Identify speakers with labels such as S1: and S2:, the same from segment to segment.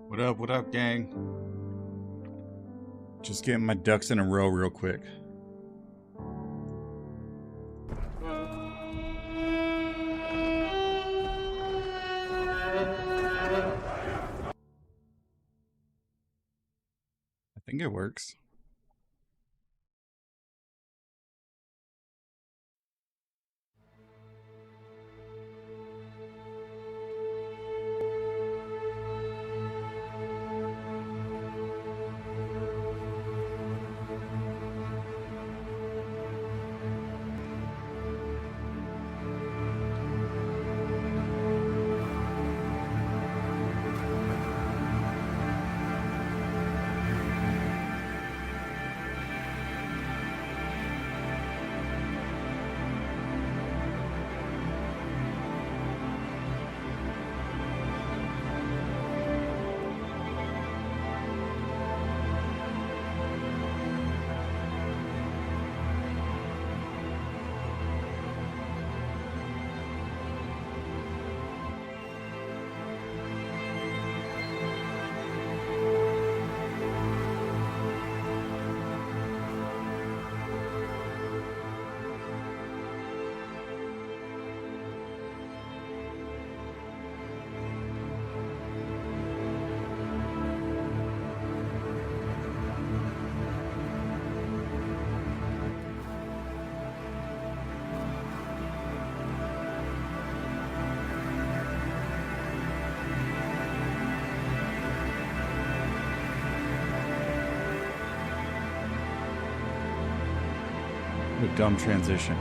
S1: What up, gang? Just getting my ducks in a row real quick. I think it works. What a dumb transition.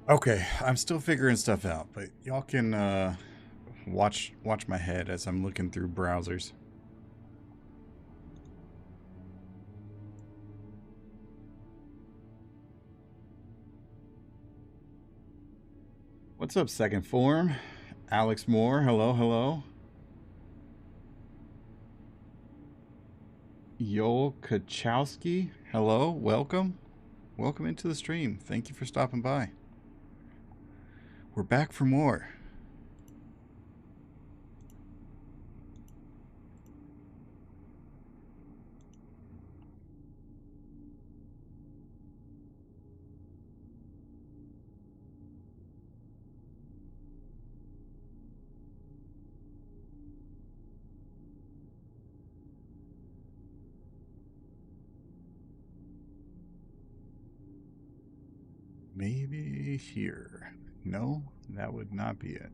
S1: Okay, I'm still figuring stuff out, but y'all can watch my head as I'm looking through browsers. What's up, Second Form? Alex Moore, hello, hello. Yoel Kachowski, hello, welcome. Welcome into the stream. Thank you for stopping by. We're back for more. Maybe here. No, that would not be it.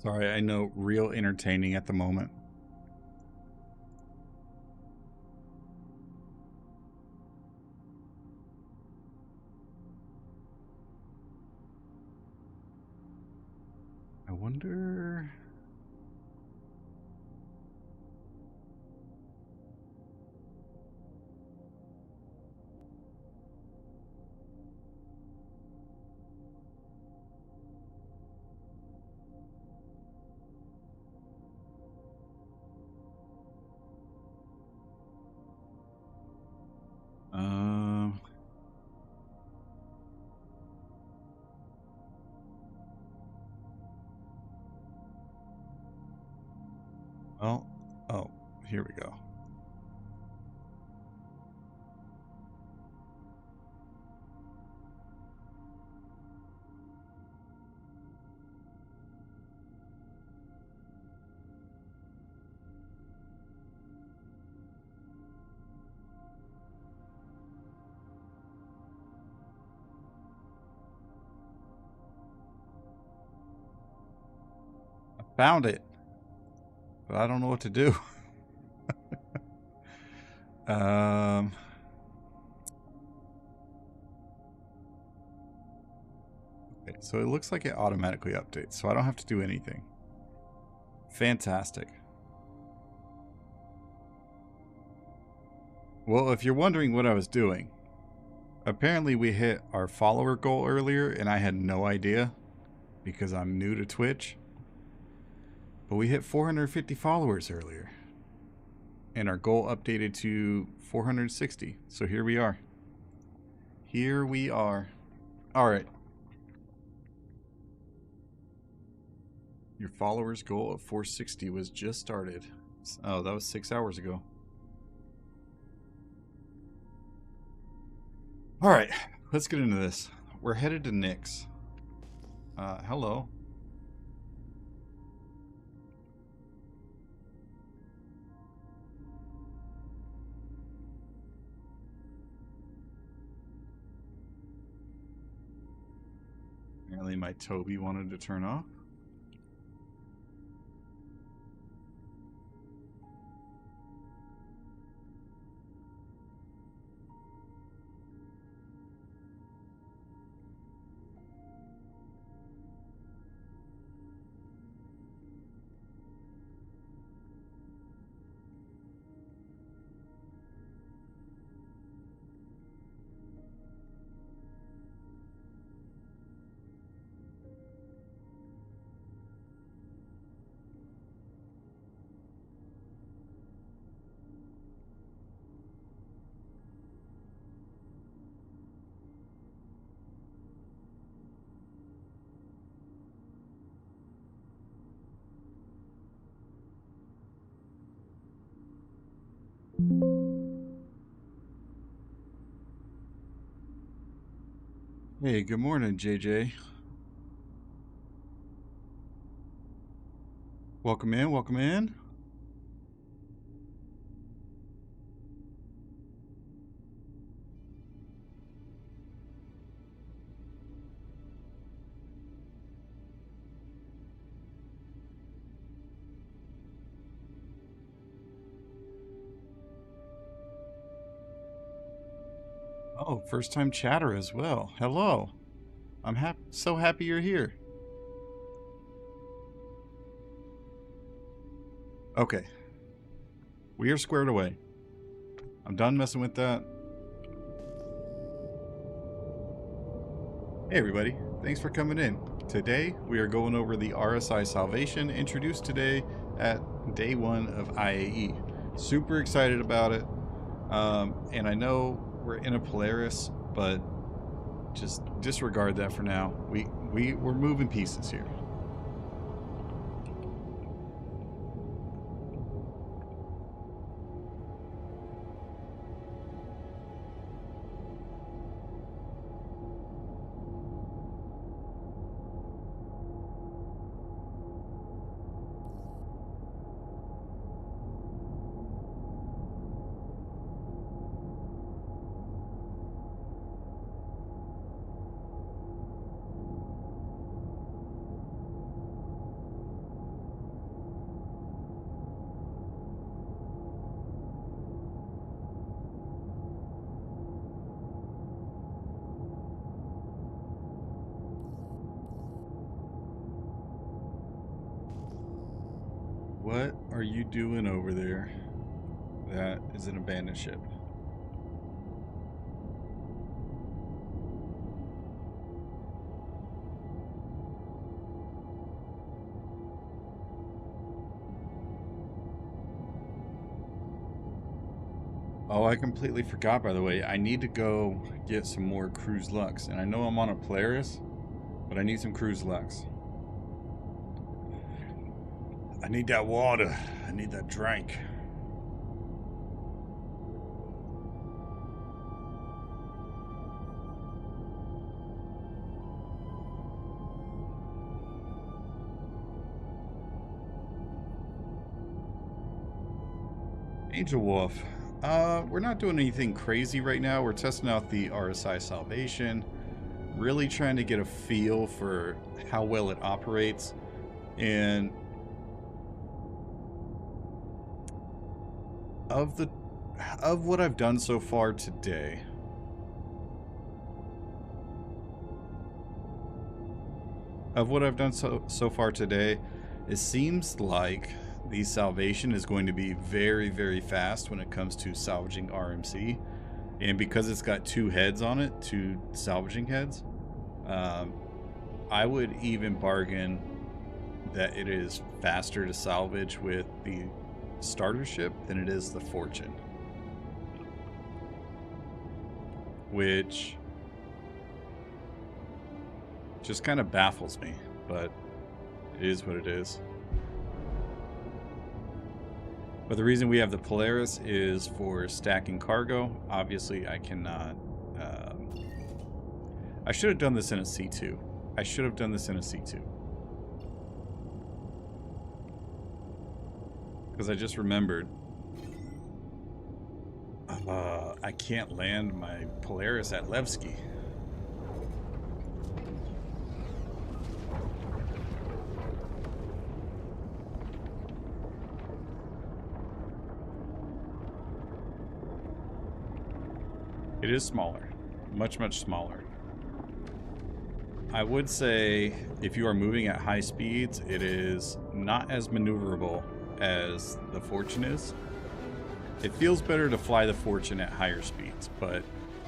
S1: Sorry, I know, real entertaining at the moment. I wonder... Oh, here we go. Found it. But I don't know what to do. Okay, so it looks like it automatically updates, so I don't have to do anything. Fantastic. Well, if you're wondering what I was doing, apparently we hit our follower goal earlier and I had no idea because I'm new to Twitch. But we hit 450 followers earlier. And our goal updated to 460. So here we are. Here we are. All right. Your followers goal of 460 was just started. Oh, that was 6 hours ago. All right, let's get into this. We're headed to NYX. Hello. Apparently my Toby wanted to turn off. Hey, good morning, JJ. Welcome in, welcome in. Oh, first time chatter as well. Hello. I'm so happy you're here. Okay. We are squared away. I'm done messing with that. Hey everybody, thanks for coming in. Today we are going over the RSI Salvation introduced today at day 1 of IAE. Super excited about it. And I know we're in a Polaris, but just disregard that for now. We're moving pieces here. What are you doing over there? That is an abandoned ship. Oh, I completely forgot, by the way. I need to go get some more cruise lux. And I know I'm on a Polaris, but I need some cruise lux. I need that water. I need that drink. Angel Wolf. We're not doing anything crazy right now. We're testing out the RSI Salvation. Really trying to get a feel for how well it operates. And Of what I've done so far today, so far today, it seems like the salvation is going to be very, very fast when it comes to salvaging RMC. And because it's got two heads on it, two salvaging heads, I would even bargain that it is faster to salvage with the starter ship than it is the Fortune. Which just kind of baffles me, but it is what it is. But the reason we have the Polaris is for stacking cargo. Obviously, I cannot... I should have done this in a C2. I should have done this in a C2. Because I just remembered... I can't land my Polaris at Levski. It is smaller. Much, much smaller. I would say if you are moving at high speeds, it is not as maneuverable as the Fortune is. It feels better to fly the Fortune at higher speeds, but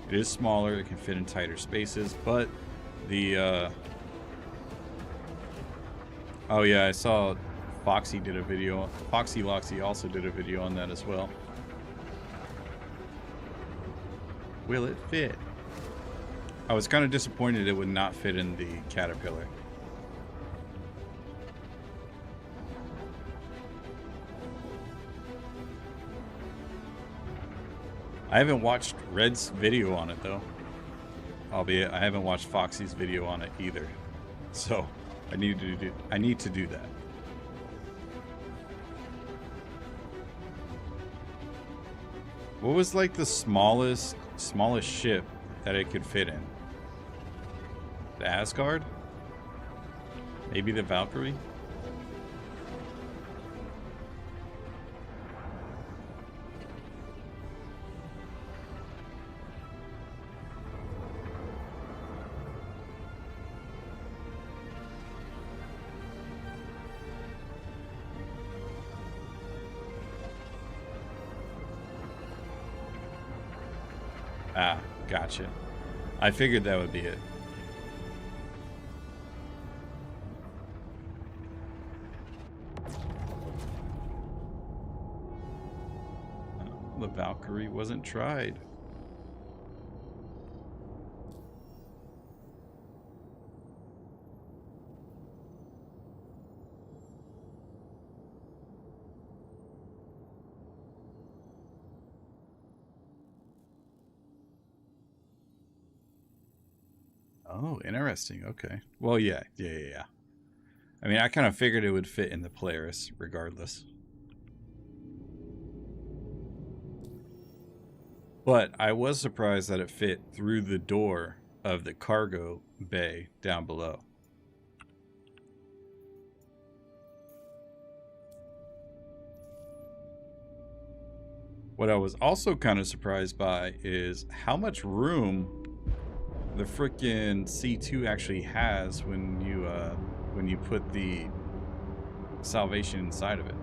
S1: it is smaller. It can fit in tighter spaces, but the... Oh yeah, I saw Foxy did a video. Foxy Loxy also did a video on that as well. Will it fit? I was kind of disappointed it would not fit in the Caterpillar. I haven't watched Red's video on it though. Albeit I haven't watched Foxy's video on it either. So I need to do that. What was like the smallest ship that it could fit in? The Asgard? Maybe the Valkyrie? Ah, gotcha. I figured that would be it. The Valkyrie wasn't tried. Oh, interesting. Okay. Well, yeah. I mean, I kind of figured it would fit in the Polaris regardless. But I was surprised that it fit through the door of the cargo bay down below. What I was also kind of surprised by is how much room the frickin' C2 actually has when you put the Salvation inside of it.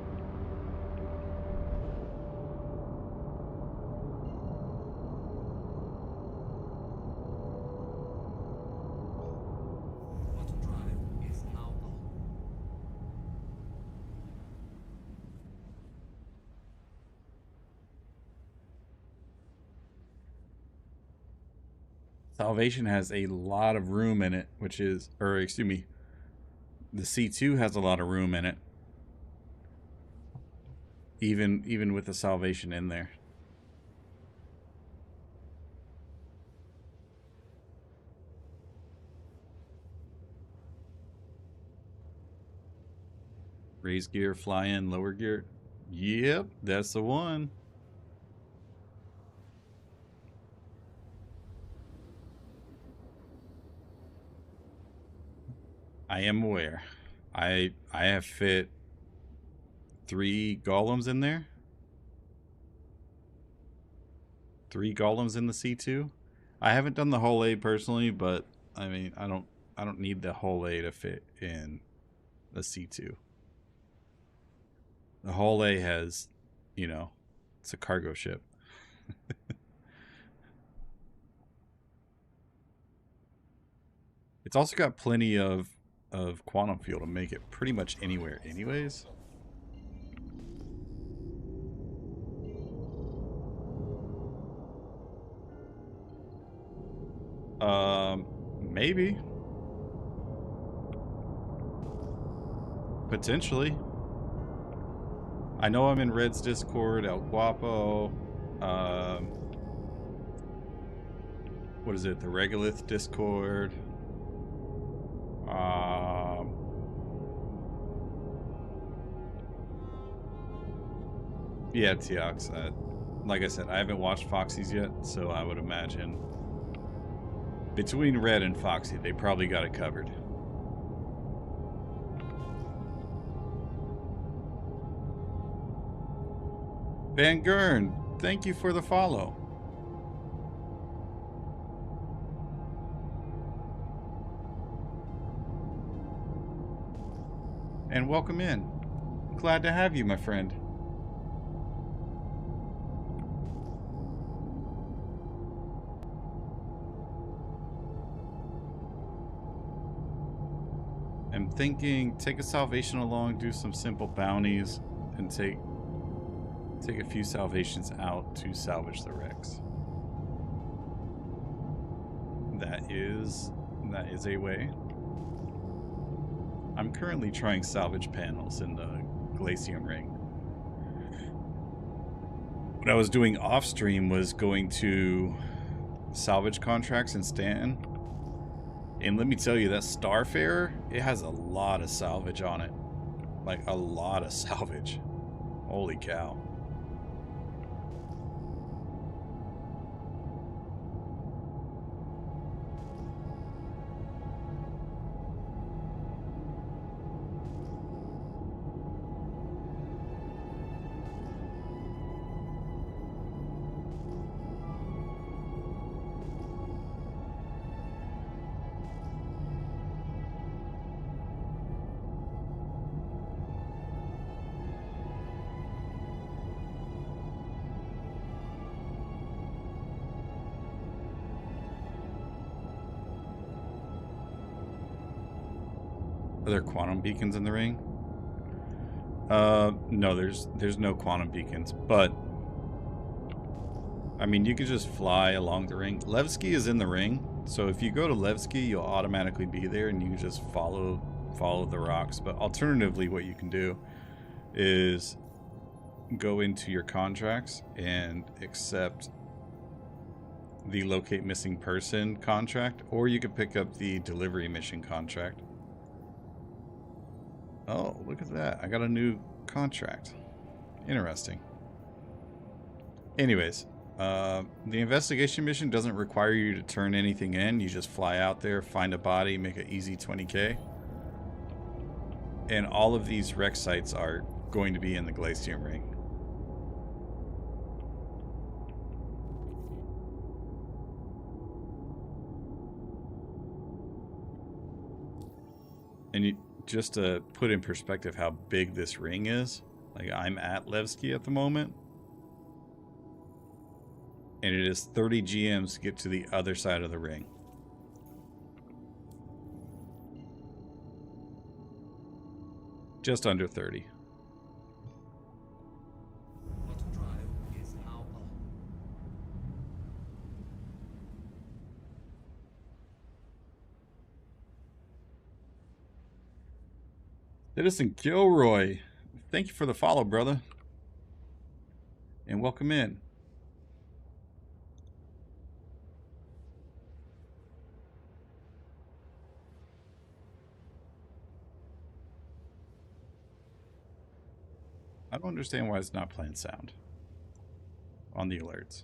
S1: Salvation has a lot of room in it, which is, or excuse me, the C2 has a lot of room in it. Even with the Salvation in there. Raise gear, fly in, lower gear. Yep, that's the one. I am aware. I have fit 3 golems in there. 3 golems in the C2. I haven't done the whole A personally, but I mean, I don't need the whole A to fit in the C2. The whole A has, you know, it's a cargo ship. It's also got plenty of quantum fuel to make it pretty much anywhere anyways. Maybe. Potentially. I know I'm in Red's Discord, El Guapo. What is it? The Regolith Discord. Yeah, Teox. Like I said, I haven't watched Foxy's yet, so I would imagine between Red and Foxy, they probably got it covered. Van Gurn, thank you for the follow. And welcome in. Glad to have you, my friend. I'm thinking take a salvation along, do some simple bounties, and take a few salvations out to salvage the wrecks. That is a way. I'm currently trying salvage panels in the Glacium Ring. What I was doing off stream was going to salvage contracts in Stanton. And let me tell you, that Starfarer, it has a lot of salvage on it. Like, a lot of salvage. Holy cow. Are there quantum beacons in the ring? No, there's no quantum beacons, but I mean, you could just fly along the ring. Levski is in the ring, so if you go to Levski, you'll automatically be there, and you can just follow the rocks. But alternatively, what you can do is go into your contracts and accept the locate missing person contract, or you could pick up the delivery mission contract. Oh, look at that. I got a new contract. Interesting. Anyways, the investigation mission doesn't require you to turn anything in. You just fly out there, find a body, make an easy 20k. And all of these wreck sites are going to be in the Glacium Ring. And just to put in perspective how big this ring is, like I'm at Levski at the moment, and it is 30 GMs to get to the other side of the ring. Just under 30. Citizen Gilroy, thank you for the follow, brother. And welcome in. I don't understand why it's not playing sound on the alerts.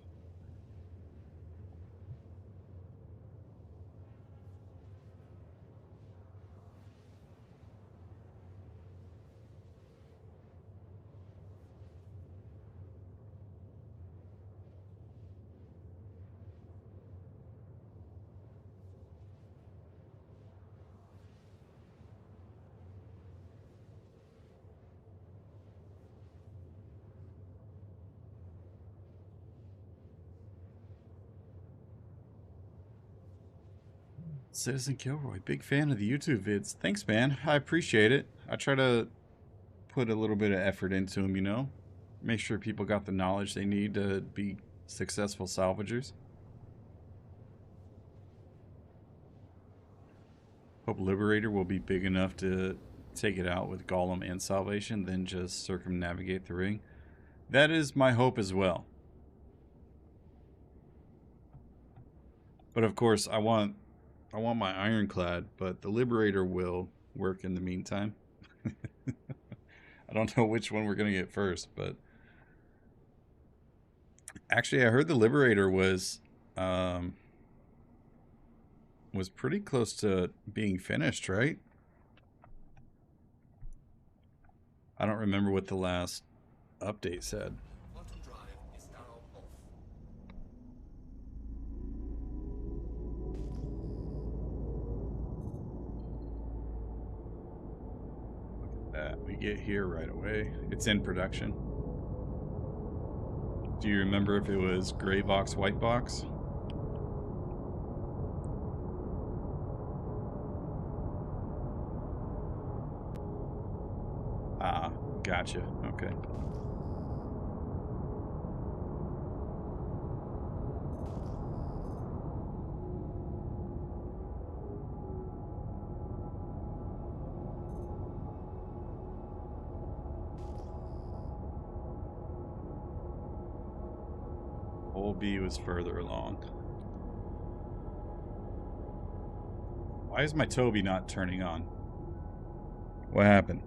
S1: Citizen Kilroy, big fan of the YouTube vids. Thanks, man. I appreciate it. I try to put a little bit of effort into them, you know? Make sure people got the knowledge they need to be successful salvagers. Hope Liberator will be big enough to take it out with Golem and Salvation, then just circumnavigate the ring. That is my hope as well. But of course, I want my Ironclad, but the Liberator will work in the meantime. I don't know which one we're going to get first, but actually I heard the Liberator was pretty close to being finished, right? I don't remember what the last update said. We get here right away. It's in production. Do you remember if it was gray box, white box? Ah, gotcha. Okay. Old B was further along. Why is my Toby not turning on? What happened?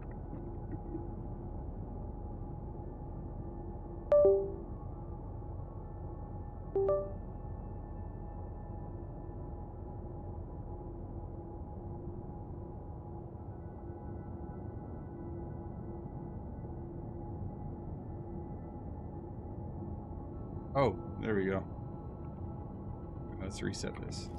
S1: Oh, there we go. Let's reset this.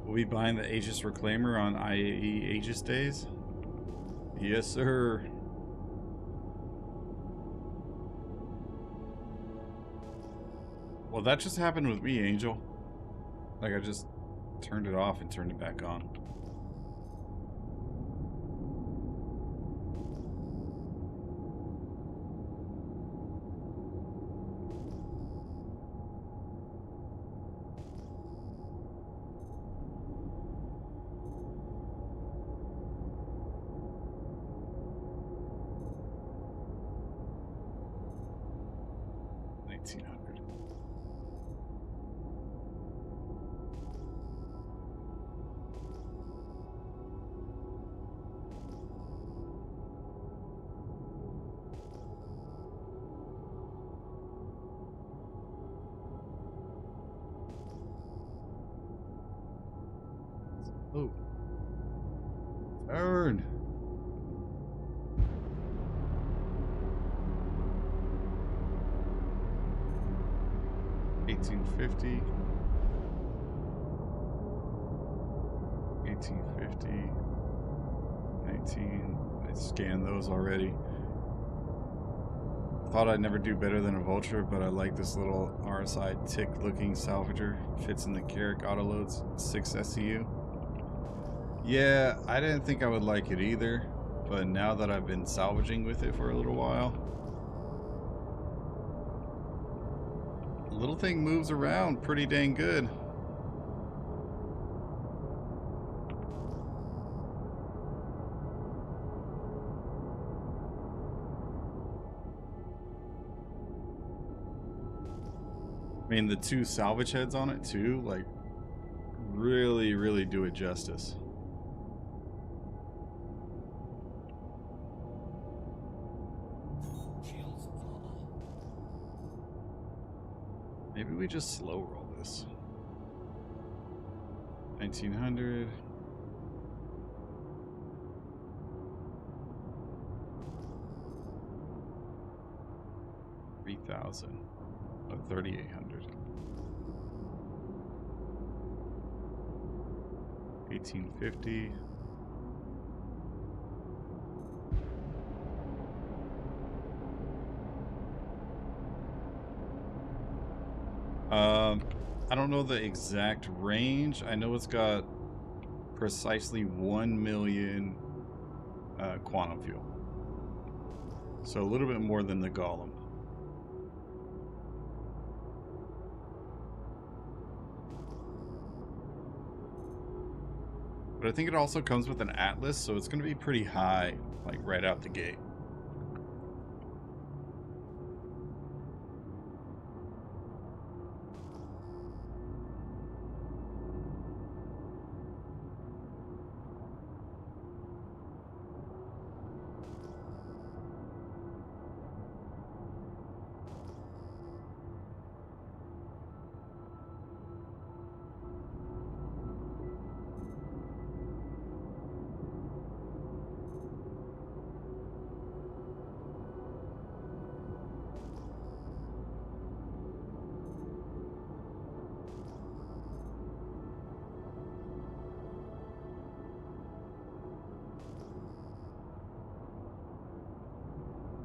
S1: Will we buying the Aegis Reclaimer on IAE Aegis days? Yes, sir. Well, that just happened with me, Angel. Like, I just turned it off and turned it back on. Oh. Turn. $18.50. $18.50. 19. I scanned those already. Thought I'd never do better than a Vulture, but I like this little RSI tick looking salvager. Fits in the Carrick autoloads 6 SCU. Yeah, I didn't think I would like it either, but now that I've been salvaging with it for a little while, the little thing moves around pretty dang good. I mean, the 2 salvage heads on it too, like, really do it justice. Maybe we just slow roll this. 1900. $3,000. Oh, 3,800. 1,850. I don't know the exact range. I know it's got precisely 1 million quantum fuel. So a little bit more than the Golem. But I think it also comes with an Atlas, so it's going to be pretty high, like right out the gate.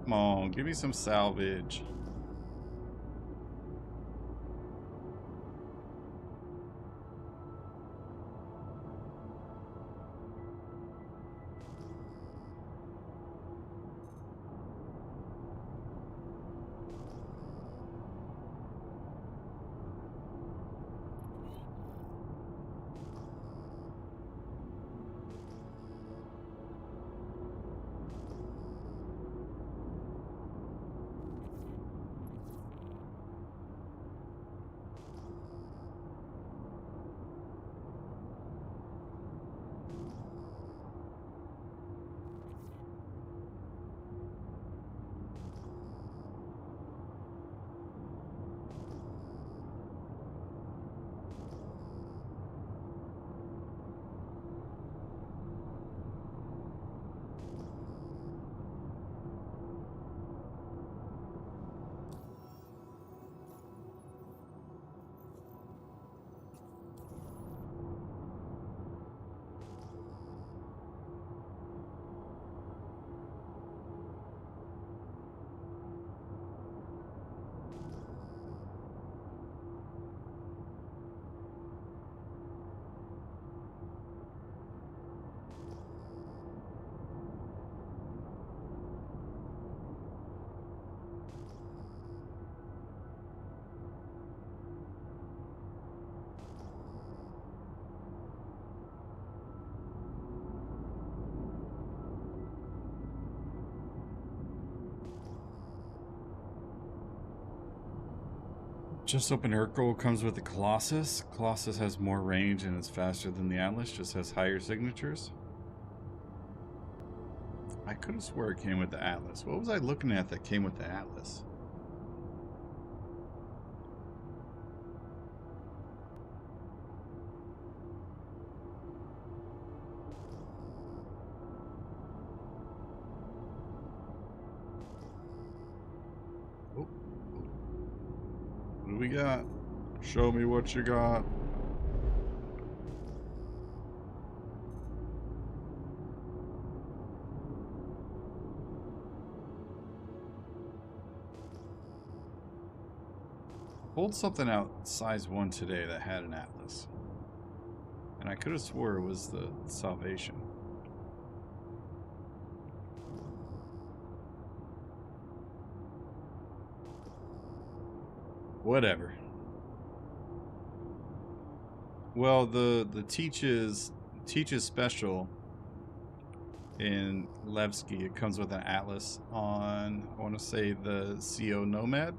S1: Come on, give me some salvage. Just open Urkel comes with the Colossus. Colossus has more range and is faster than the Atlas, just has higher signatures. I could have swore it came with the Atlas. What was I looking at that came with the Atlas? Oh. What do we got? Show me what you got. Pulled something out size 1 today that had an Atlas. And I could have swore it was the Salvation. Whatever. Well, the teaches special in Levski, it comes with an Atlas on, I want to say, the CO Nomad.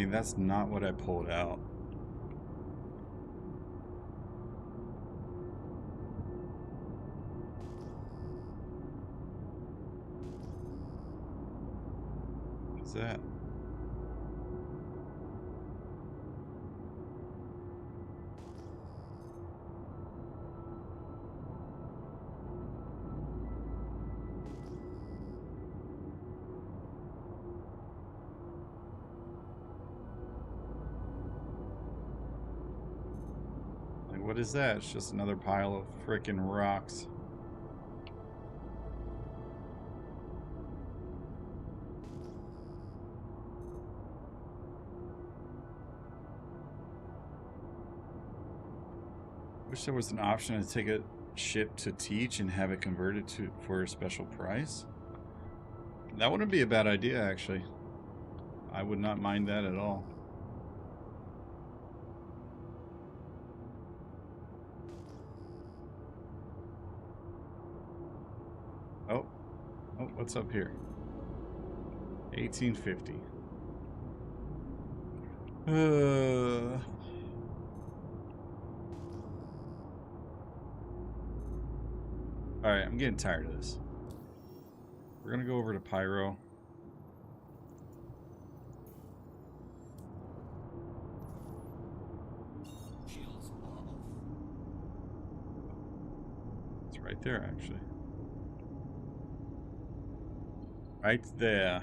S1: mean, that's not what I pulled out. What's that? What is that? It's just another pile of frickin' rocks. Wish there was an option to take a ship to teach and have it converted to for a special price. That wouldn't be a bad idea, actually. I would not mind that at all. Oh, what's up here? 1850. Alright, I'm getting tired of this. We're gonna go over to Pyro. It's right there, actually. Right there.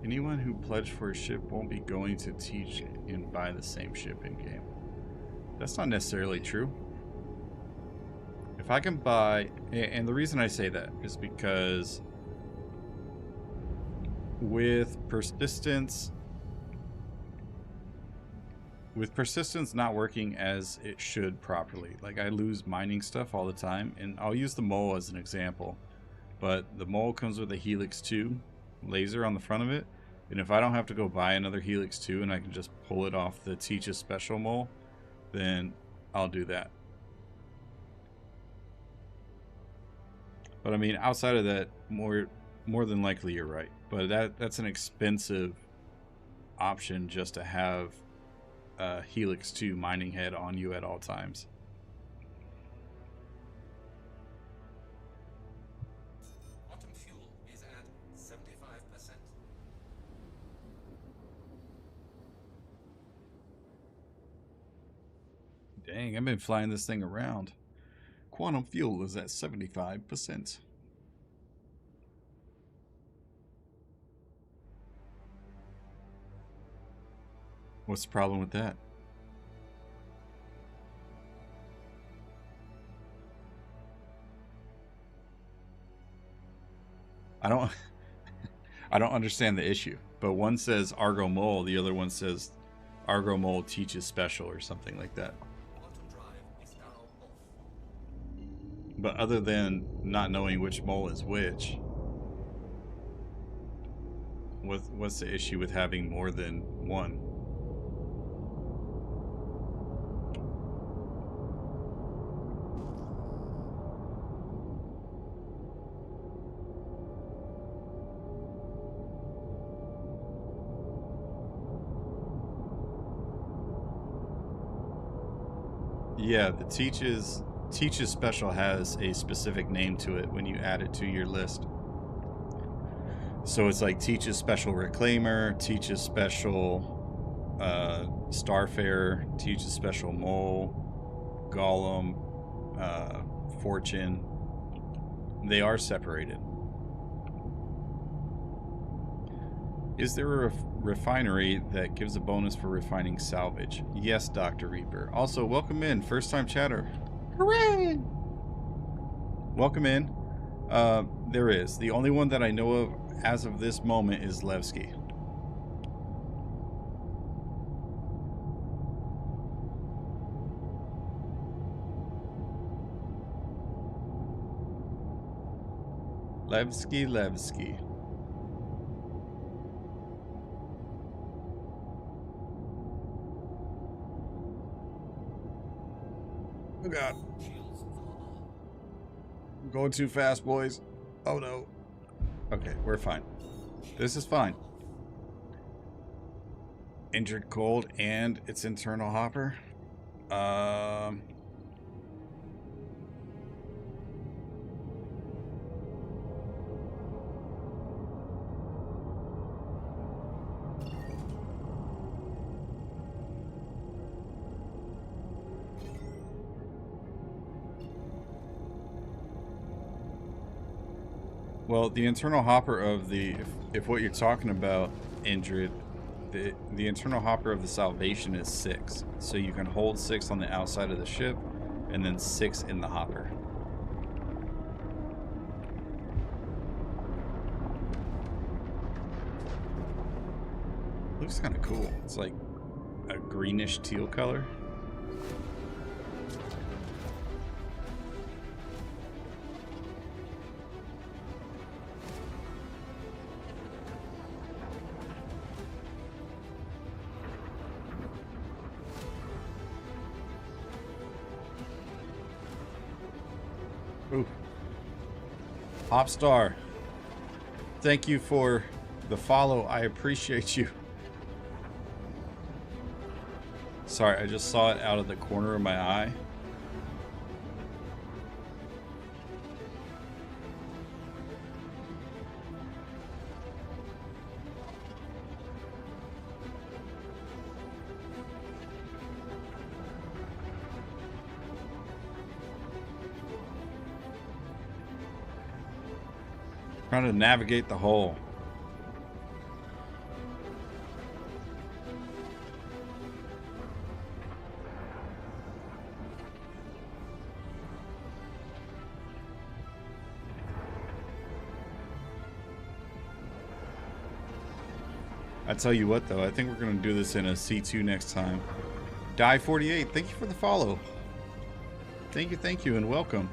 S1: Anyone who pledged for a ship won't be going to teach and buy the same ship in game. That's not necessarily true. If I can buy, and the reason I say that is because with persistence not working as it should properly, like I lose mining stuff all the time, and I'll use the mole as an example, but the mole comes with a Helix 2 laser on the front of it, and if I don't have to go buy another Helix 2 and I can just pull it off the Teach's special mole, then I'll do that. But I mean, outside of that, more than likely you're right. But that's an expensive option just to have a Helix 2 mining head on you at all times.
S2: Quantum fuel is at 75%.
S1: Dang, I've been flying this thing around. Quantum fuel is at 75%. What's the problem with that? I don't understand the issue. But one says Argo Mole, the other one says Argo Mole teaches special or something like that. But other than not knowing which mole is which, what's the issue with having more than one? Yeah, the Teach's special has a specific name to it when you add it to your list. So it's like Teach's special Reclaimer, Teach's special Starfarer, Teach's special Mole, Golem, Fortune. They are separated. Is there a refinery that gives a bonus for refining salvage? Yes, Dr. Reaper. Also, welcome in, first time chatter. Hooray! Welcome in. There is. The only one that I know of as of this moment is Levski. Levski, Levski. Oh god. I'm going too fast, boys. Oh no. Okay, we're fine. This is fine. Injured cold and its internal hopper. Well, the internal hopper of the, if what you're talking about, injured, the internal hopper of the Salvation is 6. So you can hold 6 on the outside of the ship and then 6 in the hopper. Looks kind of cool. It's like a greenish teal color. Ooh. Popstar, thank you for the follow. I appreciate you. Sorry, I just saw it out of the corner of my eye. Trying to navigate the hole. I tell you what though, I think we're going to do this in a C2 next time. Die48, thank you for the follow. Thank you, and welcome.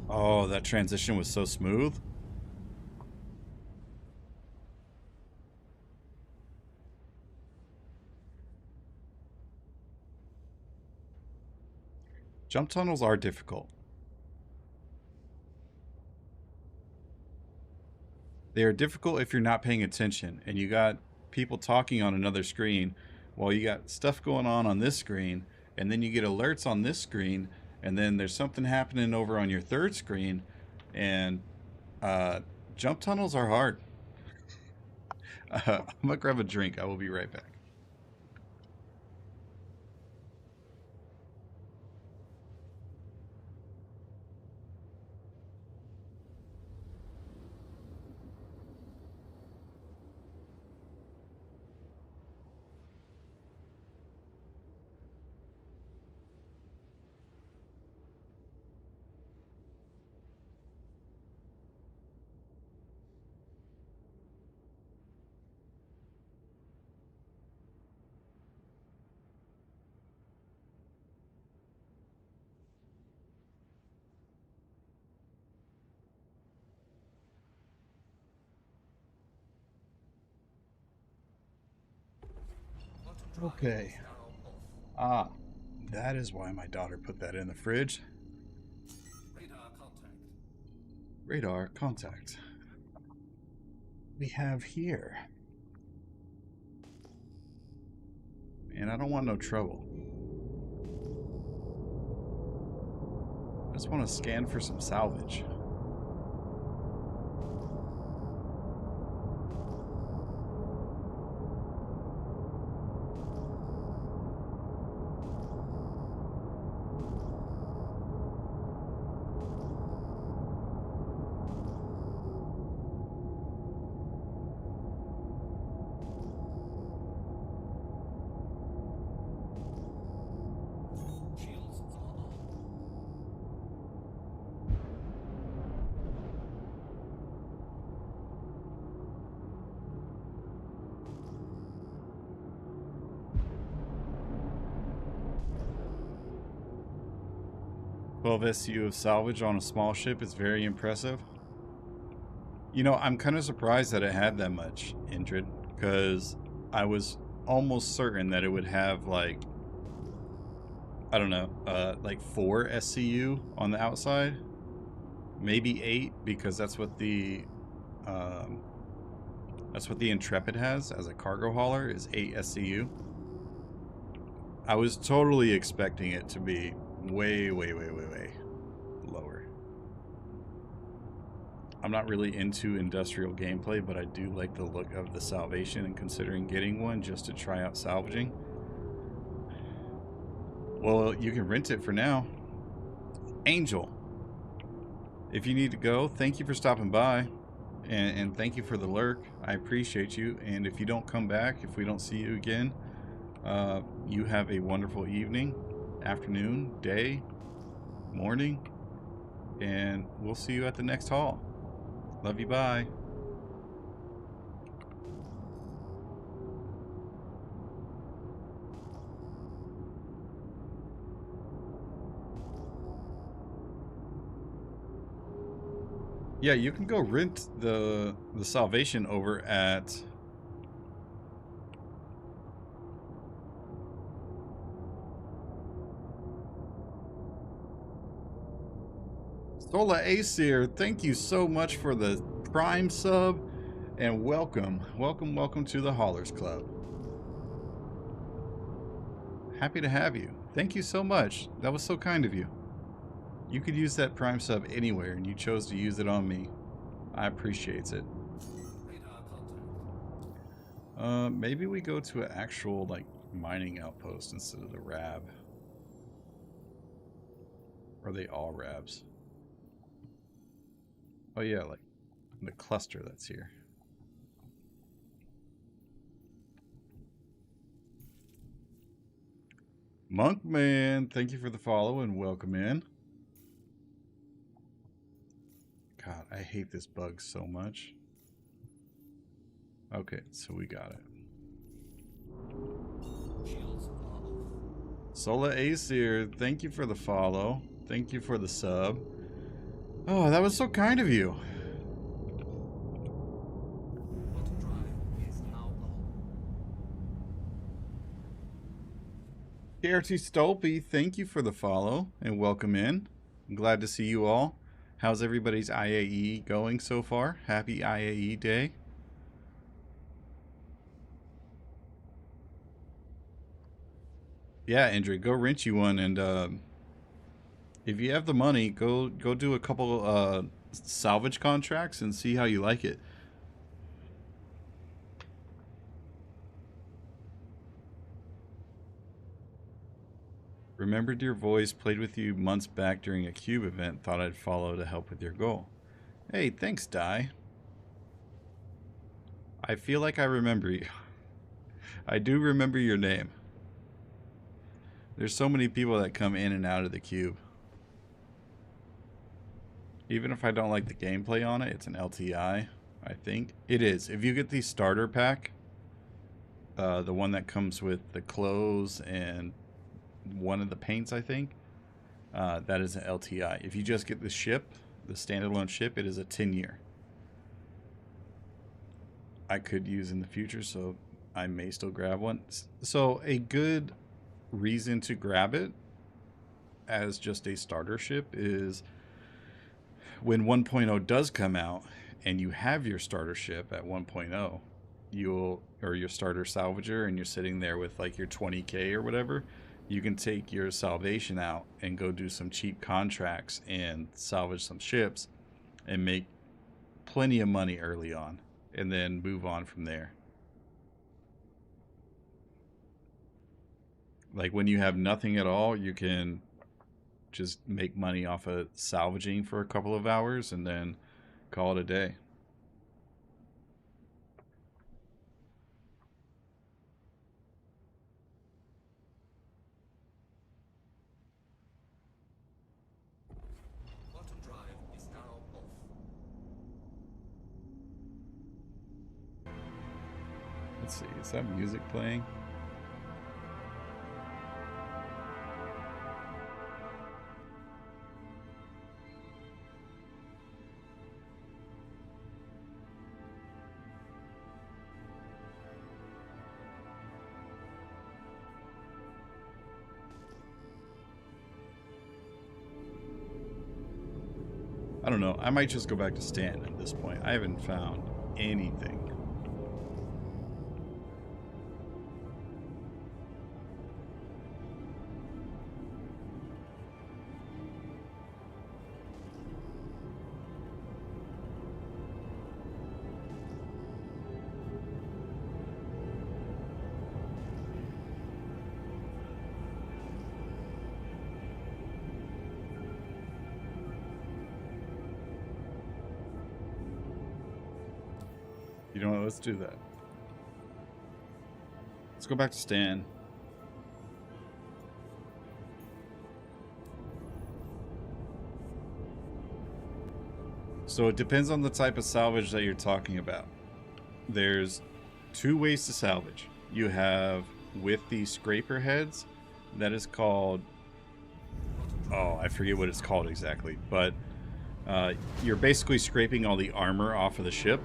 S1: Oh, that transition was so smooth. Jump tunnels are difficult. They are difficult if you're not paying attention and you got people talking on another screen while you got stuff going on this screen, and then you get alerts on this screen, and then there's something happening over on your third screen, and jump tunnels are hard. I'm gonna grab a drink. I will be right back. Okay. Ah, that is why my daughter put that in the fridge.
S2: Radar contact.
S1: Radar contact. We have here. Man, I don't want no trouble. I just want to scan for some salvage. 12 SCU of salvage on a small ship is very impressive. You know, I'm kind of surprised that it had that much, Indrid, because I was almost certain that it would have, like, I don't know, like 4 SCU on the outside. Maybe 8, because that's what the Intrepid has as a cargo hauler, is 8 SCU. I was totally expecting it to be way lower. I'm not really into industrial gameplay, but I do like the look of the Salvation and considering getting one just to try out salvaging. Well, you can rent it for now. Angel, if you need to go, thank you for stopping by. And thank you for the lurk. I appreciate you. And if you don't come back, if we don't see you again, you have a wonderful evening, afternoon, day, morning, and we'll see you at the next haul. Love you, bye. Yeah, you can go rent the Salvation over at Sola Aesir. Thank you so much for the Prime sub, and welcome to the Haulers Club. Happy to have you. Thank you so much. That was so kind of you. You could use that Prime sub anywhere, and you chose to use it on me. I appreciate it.
S2: Radar contact.
S1: Maybe we go to an actual, like, mining outpost instead of the RAB. Or are they all RABs? Oh yeah, like the cluster that's here. Monkman, thank you for the follow and welcome in. God, I hate this bug so much. Okay, so we got it.
S2: Shields are off.
S1: Sola Aesir, thank you for the follow. Thank you for the sub. Oh, that was so kind of you.
S2: Bottom drive is now on.
S1: KRT Stolpe, thank you for the follow and welcome in. I'm glad to see you all. How's everybody's IAE going so far? Happy IAE day. Yeah, Andrew, go rent you one, and if you have the money, go do a couple salvage contracts and see how you like it. Remembered your voice, played with you months back during a cube event, thought I'd follow to help with your goal. Hey, thanks, Di. I feel like I remember you. I do remember your name. There's so many people that come in and out of the cube. Even if I don't like the gameplay on it, it's an LTI, I think. It is. If you get the starter pack, the one that comes with the clothes and one of the paints, I think, that is an LTI. If you just get the ship, the standalone ship, it is a 10-year. I could use in the future, so I may still grab one. So a good reason to grab it as just a starter ship is when 1.0 does come out and you have your starter ship at 1.0, or your starter salvager, and you're sitting there with like your 20K or whatever, you can take your Salvation out and go do some cheap contracts and salvage some ships and make plenty of money early on and then move on from there. Like when you have nothing at all, you can just make money off of salvaging for a couple of hours and then call it a day.
S2: Bottom drive is now off.
S1: Let's see, is that music playing? I don't know. I might just go back to Stan at this point. I haven't found anything. You know what? Let's do that. Let's go back to Stan. So it depends on the type of salvage that you're talking about. There's two ways to salvage. You have with the scraper heads, that is called, oh, I forget what it's called exactly, but you're basically scraping all the armor off of the ship.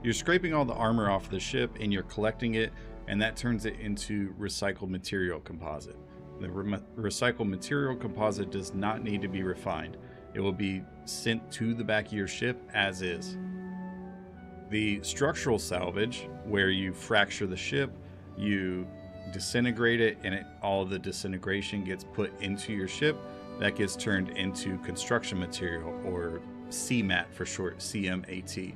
S1: You're scraping all the armor off the ship and you're collecting it, and that turns it into recycled material composite. The recycled material composite does not need to be refined. It will be sent to the back of your ship as is. The structural salvage, where you fracture the ship, you disintegrate it, and all of the disintegration gets put into your ship, that gets turned into construction material, or CMAT for short, CMAT.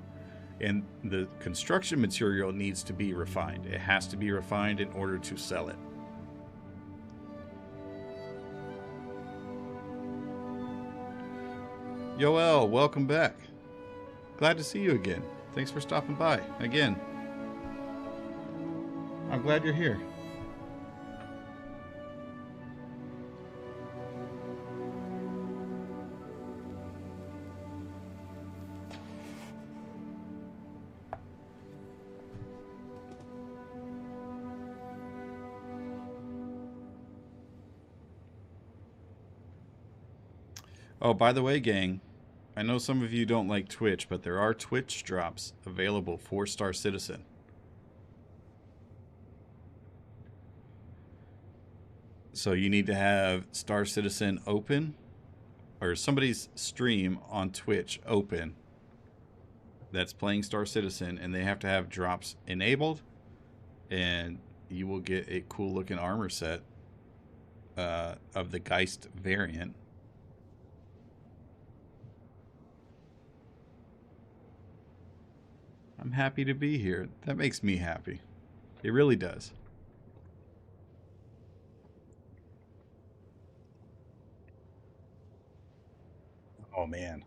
S1: And the construction material needs to be refined. It has to be refined in order to sell it. Yoel, welcome back. Glad to see you again. Thanks for stopping by again. I'm glad you're here. Oh, by the way, gang, I know some of you don't like Twitch, but there are Twitch drops available for Star Citizen. So you need to have Star Citizen open, or somebody's stream on Twitch open that's playing Star Citizen, and they have to have drops enabled, and you will get a cool looking armor set of the Geist variant. I'm happy to be here. That makes me happy. It really does. Oh, man.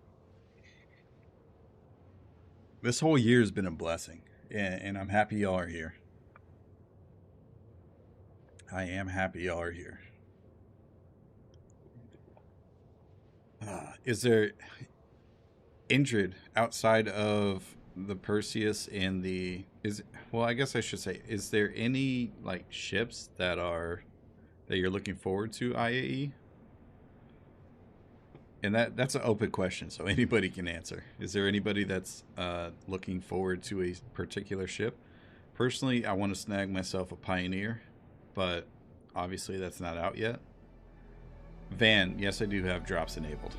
S1: This whole year has been a blessing, and I'm happy y'all are here. I am happy y'all are here. Is there, Indrid, outside of the Perseus and the, well, I guess I should say, is there any like ships that you're looking forward to, IAE? And that's an open question, so anybody can answer. Is there anybody that's looking forward to a particular ship? Personally, I want to snag myself a Pioneer, but obviously that's not out yet. Van, yes, I do have drops enabled.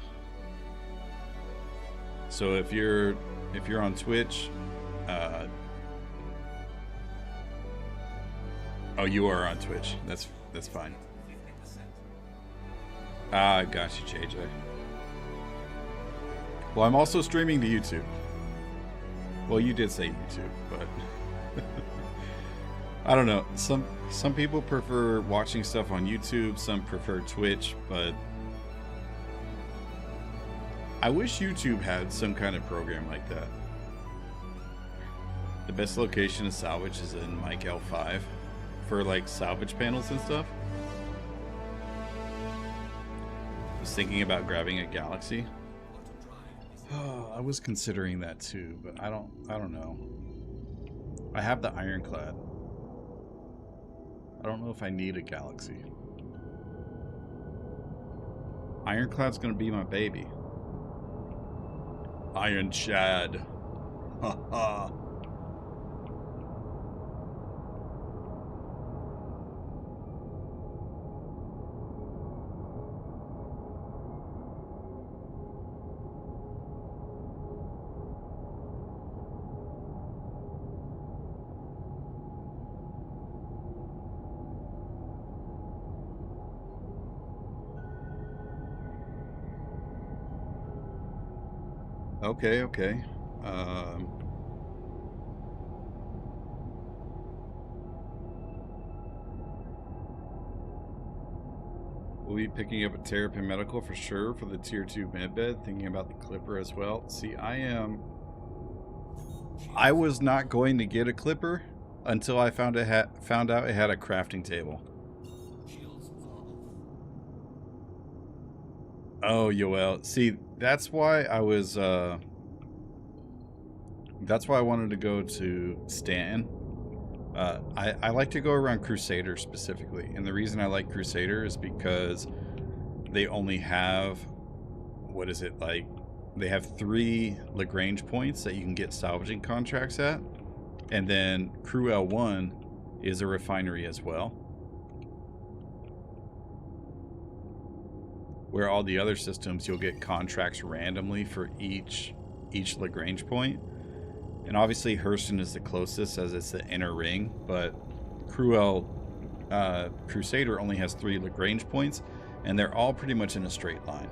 S1: So if you're on Twitch, oh, you are on Twitch. That's fine. Ah, got you, JJ. Well, I'm also streaming to YouTube. Well, you did say YouTube, but I don't know. Some people prefer watching stuff on YouTube, some prefer Twitch, but I wish YouTube had some kind of program like that. The best location to salvage is in Mike L5 for like salvage panels and stuff. I was thinking about grabbing a Galaxy. Oh, I was considering that too, but I don't know. I have the Ironclad. I don't know if I need a Galaxy. Ironclad's gonna be my baby. Iron Chad. Ha ha. Okay, okay. We'll be picking up a Terrapin Medical for sure for the Tier 2 medbed, thinking about the Clipper as well. See, I was not going to get a Clipper until I found out it had a crafting table.
S2: Shields are off.
S1: Oh, Yoel. See, that's why I wanted to go to Stanton. I like to go around Crusader specifically, and the reason I like Crusader is because they only have, what is it, like, they have 3 Lagrange points that you can get salvaging contracts at, and then Crew L1 is a refinery as well, where all the other systems you'll get contracts randomly for each Lagrange point. And obviously Hurston is the closest as it's the inner ring, but Crusader only has 3 Lagrange points, and they're all pretty much in a straight line.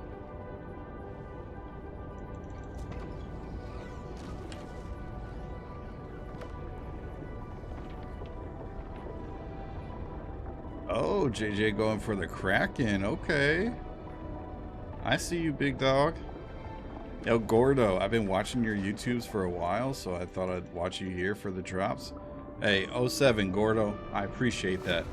S1: Oh, JJ going for the Kraken. Okay. I see you, big dog. Yo, Gordo, I've been watching your YouTubes for a while, so I thought I'd watch you here for the drops. Hey, 07, Gordo, I appreciate that.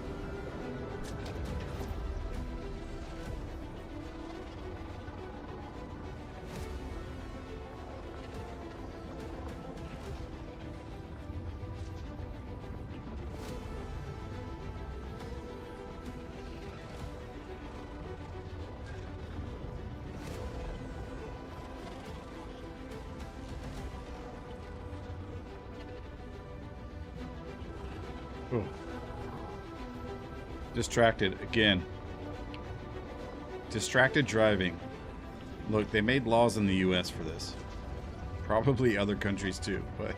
S1: Oh. Distracted again. Distracted driving. Look, they made laws in the US for this. Probably other countries too, but...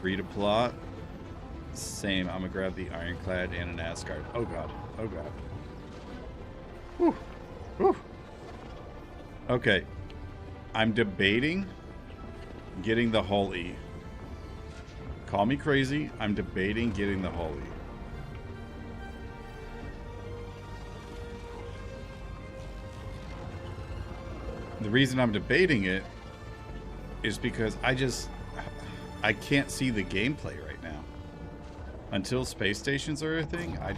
S1: Free to plot. Same, I'm gonna grab the Ironclad and an Asgard. Oh god, oh god. Whew, whew. Okay, I'm debating getting the Hull E. Call me crazy, I'm debating getting the Hull E. The reason I'm debating it is because I can't see the gameplay right now. Until space stations are a thing, I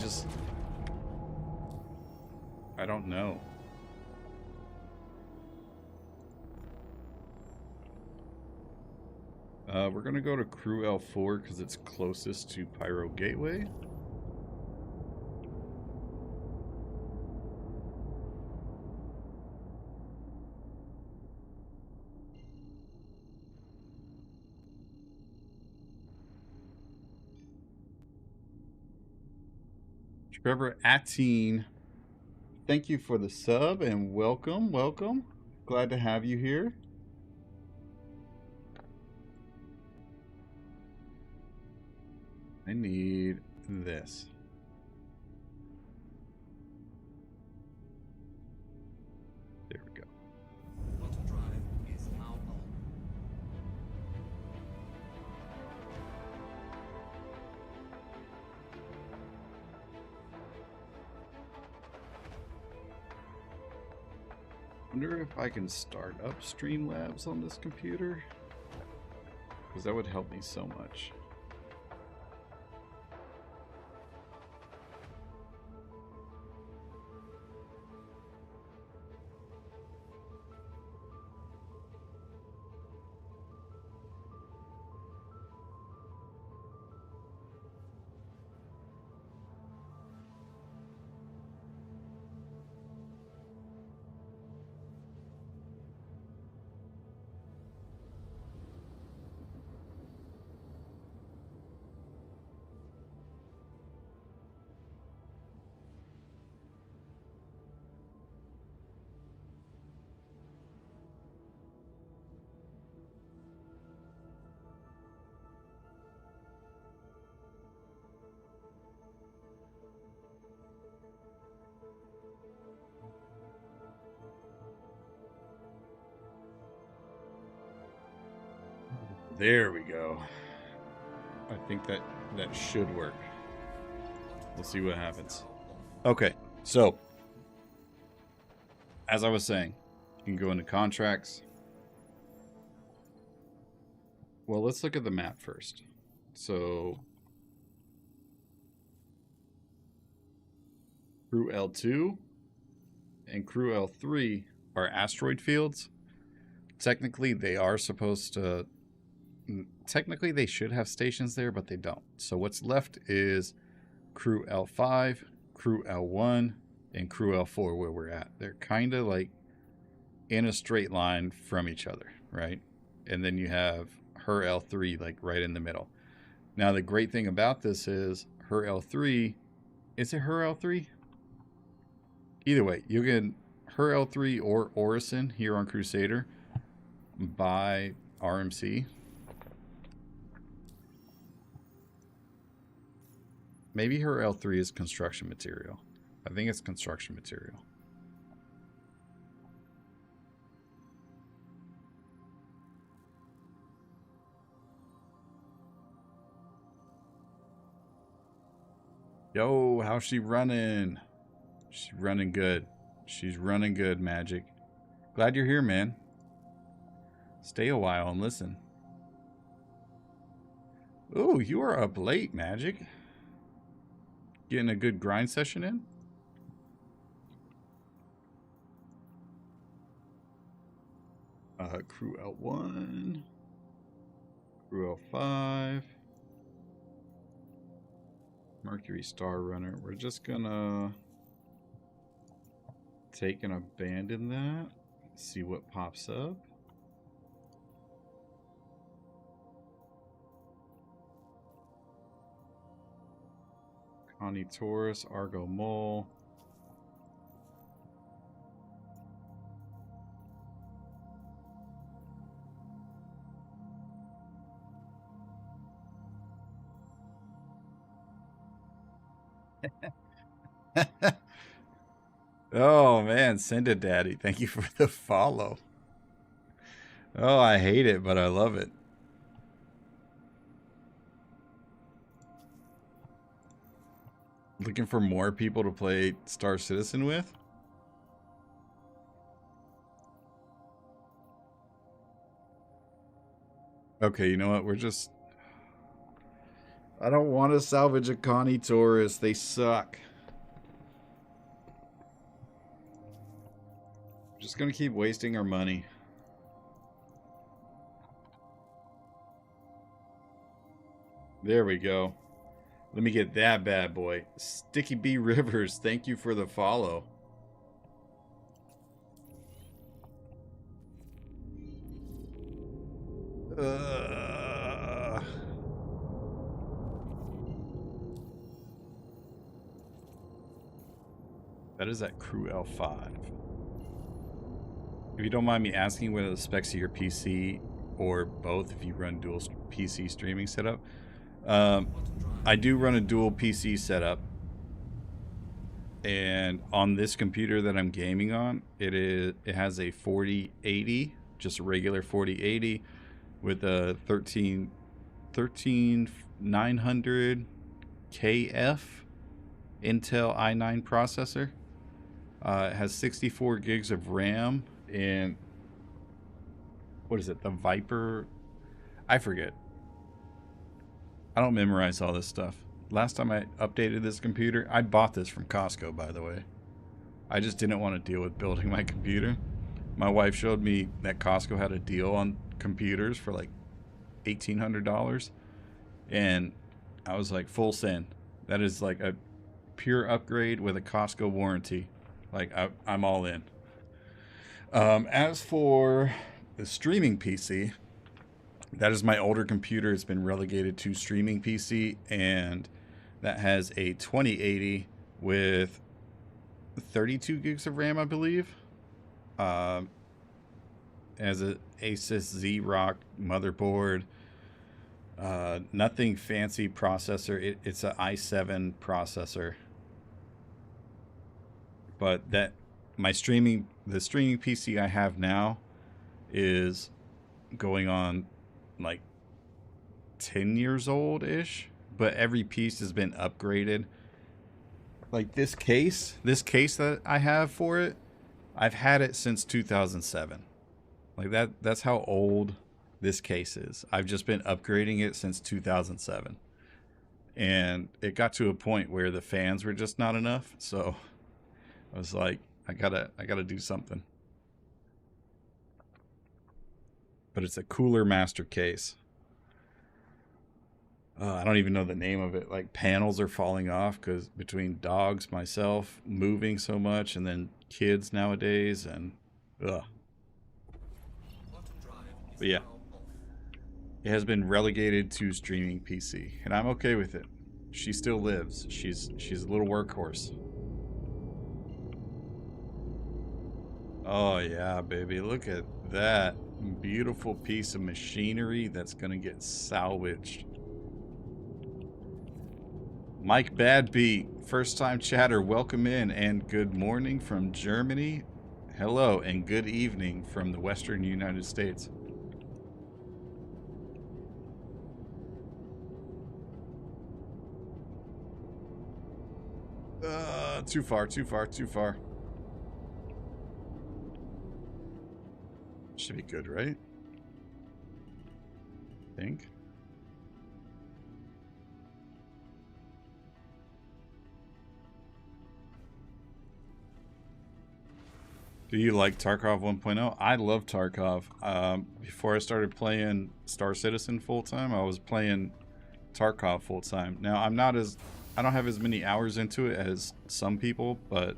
S1: don't know. We're gonna go to Crew L4 because it's closest to Pyro Gateway. Trevor Atteen, thank you for the sub and welcome, welcome. Glad to have you here. I need this. There we go.
S2: Auto drive is now on.
S1: Wonder if I can start up Streamlabs on this computer, because that would help me so much. There we go. I think that should work. We'll see what happens. Okay, so as I was saying, you can go into contracts. Well, let's look at the map first. So Crew L2 and Crew L3 are asteroid fields. Technically, they are supposed to... Technically, they should have stations there, but they don't. So what's left is Crew L5, Crew L1, and Crew L4 where we're at. They're kind of like in a straight line from each other, right? And then you have her L3 like right in the middle. Now, the great thing about this is her L3... Is it her L3? Either way, you can her L3 or Orison here on Crusader by RMC. Maybe her L3 is construction material. I think it's construction material. Yo, how's she running? She's running good. She's running good, Magic. Glad you're here, man. Stay a while and listen. Ooh, you are up late, Magic. Getting a good grind session in? Crew L1. Crew L5. Mercury Star Runner. We're just gonna take and abandon that. See what pops up. Connie Taurus, Argo Mole. Oh man, send it, Daddy. Thank you for the follow. Oh, I hate it, but I love it. Looking for more people to play Star Citizen with? Okay, you know what? We're just... I don't want to salvage a Connie Taurus. They suck. Just gonna keep wasting our money. There we go. Let me get that bad boy. Sticky B Rivers, thank you for the follow. That is at Crew L5. If you don't mind me asking, what are the specs of your PC or both if you run dual PC streaming setup? I do run a dual PC setup, and on this computer that I'm gaming on, it has a 4080, just a regular 4080 with a 13900 KF Intel i9 processor. It has 64 gigs of RAM, and what is it, the Viper? I forget. I don't memorize all this stuff. Last time I updated this computer, I bought this from Costco, by the way. I just didn't want to deal with building my computer. My wife showed me that Costco had a deal on computers for like $1,800, and I was like, full send. That is like a pure upgrade with a Costco warranty. Like, I'm all in. As for the streaming PC, that is my older computer. It's been relegated to streaming PC, and that has a 2080 with 32 gigs of RAM, I believe. As an Asus Z-Rock motherboard. Nothing fancy processor. It's an i7 processor. But the streaming PC I have now is going on like 10 years old-ish, but every piece has been upgraded. Like this case that I have for it, I've had it since 2007. Like that's how old this case is. I've just been upgrading it since 2007. And it got to a point where the fans were just not enough, so I was like, I gotta do something. But it's a Cooler Master case. I don't even know the name of it. Like panels are falling off because between dogs, myself, moving so much, and then kids nowadays, and ugh.
S2: Quantum drive is
S1: But yeah,
S2: now off.
S1: it has been relegated to streaming PC, and I'm okay with it. She still lives. She's a little workhorse. Oh yeah, baby, look at that beautiful piece of machinery that's gonna get salvaged. Mike Badbeat, first time chatter, welcome in, and good morning from Germany. Hello, and good evening from the Western United States. Too far, too far, too far. Should be good, right? I think. Do you like Tarkov 1.0? I love Tarkov. Before I started playing Star Citizen full time, I was playing Tarkov full time. Now I don't have as many hours into it as some people, but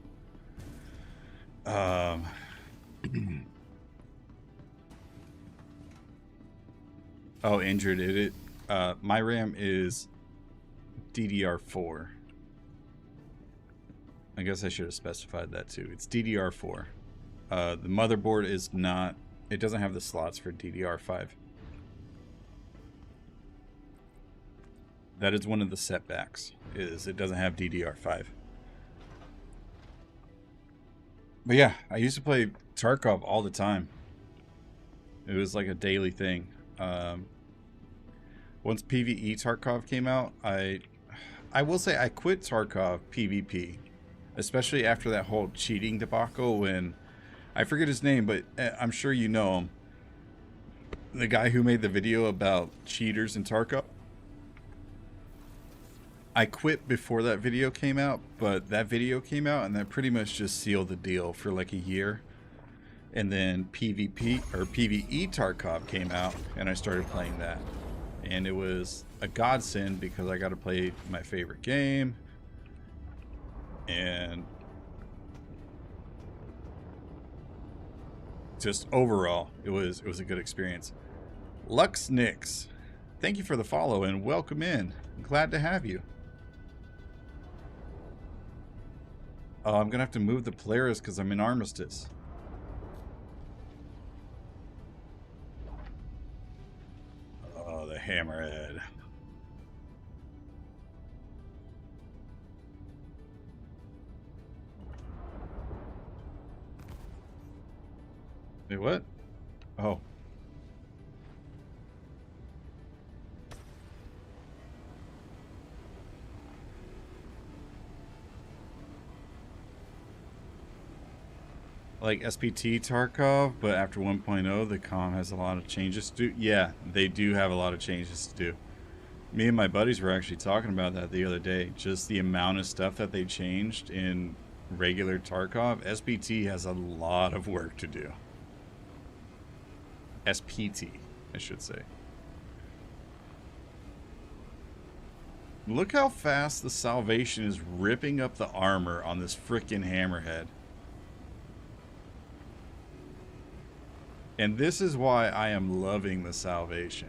S1: oh, injured it. My RAM is DDR4. I guess I should have specified that too. It's DDR4. The motherboard is not. It doesn't have the slots for DDR5. That is one of the setbacks. Is it doesn't have DDR5. But yeah, I used to play Tarkov all the time. It was like a daily thing. Once PvE Tarkov came out, I will say I quit Tarkov PvP, especially after that whole cheating debacle when I forget his name, but I'm sure you know him. The guy who made the video about cheaters in Tarkov. I quit before that video came out, but that video came out and that pretty much just sealed the deal for like a year. And then PvP or PvE Tarkov came out and I started playing that. And it was a godsend because I got to play my favorite game. And just overall, it was a good experience. Lux NYX, thank you for the follow and welcome in. I'm glad to have you. Oh, I'm gonna have to move the Polaris because I'm in Armistice. Oh, the Hammerhead. Wait, what? Oh. Like SPT Tarkov, but after 1.0, the comm has a lot of changes to do. Yeah, they do have a lot of changes to do. Me and my buddies were actually talking about that the other day. Just the amount of stuff that they changed in regular Tarkov. SPT has a lot of work to do. SPT, I should say. Look how fast the Salvation is ripping up the armor on this frickin' Hammerhead. And this is why I am loving the Salvation.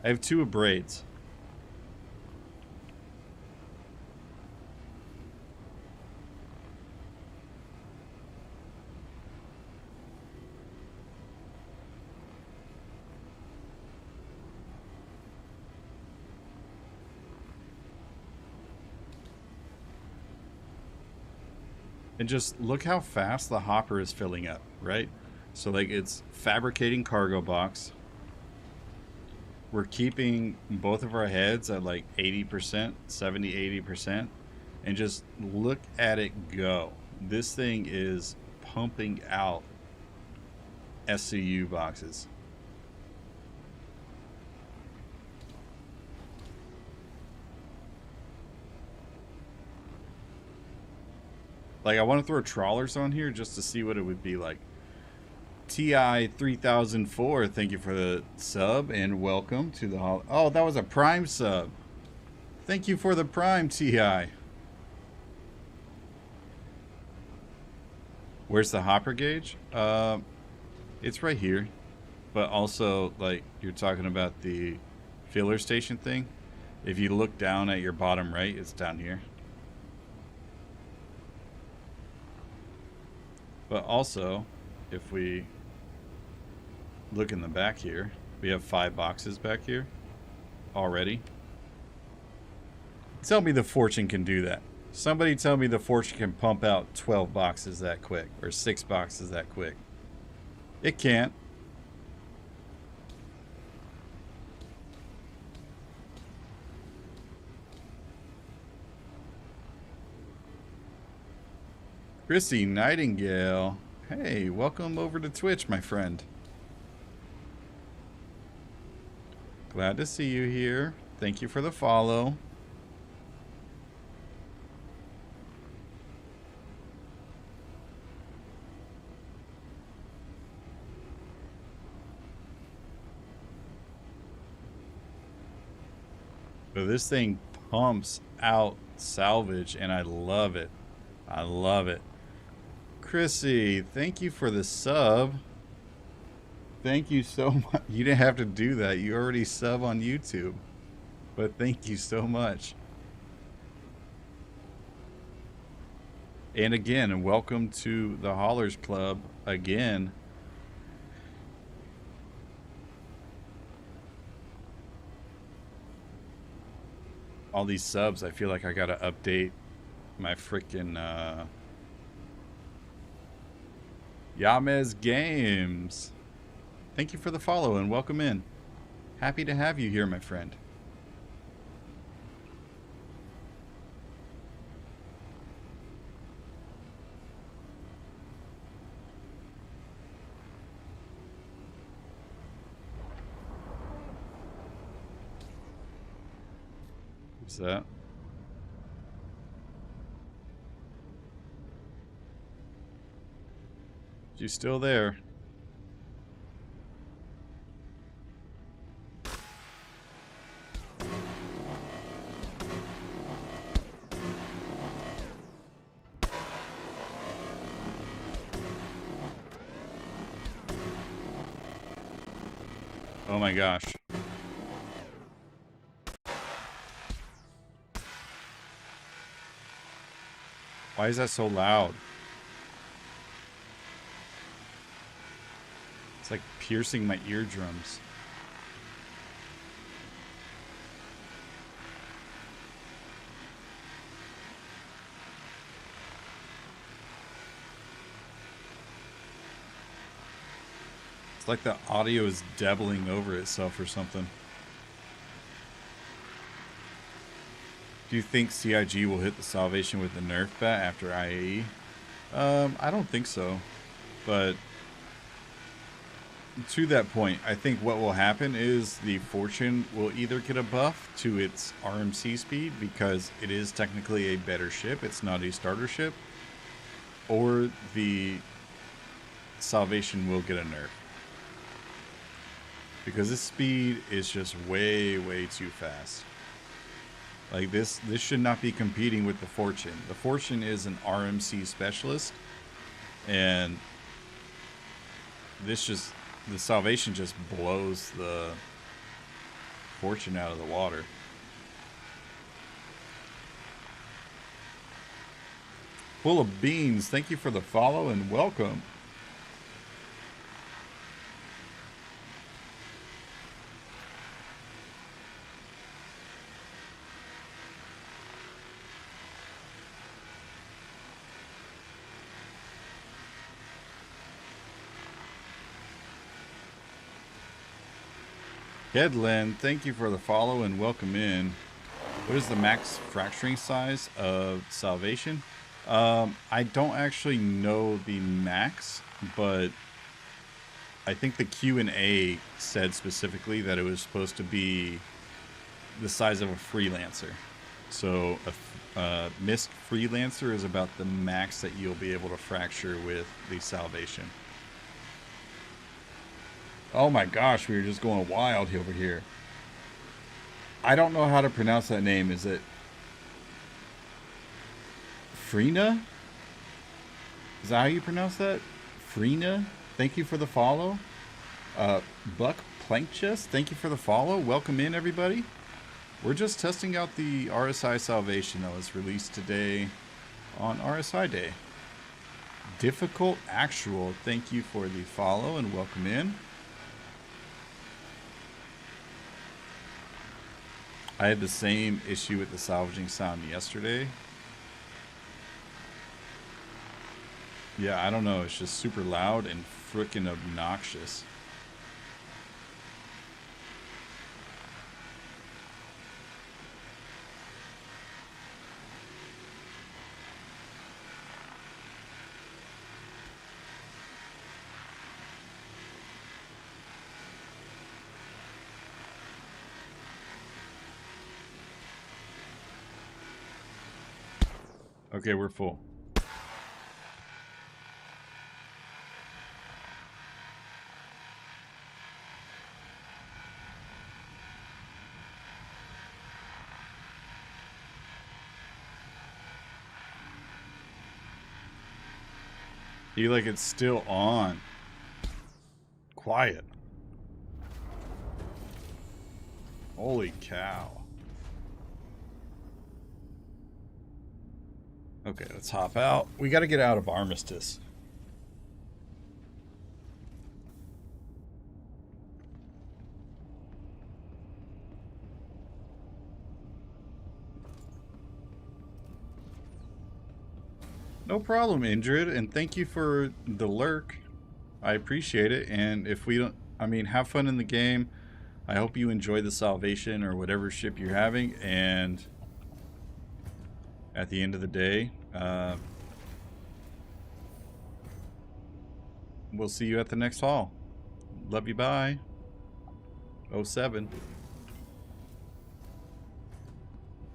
S1: I have 2 braids. And just look how fast the hopper is filling up, right? So like it's fabricating cargo box. We're keeping both of our heads at like 80%, 70, 80%. And just look at it go. This thing is pumping out SCU boxes. Like, I want to throw trawlers on here just to see what it would be like. TI 3004, thank you for the sub and welcome to the Oh, that was a Prime sub. Thank you for the Prime, TI. Where's the hopper gauge? It's right here. But also, like, you're talking about the filler station thing. If you look down at your bottom right, it's down here. But also, if we look in the back here, we have 5 boxes back here already. Tell me the Fortune can do that. Somebody tell me the Fortune can pump out 12 boxes that quick, or 6 boxes that quick. It can't. Chrissy Nightingale. Hey, welcome over to Twitch, my friend. Glad to see you here. Thank you for the follow. So this thing pumps out salvage, and I love it. I love it. Chrissy, thank you for the sub. Thank you so much. You didn't have to do that. You already sub on YouTube. But thank you so much. And again, welcome to the Haulers Club again. All these subs, I feel like I gotta update my freaking Yamez Games. Thank you for the follow and welcome in. Happy to have you here, my friend. What's that? You still there? Oh my gosh. Why is that so loud? It's like piercing my eardrums. It's like the audio is doubling over itself or something. Do you think CIG will hit the Salvation with the Nerf bat after IAE? I don't think so. But to that point, I think what will happen is the Fortune will either get a buff to its RMC speed because it is technically a better ship, it's not a starter ship, or the Salvation will get a nerf. Because this speed is just way, way too fast. Like this should not be competing with the Fortune. The Fortune is an RMC specialist, and the Salvation just blows the fortune out of the water. Full of Beans, thank you for the follow and welcome. Headland, thank you for the follow and welcome in. What is the max fracturing size of Salvation? I don't actually know the max, but I think the Q&A said specifically that it was supposed to be the size of a freelancer. So a missed freelancer is about the max that you'll be able to fracture with the Salvation. Oh my gosh, we were just going wild over here. I don't know how to pronounce that name. Is it Frina? Is that how you pronounce that? Frina? Thank you for the follow. Buck Plankchest, thank you for the follow. Welcome in, everybody. We're just testing out the RSI Salvation that was released today on RSI Day. Difficult Actual, thank you for the follow and welcome in. I had the same issue with the salvaging sound yesterday. Yeah, I don't know. It's just super loud and freaking obnoxious. Okay, we're full. You like it's still on. Quiet. Holy cow. Okay, let's hop out. We got to get out of Armistice. No problem, Indrid, and thank you for the lurk. I appreciate it, and if we don't, I mean, have fun in the game. I hope you enjoy the Salvation or whatever ship you're having, and at the end of the day, we'll see you at the next haul. Love you, bye. 07.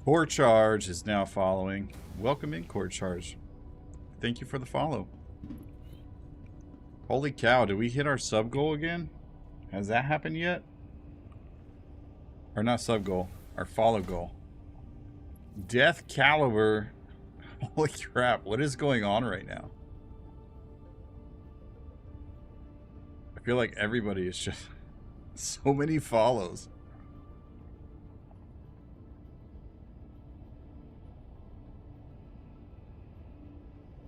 S1: Core Charge is now following. Welcome in, Core Charge. Thank you for the follow. Holy cow, did we hit our sub goal again? Has that happened yet? Or not sub goal, our follow goal. Death Caliber. Holy crap, what is going on right now? I feel like everybody is just so many follows.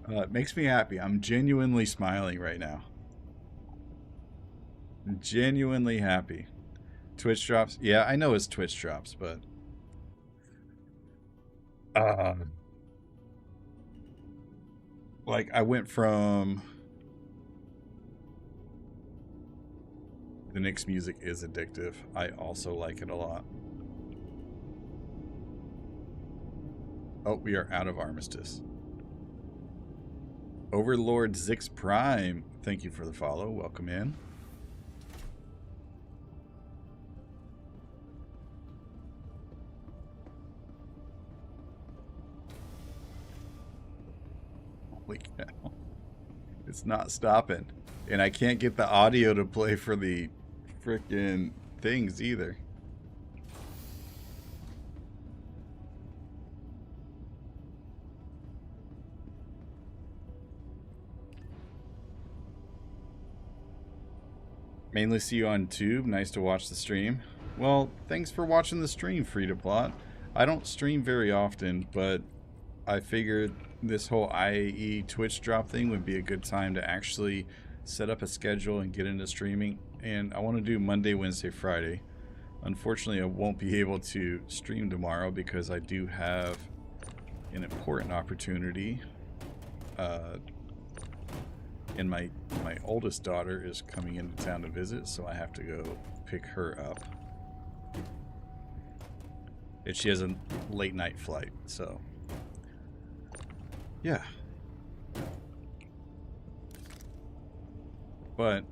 S1: It makes me happy. I'm genuinely smiling right now. I'm genuinely happy. Twitch drops. Yeah, I know it's Twitch drops, but like I went from the NYX music is addictive. I also like it a lot. Oh, we are out of Armistice. Overlord Zix Prime, thank you for the follow. Welcome in. Holy cow. It's not stopping. And I can't get the audio to play for the frickin' things either. Mainly see you on Tube. Nice to watch the stream. Well, thanks for watching the stream, Free to Plot. I don't stream very often, but I figured this whole IAE Twitch drop thing would be a good time to actually set up a schedule and get into streaming. And I want to do Monday, Wednesday, Friday. Unfortunately, I won't be able to stream tomorrow because I do have an important opportunity. And my oldest daughter is coming into town to visit, so I have to go pick her up. And she has a late night flight, so yeah. But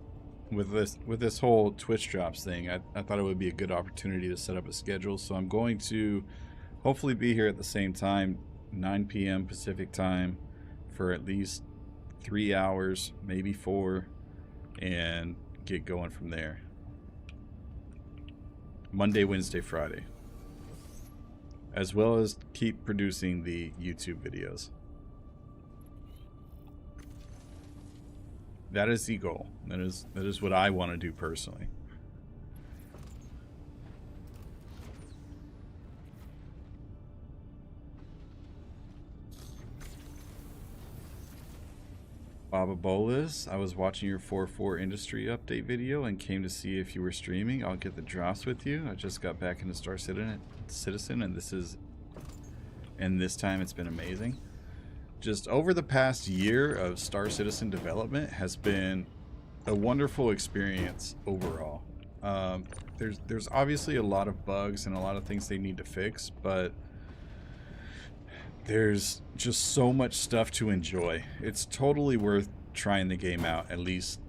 S1: with this whole Twitch drops thing, I thought it would be a good opportunity to set up a schedule. So I'm going to hopefully be here at the same time, 9 p.m. Pacific time, for at least 3 hours, maybe 4, and get going from there. Monday, Wednesday, Friday. As well as keep producing the YouTube videos. That is the goal. That is what I want to do personally. Baba Bolas, I was watching your 4.4 industry update video and came to see if you were streaming. I'll get the drops with you. I just got back into Star Citizen, and this time it's been amazing. Just over the past year of Star Citizen development has been a wonderful experience overall. There's obviously a lot of bugs and a lot of things they need to fix, but there's just so much stuff to enjoy. It's totally worth trying the game out, at least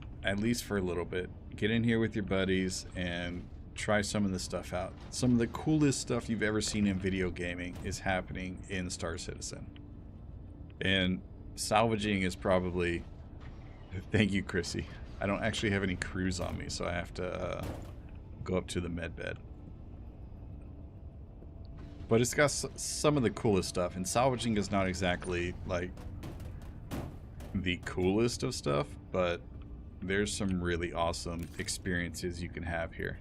S1: for a little bit. Get in here with your buddies and try some of the stuff out. Some of the coolest stuff you've ever seen in video gaming is happening in Star Citizen. And salvaging is probably... Thank you, Chrissy. I don't actually have any crews on me, so I have to go up to the med bed. But it's got some of the coolest stuff, and salvaging is not exactly like the coolest of stuff, but there's some really awesome experiences you can have here.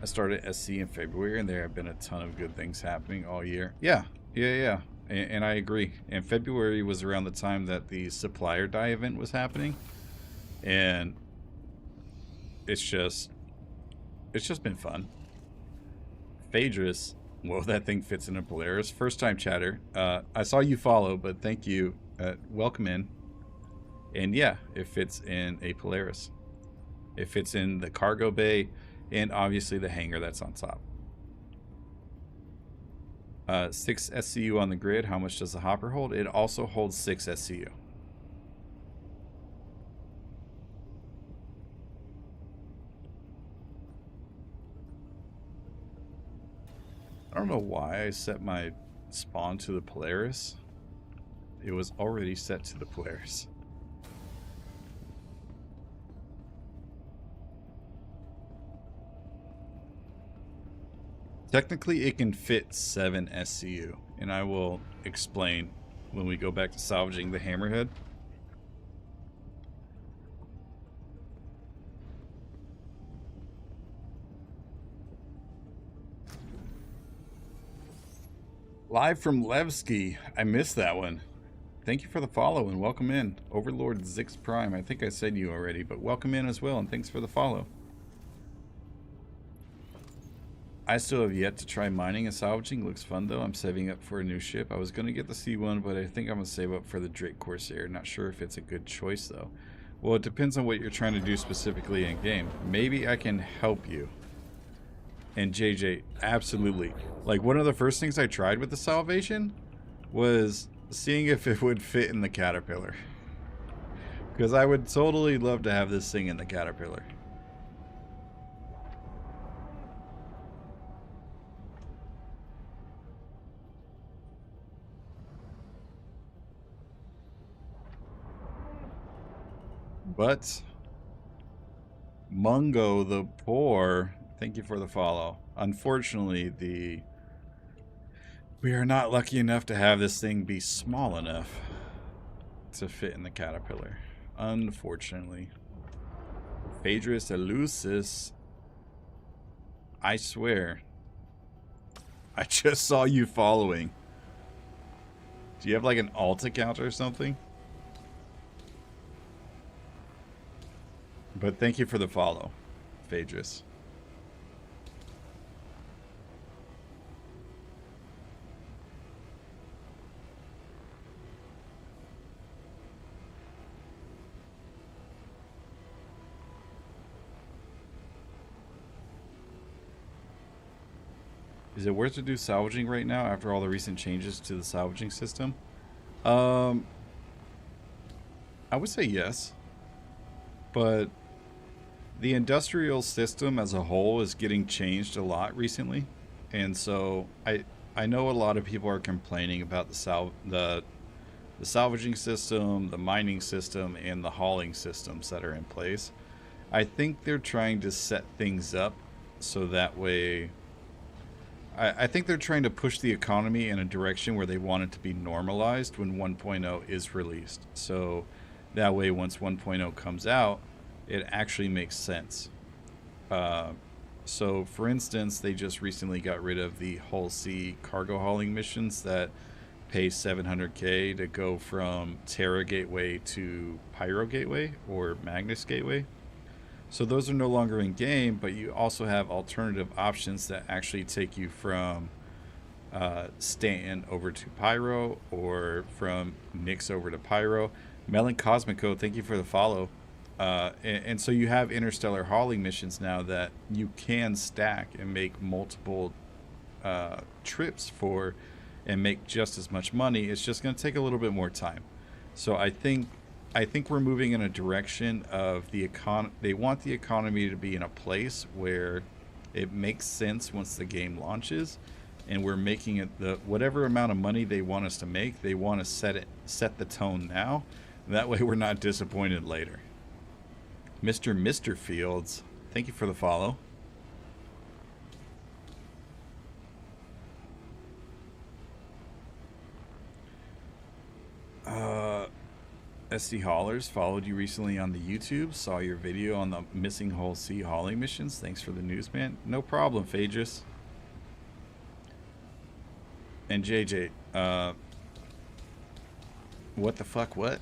S1: I started SC in February, and there have been a ton of good things happening all year. Yeah. And I agree. And February was around the time that the supplier die event was happening. And it's just been fun. Phaedrus, well, that thing fits in a Polaris. First time chatter. I saw you follow, but thank you. Welcome in. And yeah, it fits in a Polaris. It fits in the cargo bay and obviously the hangar that's on top. 6 SCU on the grid. How much does the hopper hold? It also holds 6 SCU. I don't know why I set my spawn to the Polaris. It was already set to the Polaris. Technically, it can fit 7 SCU, and I will explain when we go back to salvaging the Hammerhead. Live from Levski. I missed that one. Thank you for the follow and welcome in. Overlord Zix Prime. I think I said you already, but welcome in as well, and thanks for the follow. I still have yet to try mining and salvaging. Looks fun though. I'm saving up for a new ship. I was going to get the C1, but I think I'm going to save up for the Drake Corsair. Not sure if it's a good choice though. Well, it depends on what you're trying to do specifically in game. Maybe I can help you. And JJ, absolutely. Like, one of the first things I tried with the Salvation was seeing if it would fit in the Caterpillar. Because I would totally love to have this thing in the Caterpillar. But Mungo the Poor, thank you for the follow. Unfortunately, we are not lucky enough to have this thing be small enough. to fit in the caterpillar, unfortunately. Phaedrus elusis. I swear. I just saw you following. Do you have like an alt account or something? But thank you for the follow, Phaedrus. Is it worth to do salvaging right now after all the recent changes to the salvaging system? I would say yes. But the industrial system as a whole is getting changed a lot recently. And so I know a lot of people are complaining about the salvaging system, the mining system, and the hauling systems that are in place. I think they're trying to set things up so that way... I think they're trying to push the economy in a direction where they want it to be normalized when 1.0 is released. So that way, once 1.0 comes out, it actually makes sense. So, for instance, they just recently got rid of the Hull C cargo hauling missions that pay 700K to go from Terra Gateway to Pyro Gateway or Magnus Gateway. So those are no longer in game, but you also have alternative options that actually take you from Stanton over to Pyro or from NYX over to Pyro. Melon Cosmico, thank you for the follow. And so you have interstellar hauling missions now that you can stack and make multiple trips for and make just as much money. It's just going to take a little bit more time. So I think we're moving in a direction of the they want the economy to be in a place where it makes sense once the game launches, and we're making it whatever amount of money they want us to make, they want to set the tone now. That way we're not disappointed later. Mr. Fields, thank you for the follow. SD Haulers followed you recently on the YouTube. Saw your video on the missing Hull C hauling missions. Thanks for the news, man. No problem, Phaedrus. And JJ, what the fuck? What?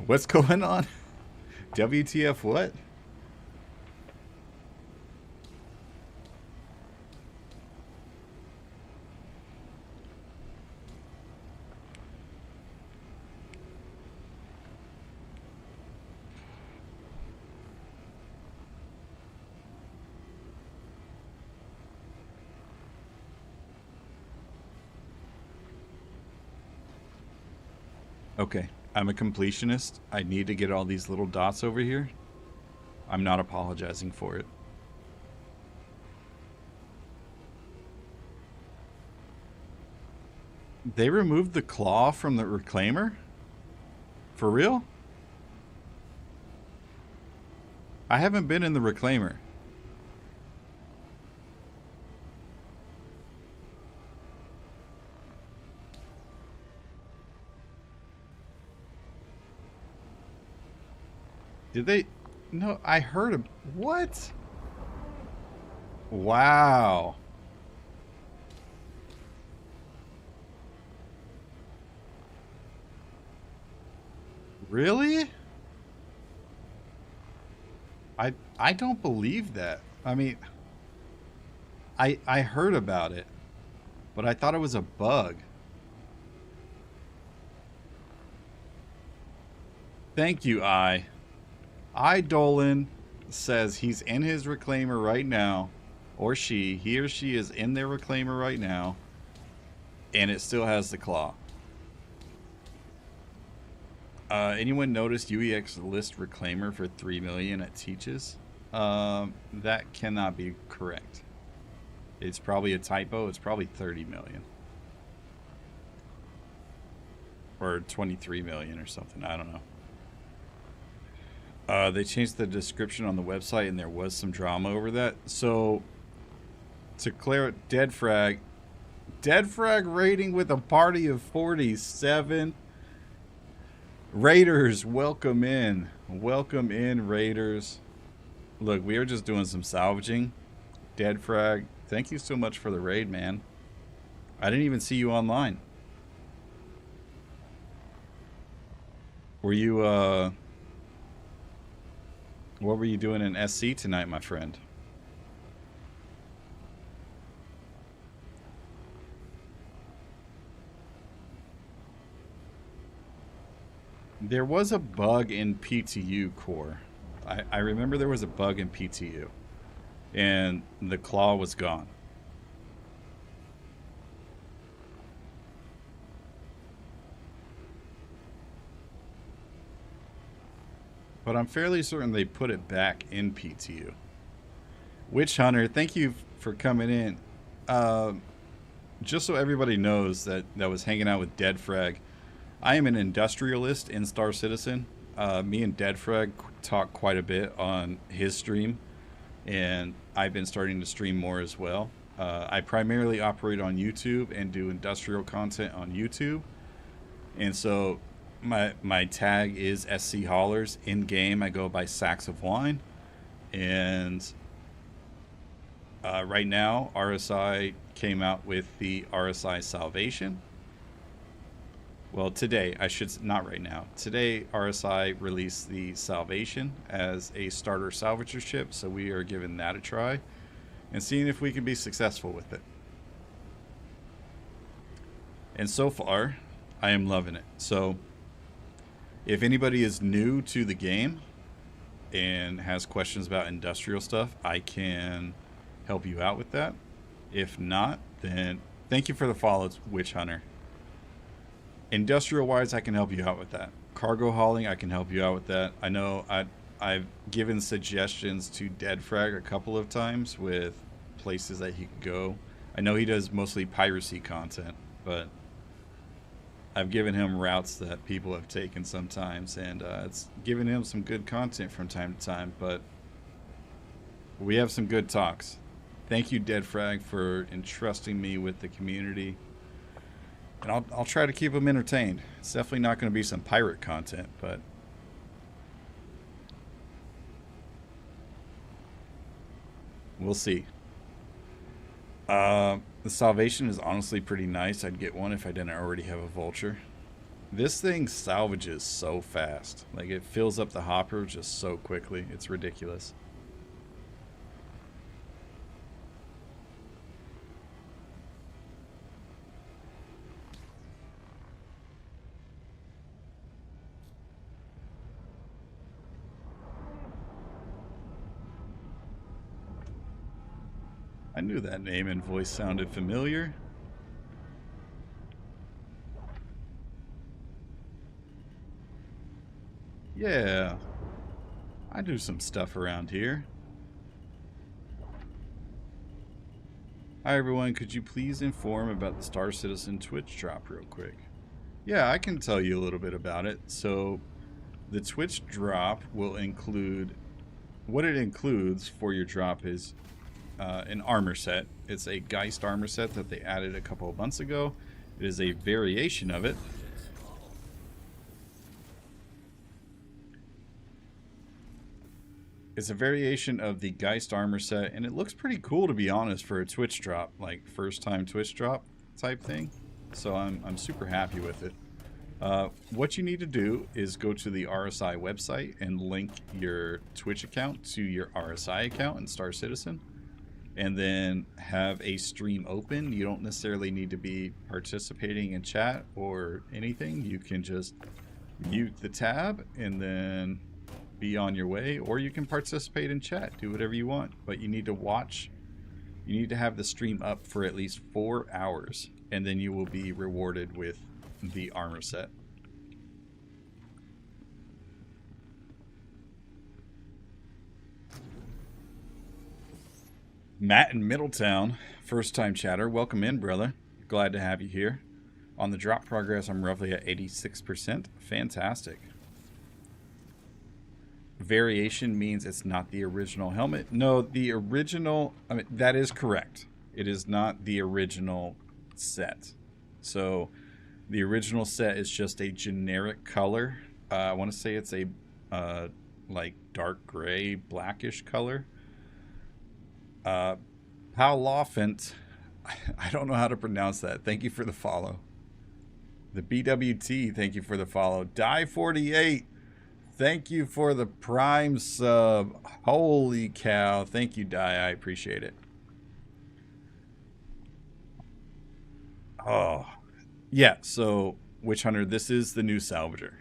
S1: What's going on? WTF? What? Okay, I'm a completionist. I need to get all these little dots over here. I'm not apologizing for it. They removed the claw from the reclaimer? For real? I haven't been in the reclaimer. Did they? No, I heard of... What? Wow. Really? I don't believe that. I mean, I heard about it, but I thought it was a bug. Thank you, Dolan says he's in his reclaimer right now, or he or she is in their reclaimer right now, and it still has the claw. Anyone noticed UEX list reclaimer for 3 million at Teaches? That cannot be correct. It's probably a typo. It's probably 30 million. Or 23 million or something. I don't know. They changed the description on the website, and there was some drama over that. So, to clear it, Dead Frag Dead frag rating with a party of 47. Raiders, welcome in. Welcome in, Raiders. Look, we are just doing some salvaging. Dead frag, thank you so much for the raid, man. I didn't even see you online. Were you, what were you doing in SC tonight, my friend? There was a bug in PTU core. I remember there was a bug in PTU. And the claw was gone. But I'm fairly certain they put it back in PTU. Witch Hunter, thank you for coming in. Just so everybody knows that was hanging out with Dead Frag, I am an industrialist in Star Citizen. Me and Dead Frag talk quite a bit on his stream, and I've been starting to stream more as well. I primarily operate on YouTube and do industrial content on YouTube, and so my tag is SC Haulers. In game, I go by Sacks of Wine, and right now RSI came out with the RSI Salvation. Well, today, not right now. Today, RSI released the Salvation as a starter salvager ship, so we are giving that a try and seeing if we can be successful with it. And so far, I am loving it. So, if anybody is new to the game and has questions about industrial stuff, I can help you out with that. If not, then thank you for the follow, Witch Hunter. Industrial wise, I can help you out with that. Cargo hauling, I can help you out with that. I know I've given suggestions to Dead Frag a couple of times with places that he could go. I know he does mostly piracy content, but I've given him routes that people have taken sometimes, and it's given him some good content from time to time, but we have some good talks. Thank you, Dead Frag, for entrusting me with the community. And I'll try to keep them entertained. It's definitely not going to be some pirate content, but we'll see. The Salvation is honestly pretty nice. I'd get one if I didn't already have a Vulture. This thing salvages so fast. Like, it fills up the hopper just so quickly. It's ridiculous. I knew that name and voice sounded familiar. Yeah, I do some stuff around here. Hi everyone, could you please inform about the Star Citizen Twitch drop real quick? Yeah, I can tell you a little bit about it. So, the Twitch drop will include, what it includes for your drop is an armor set. It's a Geist armor set that they added a couple of months ago. It is a variation of it. It's a variation of the Geist armor set, and it looks pretty cool, to be honest, for a Twitch drop, like first time Twitch drop type thing. So I'm super happy with it. What you need to do is go to the RSI website and link your Twitch account to your RSI account in Star Citizen, and then have a stream open. You don't necessarily need to be participating in chat or anything. You can just mute the tab and then be on your way, or you can participate in chat. Do whatever you want, but you need to watch. You need to have the stream up for at least 4 hours, and then you will be rewarded with the armor set. Matt in Middletown, first time chatter. Welcome in, brother. Glad to have you here. On the drop progress, I'm roughly at 86%. Fantastic. Variation means it's not the original helmet. No, the original, I mean, that is correct. It is not the original set. So the original set is just a generic color. I want to say it's a like dark gray, blackish color. Palofant, I don't know how to pronounce that. Thank you for the follow. The BWT, thank you for the follow. Die48, thank you for the Prime sub. Holy cow. Thank you, Die. I appreciate it. Oh, yeah. So, Witch Hunter, this is the new Salvager.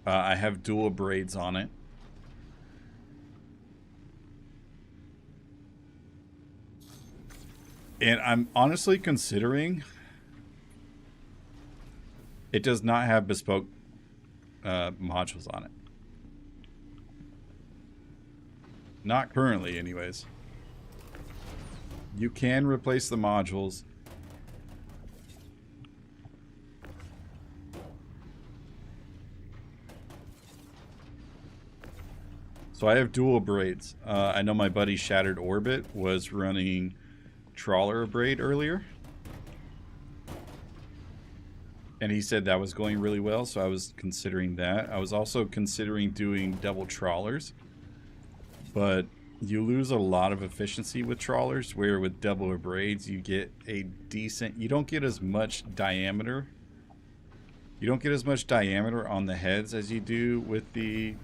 S1: I have dual braids on it. And I'm honestly considering... It does not have bespoke modules on it. Not currently, anyways. You can replace the modules. So I have dual braids. I know my buddy Shattered Orbit was running Trawler braid earlier. And he said that was going really well, so I was considering that. I was also considering doing double trawlers. But you lose a lot of efficiency with trawlers, where with double braids you get a decent... You don't get as much diameter. You don't get as much diameter on the heads as you do with the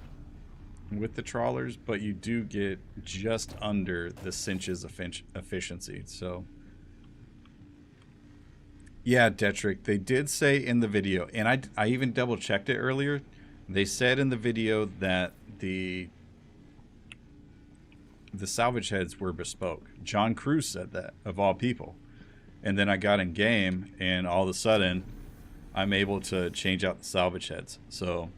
S1: trawlers, but you do get just under the cinches efficiency, so... Yeah, Detrick, they did say in the video, and I even double checked it earlier. They said in the video that the salvage heads were bespoke. John Cruz said that, of all people. And then I got in game, and all of a sudden, I'm able to change out the salvage heads. So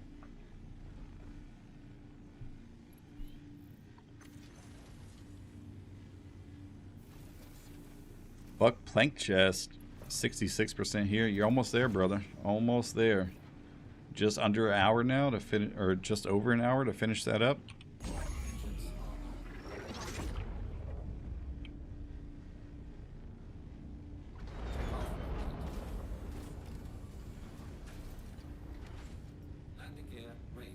S1: Buck plank chest. 66% here. You're almost there, brother. Almost there. Just under an hour now to finish, or just over an hour to finish that up.
S2: Landing gear raised.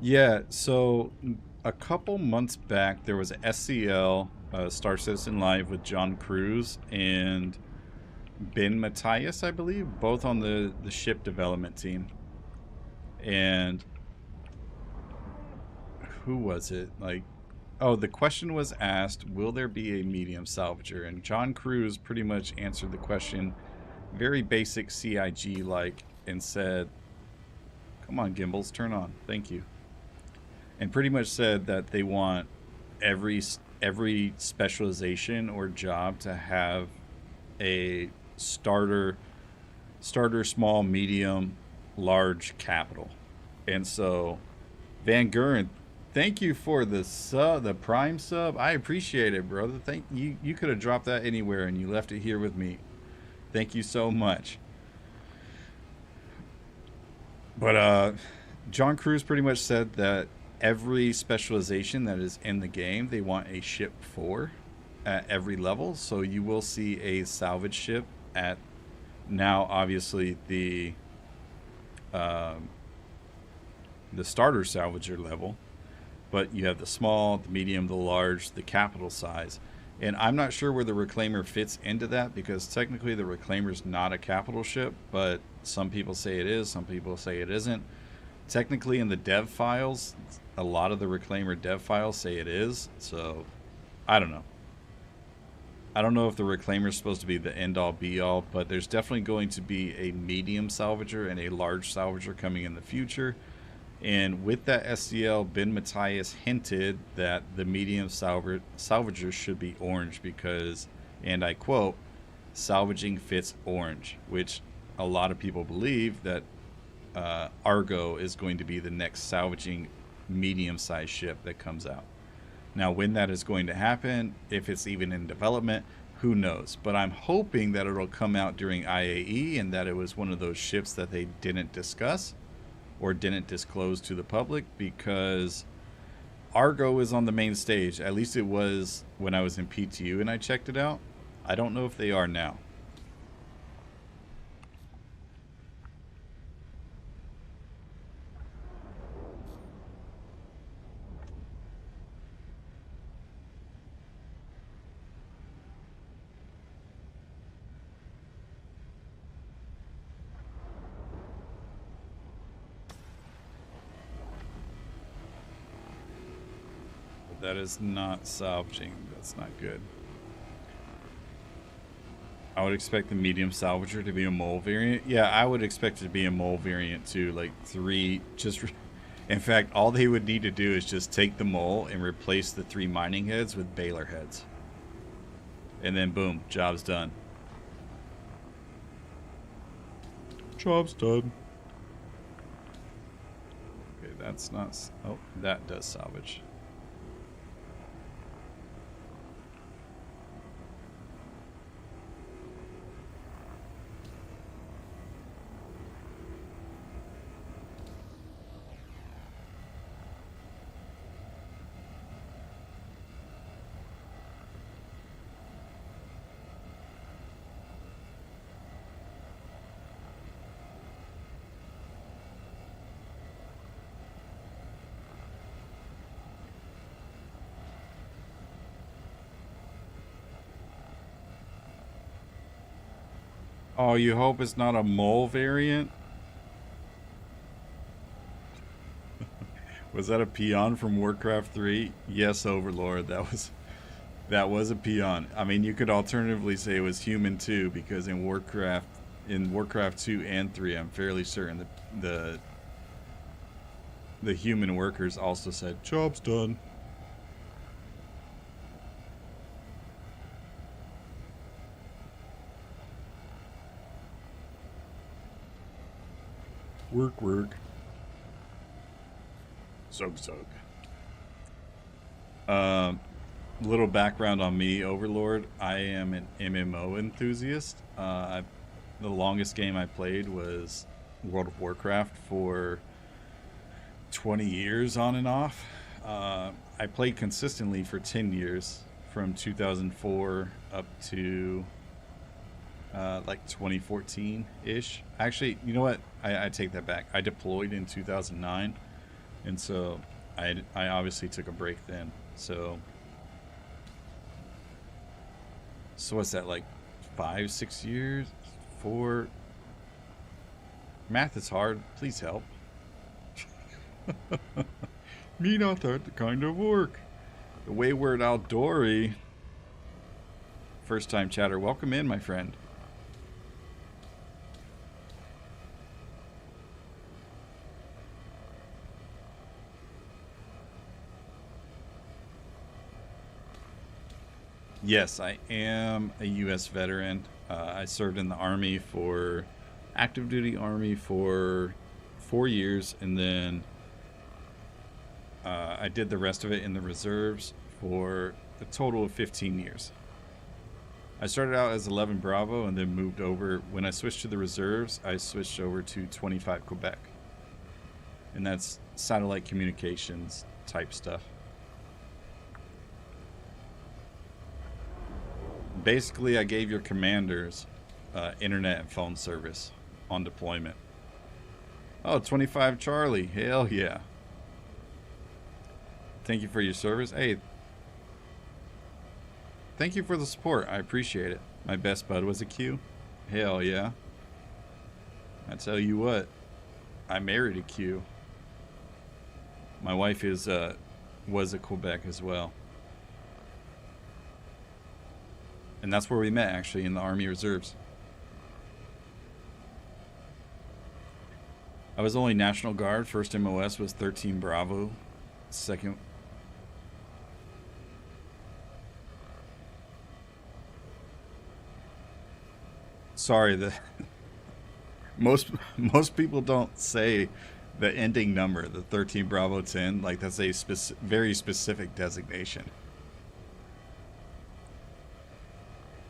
S1: Yeah, so a couple months back there was a SCL Star Citizen Live with John Cruz and Ben Matthias, I believe, both on the ship development team. And who was it? Like, oh, the question was asked, will there be a medium salvager? And John Cruz pretty much answered the question very basic CIG like, and said, come on gimbals, turn on, thank you. And pretty much said that they want every specialization or job to have a starter, small, medium, large, capital. And so Van Guren, thank you for the sub, the Prime sub. I appreciate it, brother. Thank you. You could have dropped that anywhere and you left it here with me. Thank you so much. But John Cruz pretty much said that every specialization that is in the game, they want a ship for at every level. So you will see a salvage ship at now, obviously, the starter salvager level. But you have the small, the medium, the large, the capital size. And I'm not sure where the Reclaimer fits into that, because technically the Reclaimer is not a capital ship, but some people say it is, some people say it isn't. Technically in the dev files, a lot of the Reclaimer dev files say it is, so I don't know. I don't know if the Reclaimer is supposed to be the end-all be-all, but there's definitely going to be a medium salvager and a large salvager coming in the future. And with that SCL, Ben Matthias hinted that the medium salvager should be orange because, and I quote, salvaging fits orange, which a lot of people believe that Argo is going to be the next salvaging medium-sized ship that comes out. Now, when that is going to happen, if it's even in development, who knows? But I'm hoping that it'll come out during IAE and that it was one of those ships that they didn't discuss or didn't disclose to the public, because Argo is on the main stage. At least it was when I was in PTU and I checked it out. I don't know if they are now. That is not salvaging. That's not good. I would expect the medium salvager to be a mole variant. Yeah, I would expect it to be a mole variant too. Like 3, just... In fact, all they would need to do is just take the mole and replace the 3 mining heads with baler heads. And then boom, job's done. Job's done. Okay, that's not... Oh, that does salvage. Oh, you hope it's not a mole variant? Was that a peon from Warcraft 3? Yes, Overlord. That was a peon. I mean, you could alternatively say it was human too, because in Warcraft 2 and 3, I'm fairly certain that the human workers also said, "Job's done." Work. Zug. Little background on me, Overlord. I am an MMO enthusiast. The longest game I played was World of Warcraft for 20 years on and off. I played consistently for 10 years, from 2004 up to like 2014-ish. Actually, you know what? I take that back. I deployed in 2009, and so I obviously took a break then. So what's that, like 5-6 years? 4? Math is hard. Please help. Me not that kind of work. The Wayward Outdoory. First time chatter. Welcome in, my friend. Yes, I am a U.S. veteran. I served in the Army active duty Army for 4 years, and then I did the rest of it in the reserves for a total of 15 years. I started out as 11 Bravo and then moved over. When I switched to the reserves, I switched over to 25 Quebec. And that's satellite communications type stuff. Basically, I gave your commanders internet and phone service on deployment. Oh, 25 Charlie. Hell yeah. Thank you for your service. Hey, thank you for the support. I appreciate it. My best bud was a Q. Hell yeah. I tell you what, I married a Q. My wife was a Quebec as well. And that's where we met, actually, in the Army Reserves. I was only National Guard. First MOS was 13 Bravo. Second... Sorry, most people don't say the ending number, the 13 Bravo 10. Like, that's a very specific designation.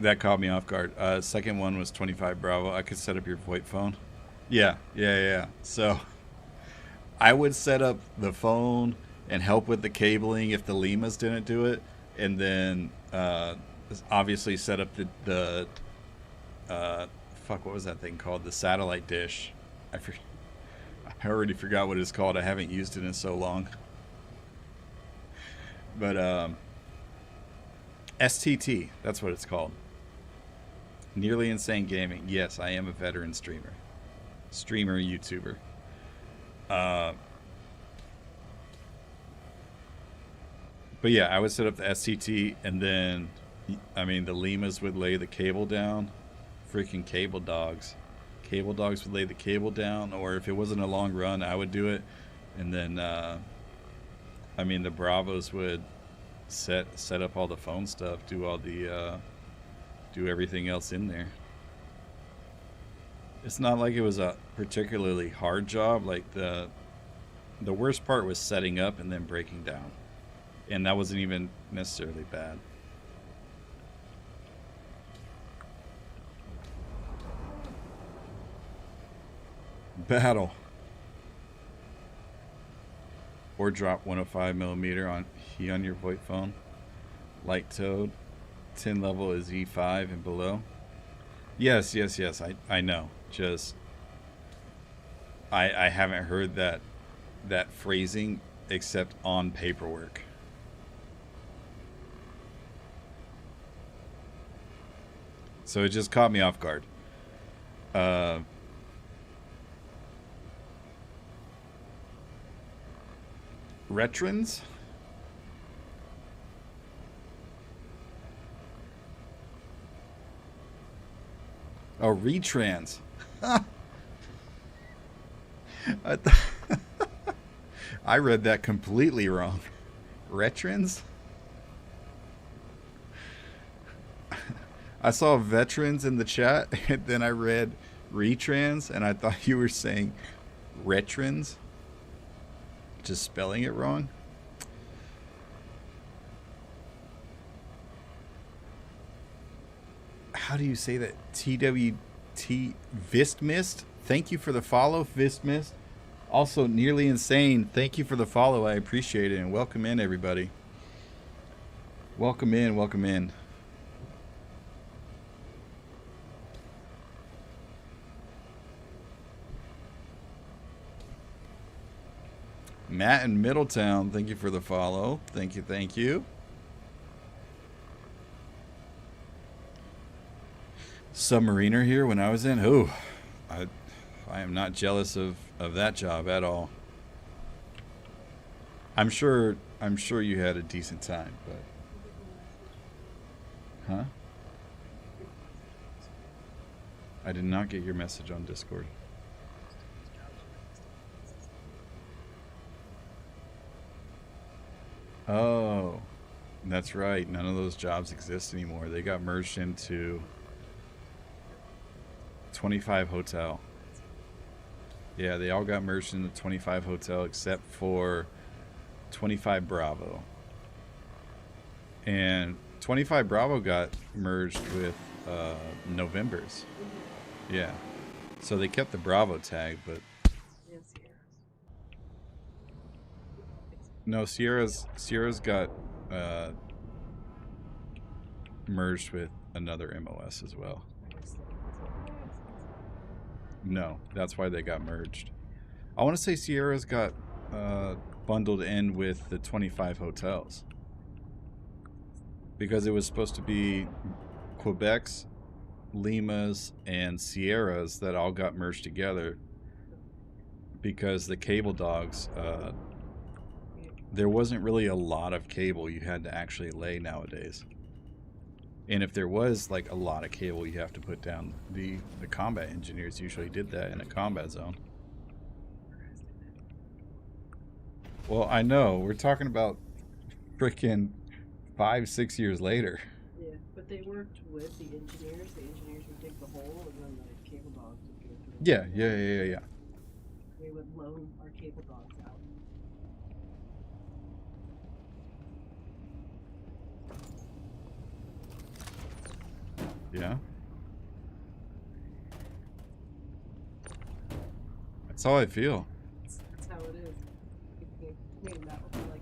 S1: That caught me off guard. Second one was 25 Bravo. I could set up your VoIP phone. Yeah. So I would set up the phone and help with the cabling if the Limas didn't do it, and then obviously set up the fuck, what was that thing called? The satellite dish. I already forgot what it's called. I haven't used it in so long. But STT, that's what it's called. Nearly Insane Gaming. Yes, I am a veteran streamer, YouTuber. But yeah, I would set up the STT, and then, I mean, the Limas would lay the cable down. Freaking cable dogs. Cable dogs would lay the cable down, or if it wasn't a long run, I would do it. And then, I mean, the Bravos would set up all the phone stuff, do all the, do everything else in there. It's not like it was a particularly hard job. Like the worst part was setting up and then breaking down. And that wasn't even necessarily bad. Battle. Or drop 105mm on your VoIP phone. Light Toad. 10 level is E5 and below. Yes. I know. Just I haven't heard that phrasing except on paperwork. So it just caught me off guard. Retrans? Oh, retrans. I read that completely wrong. Retrans? I saw veterans in the chat, and then I read retrans, and I thought you were saying retrans. Just spelling it wrong. How do you say that? TWT Vistmist. Thank you for the follow, Vistmist. Also, Nearly Insane. Thank you for the follow. I appreciate it, and welcome in, everybody. Welcome in. Welcome in. Matt in Middletown, thank you for the follow. Thank you, thank you. Submariner here when I was in. Oh, I am not jealous of that job at all. I'm sure you had a decent time, but huh? I did not get your message on Discord. Oh, that's right. None of those jobs exist anymore. They got merged into 25 Hotel. Yeah, they all got merged into 25 Hotel except for 25 Bravo. And 25 Bravo got merged with November's. Yeah. So they kept the Bravo tag, but no, Sierra's got merged with another MOS as well. No, that's why they got merged. I want to say Sierra's got bundled in with the 25 hotels. Because it was supposed to be Quebec's, Lima's, and Sierra's that all got merged together. Because the cable dogs... there wasn't really a lot of cable you had to actually lay nowadays. And if there was like a lot of cable you have to put down, the combat engineers usually did that in a combat zone. Well, I know. We're talking about freaking 5-6 years later.
S3: Yeah, but they worked with the engineers. The engineers would dig the hole, and then the cable dogs would go through.
S1: Yeah.
S3: We would loan our cable dogs out.
S1: Yeah. That's how I feel.
S3: That's how it is. Maybe that would be like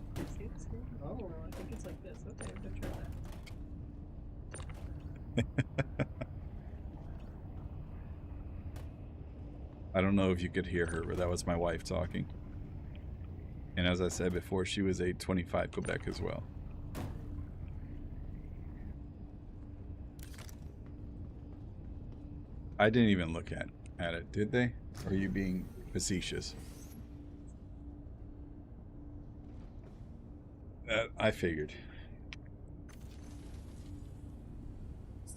S1: I don't know if you could hear her, but that was my wife talking. And as I said before, she was a 25 Quebec as well. I didn't even look at it, did they? Or are you being facetious? I figured.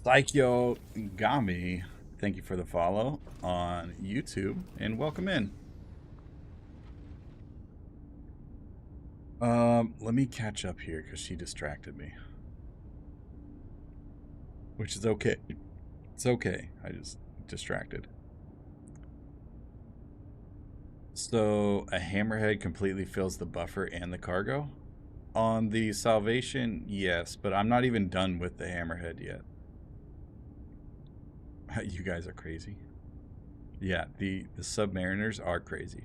S1: Psycho Gami, thank you for the follow on YouTube and welcome in. Let me catch up here because she distracted me. Which is okay. It's okay. I just distracted. So a hammerhead completely fills the buffer and the cargo? On the Salvation, yes, but I'm not even done with the hammerhead yet. You guys are crazy. Yeah, the submariners are crazy.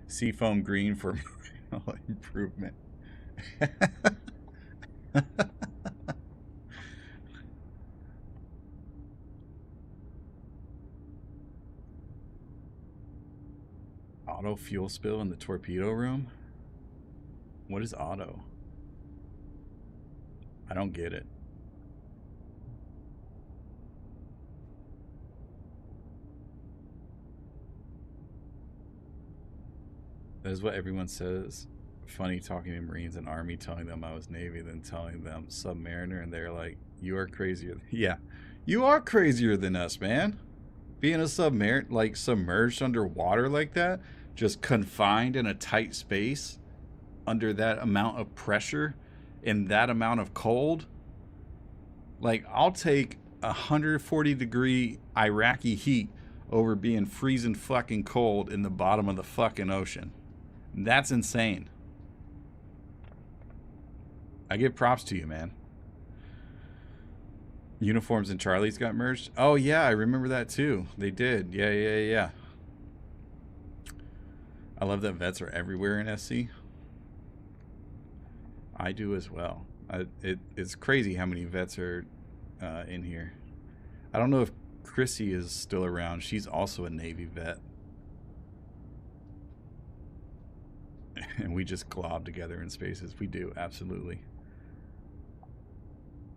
S1: Seafoam green for improvement. Auto fuel spill in the torpedo room? What is auto? I don't get it. That is what everyone says. Funny talking to Marines and Army, telling them I was Navy, then telling them Submariner, and they're like, you are crazier. Yeah, you are crazier than us, man. Being a submariner, like submerged underwater like that, just confined in a tight space under that amount of pressure and that amount of cold. Like, I'll take 140-degree Iraqi heat over being freezing fucking cold in the bottom of the fucking ocean. That's insane. I give props to you, man. Uniforms and Charlie's got merged? Oh, yeah, I remember that too. They did. Yeah. I love that vets are everywhere in SC. I do as well. It's crazy how many vets are in here. I don't know if Chrissy is still around. She's also a Navy vet. And we just glob together in spaces. We do, absolutely.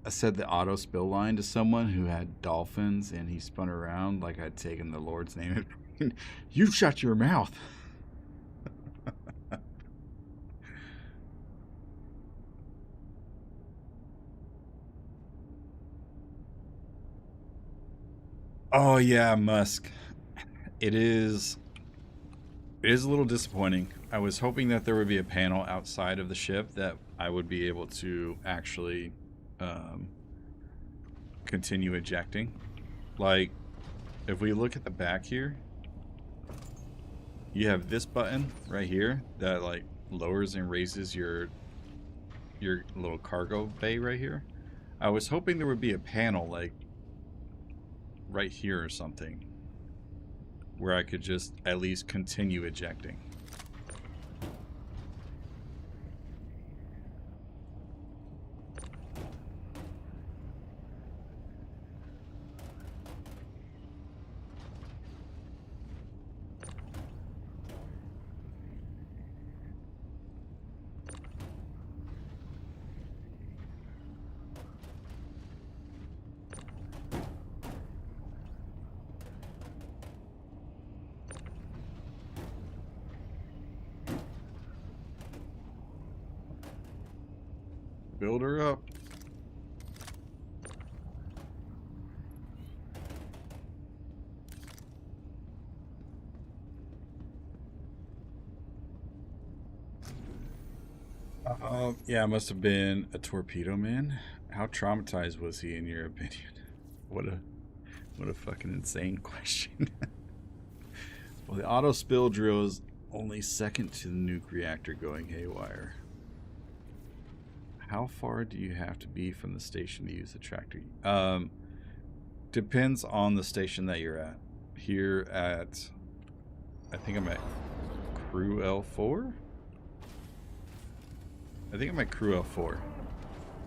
S1: I said the auto spill line to someone who had dolphins, and he spun around like I'd taken the Lord's name. You shut your mouth. Oh yeah, Musk. It is a little disappointing. I was hoping that there would be a panel outside of the ship that I would be able to actually continue ejecting. Like, if we look at the back here, you have this button right here that like lowers and raises your little cargo bay right here. I was hoping there would be a panel like right here or something where I could just at least continue ejecting. Build her up. Yeah, it must have been a torpedo man. How traumatized was he in your opinion? What a fucking insane question. Well, the auto spill drill is only second to the nuke reactor going haywire. How far do you have to be from the station to use the tractor? Depends on the station that you're at. Here at, I think I'm at Crew L4? I think I'm at Crew L4.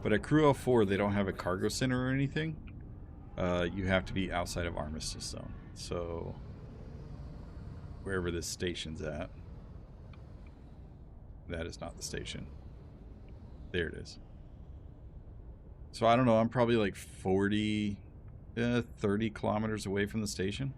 S1: But at Crew L4, they don't have a cargo center or anything. you have to be outside of Armistice Zone. So wherever this station's at, that is not the station. There it is. So I don't know, I'm probably like 30 kilometers away from the station.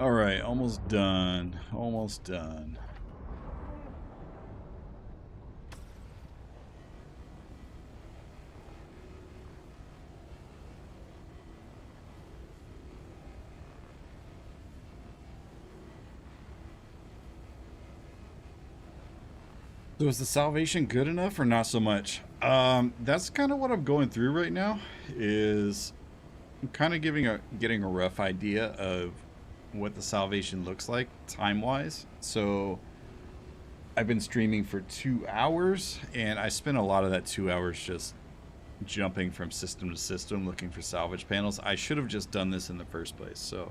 S1: All right, almost done. Almost done. So is the salvation good enough or not so much? That's kind of what I'm going through right now. Is I'm kind of getting a rough idea of what the salvation looks like time-wise. So I've been streaming for 2 hours, and I spent a lot of that 2 hours just jumping from system to system looking for salvage panels. I should have just done this in the first place. So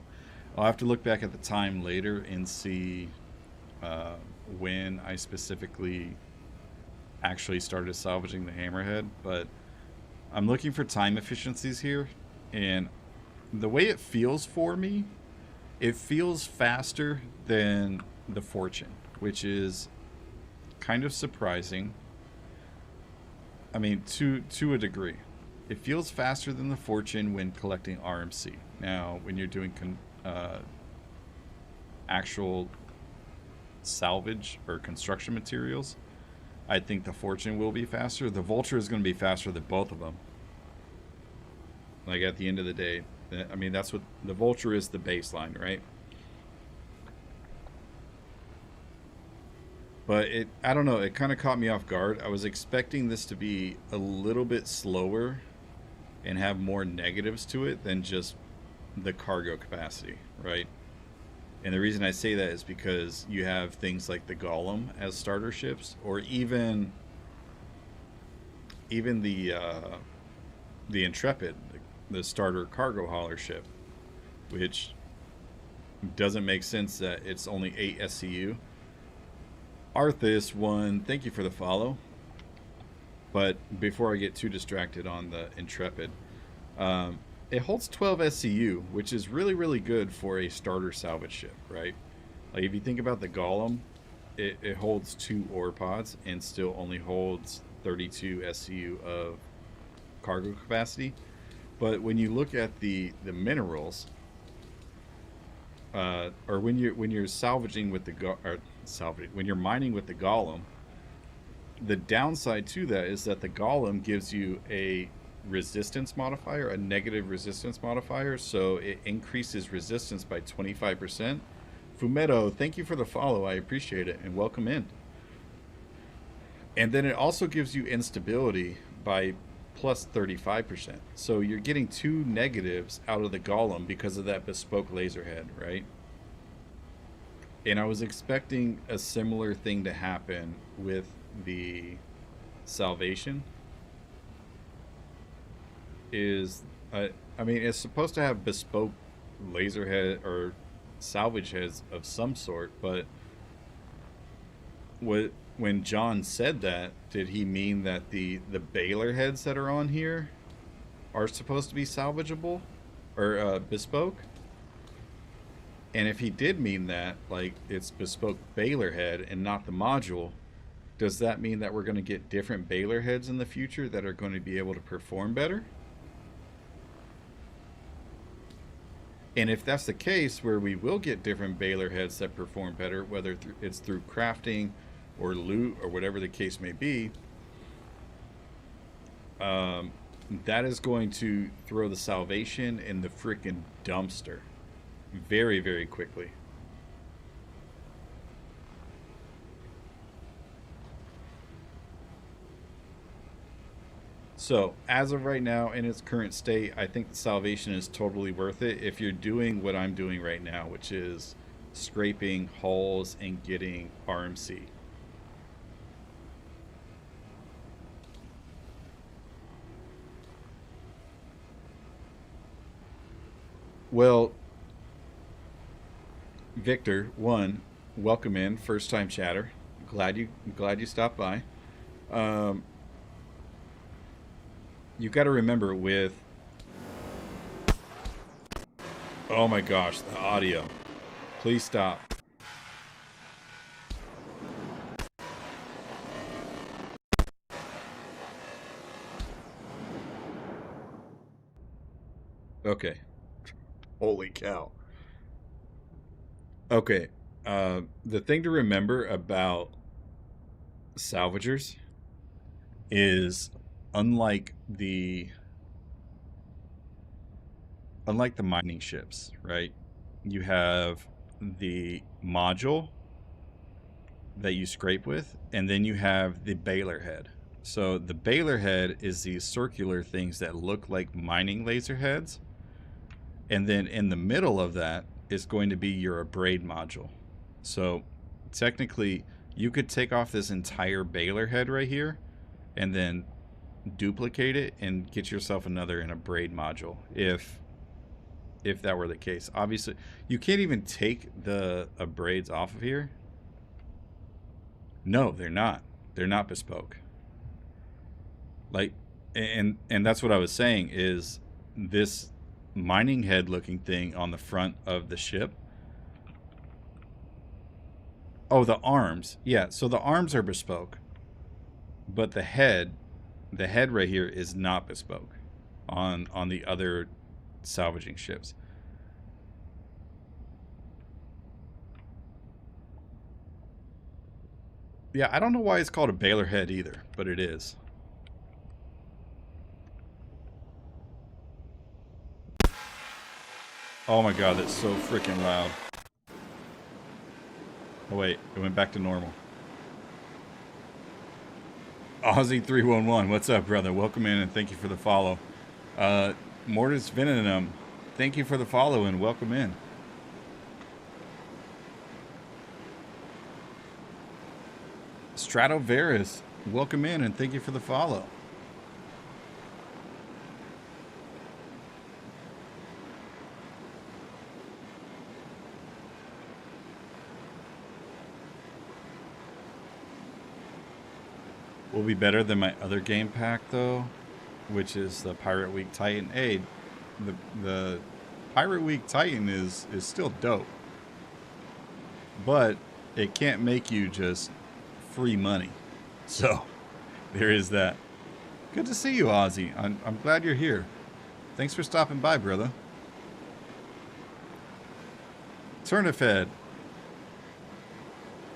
S1: I'll have to look back at the time later and see when I specifically actually started salvaging the hammerhead. But I'm looking for time efficiencies here, and the way it feels for me, it feels faster than the Fortune, which is kind of surprising. I mean, to a degree. It feels faster than the Fortune when collecting RMC. Now, when you're doing actual salvage or construction materials, I think the Fortune will be faster. The Vulture is going to be faster than both of them. Like, at the end of the day, I mean, that's what the Vulture is, the baseline, right? But I don't know, it kind of caught me off guard. I was expecting this to be a little bit slower and have more negatives to it than just the cargo capacity, right? And the reason I say that is because you have things like the Golem as starter ships, or even the Intrepid, the starter cargo hauler ship, which doesn't make sense that it's only 8 SCU. Arthas1, thank you for the follow. But before I get too distracted on the Intrepid, it holds 12 SCU, which is really, really good for a starter salvage ship, right? Like, if you think about the Golem, it holds 2 ore pods and still only holds 32 SCU of cargo capacity. But when you look at the minerals, or when you're salvaging with when you're mining with the Golem, the downside to that is that the Golem gives you a resistance modifier, a negative resistance modifier, so it increases resistance by 25%. Fumeto, thank you for the follow, I appreciate it, and welcome in. And then it also gives you instability by plus 35%. So you're getting 2 negatives out of the Golem because of that bespoke laser head, right? And I was expecting a similar thing to happen with the Salvation. I mean, it's supposed to have bespoke laser head or salvage heads of some sort, but when John said that, did he mean that the Baylor heads that are on here are supposed to be salvageable or bespoke? And if he did mean that, like, it's bespoke Baylor head and not the module, does that mean that we're going to get different Baylor heads in the future that are going to be able to perform better? And if that's the case, where we will get different Baylor heads that perform better, whether it's through crafting or loot or whatever the case may be, that is going to throw the Salvation in the freaking dumpster very, very quickly. So, as of right now, in its current state, I think the Salvation is totally worth it if you're doing what I'm doing right now, which is scraping hulls and getting RMC. Well, Victor, one, welcome in, first time chatter. Glad you stopped by. Um, you got to remember with, oh my gosh, the audio. Please stop. Okay. Holy cow. Okay. The thing to remember about salvagers is unlike the unlike the mining ships, right? You have the module that you scrape with, and then you have the baler head. So the baler head is these circular things that look like mining laser heads, and then in the middle of that is going to be your abrade module. So technically, you could take off this entire baler head right here, and then duplicate it and get yourself another in abrade module if that were the case. Obviously, you can't even take the abrades off of here. No, they're not. They're not bespoke. Like, and that's what I was saying is this mining head looking thing on the front of the ship. Oh, the arms. Yeah, so the arms are bespoke. But the head right here is not bespoke on the other salvaging ships. Yeah, I don't know why it's called a baler head either, but it is. Oh my god, that's so freaking loud. Oh wait, it went back to normal. Aussie311, what's up, brother? Welcome in and thank you for the follow. Mortis Venom, thank you for the follow and welcome in. Stratoveris, welcome in and thank you for the follow. Will be better than my other game pack though, which is the Pirate Week Titan. Hey, the Pirate Week Titan is still dope, but it can't make you just free money. So there is that. Good to see you, Ozzy. I'm glad you're here. Thanks for stopping by, brother. Turnifed.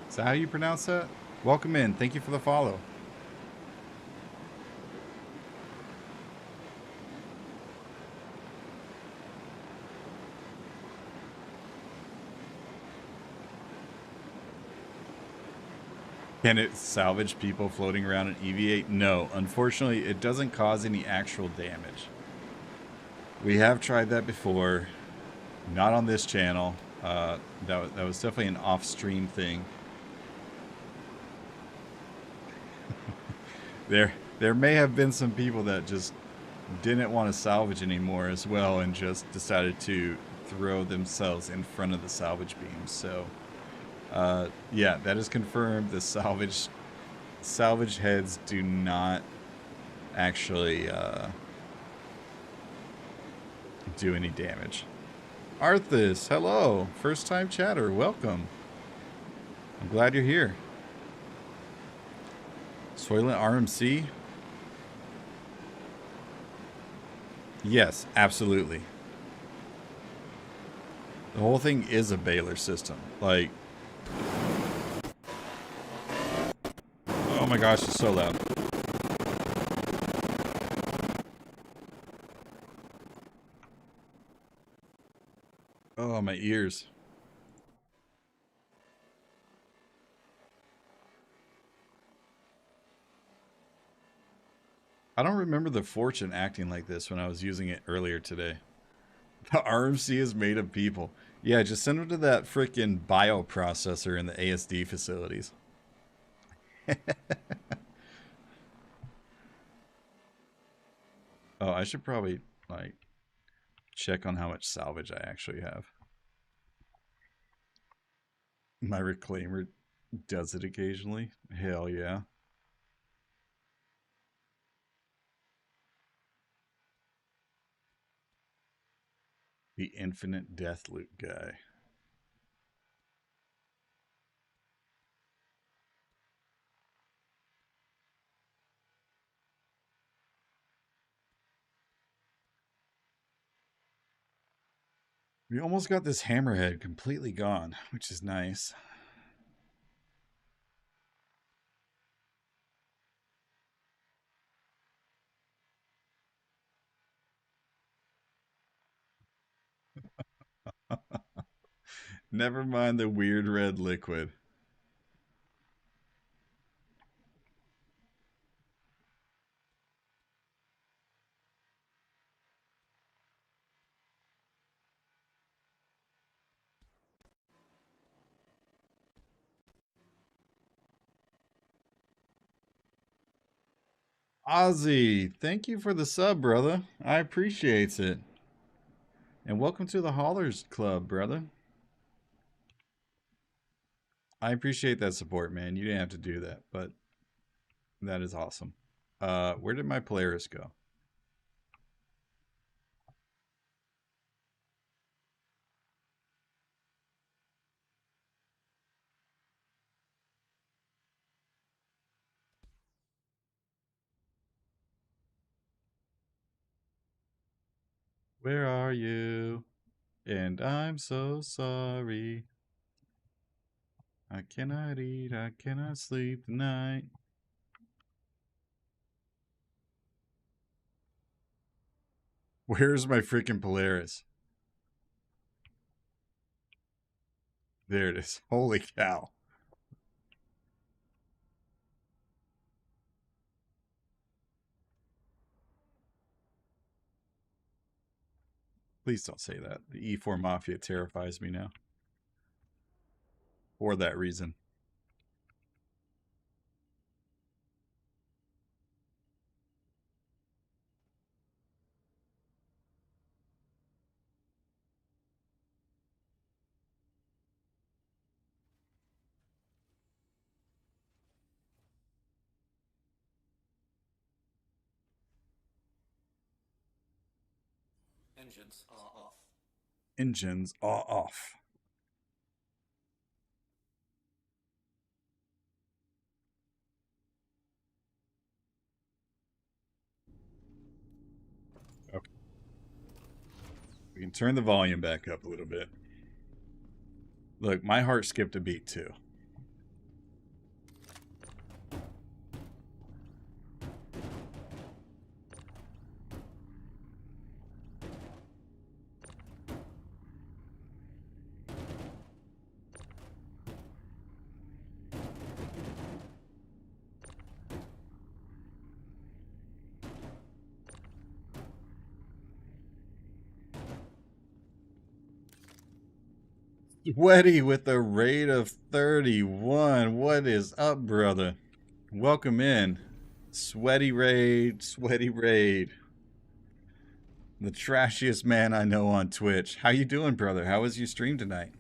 S1: Is that how you pronounce that? Welcome in. Thank you for the follow. Can it salvage people floating around an EV8? No, unfortunately, it doesn't cause any actual damage. We have tried that before, not on this channel. That was definitely an off-stream thing. There may have been some people that just didn't want to salvage anymore as well and just decided to throw themselves in front of the salvage beams. So yeah, that is confirmed. The salvage heads do not actually do any damage. Arthas, hello. First time chatter, welcome. I'm glad you're here. Soylent RMC? Yes, absolutely. The whole thing is a baler system. Like, oh my gosh, it's so loud. Oh, my ears. I don't remember the Fortune acting like this when I was using it earlier today. The RMC is made of people. Yeah, just send them to that freaking bioprocessor in the ASD facilities. Oh, I should probably, like, check on how much salvage I actually have. My reclaimer does it occasionally. Hell yeah. The infinite death loop guy. We almost got this hammerhead completely gone, which is nice. Never mind the weird red liquid. Ozzy, thank you for the sub, brother. I appreciate it. And welcome to the Haulers Club, brother. I appreciate that support, man. You didn't have to do that, but that is awesome. Where did my Polaris go? Where are you? And I'm so sorry. I cannot eat, I cannot sleep tonight. Where's my freaking Polaris? There it is. Holy cow. Please don't say that. The E4 Mafia terrifies me now. For that reason.
S2: Engines are off.
S1: Engines are off. Okay. We can turn the volume back up a little bit. Look, my heart skipped a beat too. Sweaty with a rate of 31. What is up, brother? Welcome in. Sweaty raid, sweaty raid. The trashiest man I know on Twitch. How you doing, brother? How was your stream tonight?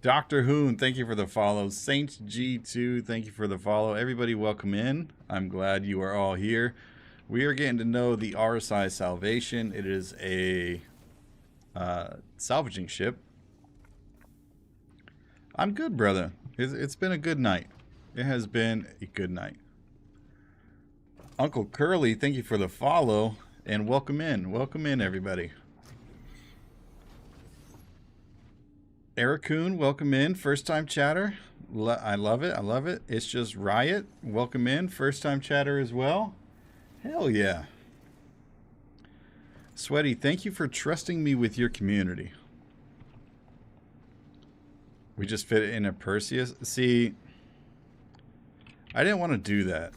S1: Dr. Hoon, thank you for the follow. Saints G2, thank you for the follow. Everybody, welcome in. I'm glad you are all here. We are getting to know the RSI Salvation. It is a salvaging ship. I'm good, brother. It's been a good night. It has been a good night. Uncle Curly, thank you for the follow. And welcome in. Welcome in, everybody. Eric Kuhn, welcome in. First time chatter. I love it. I love it. It's just Riot. Welcome in. First time chatter as well. Hell yeah. Sweaty, thank you for trusting me with your community. We just fit it in a Perseus. See, I didn't want to do that.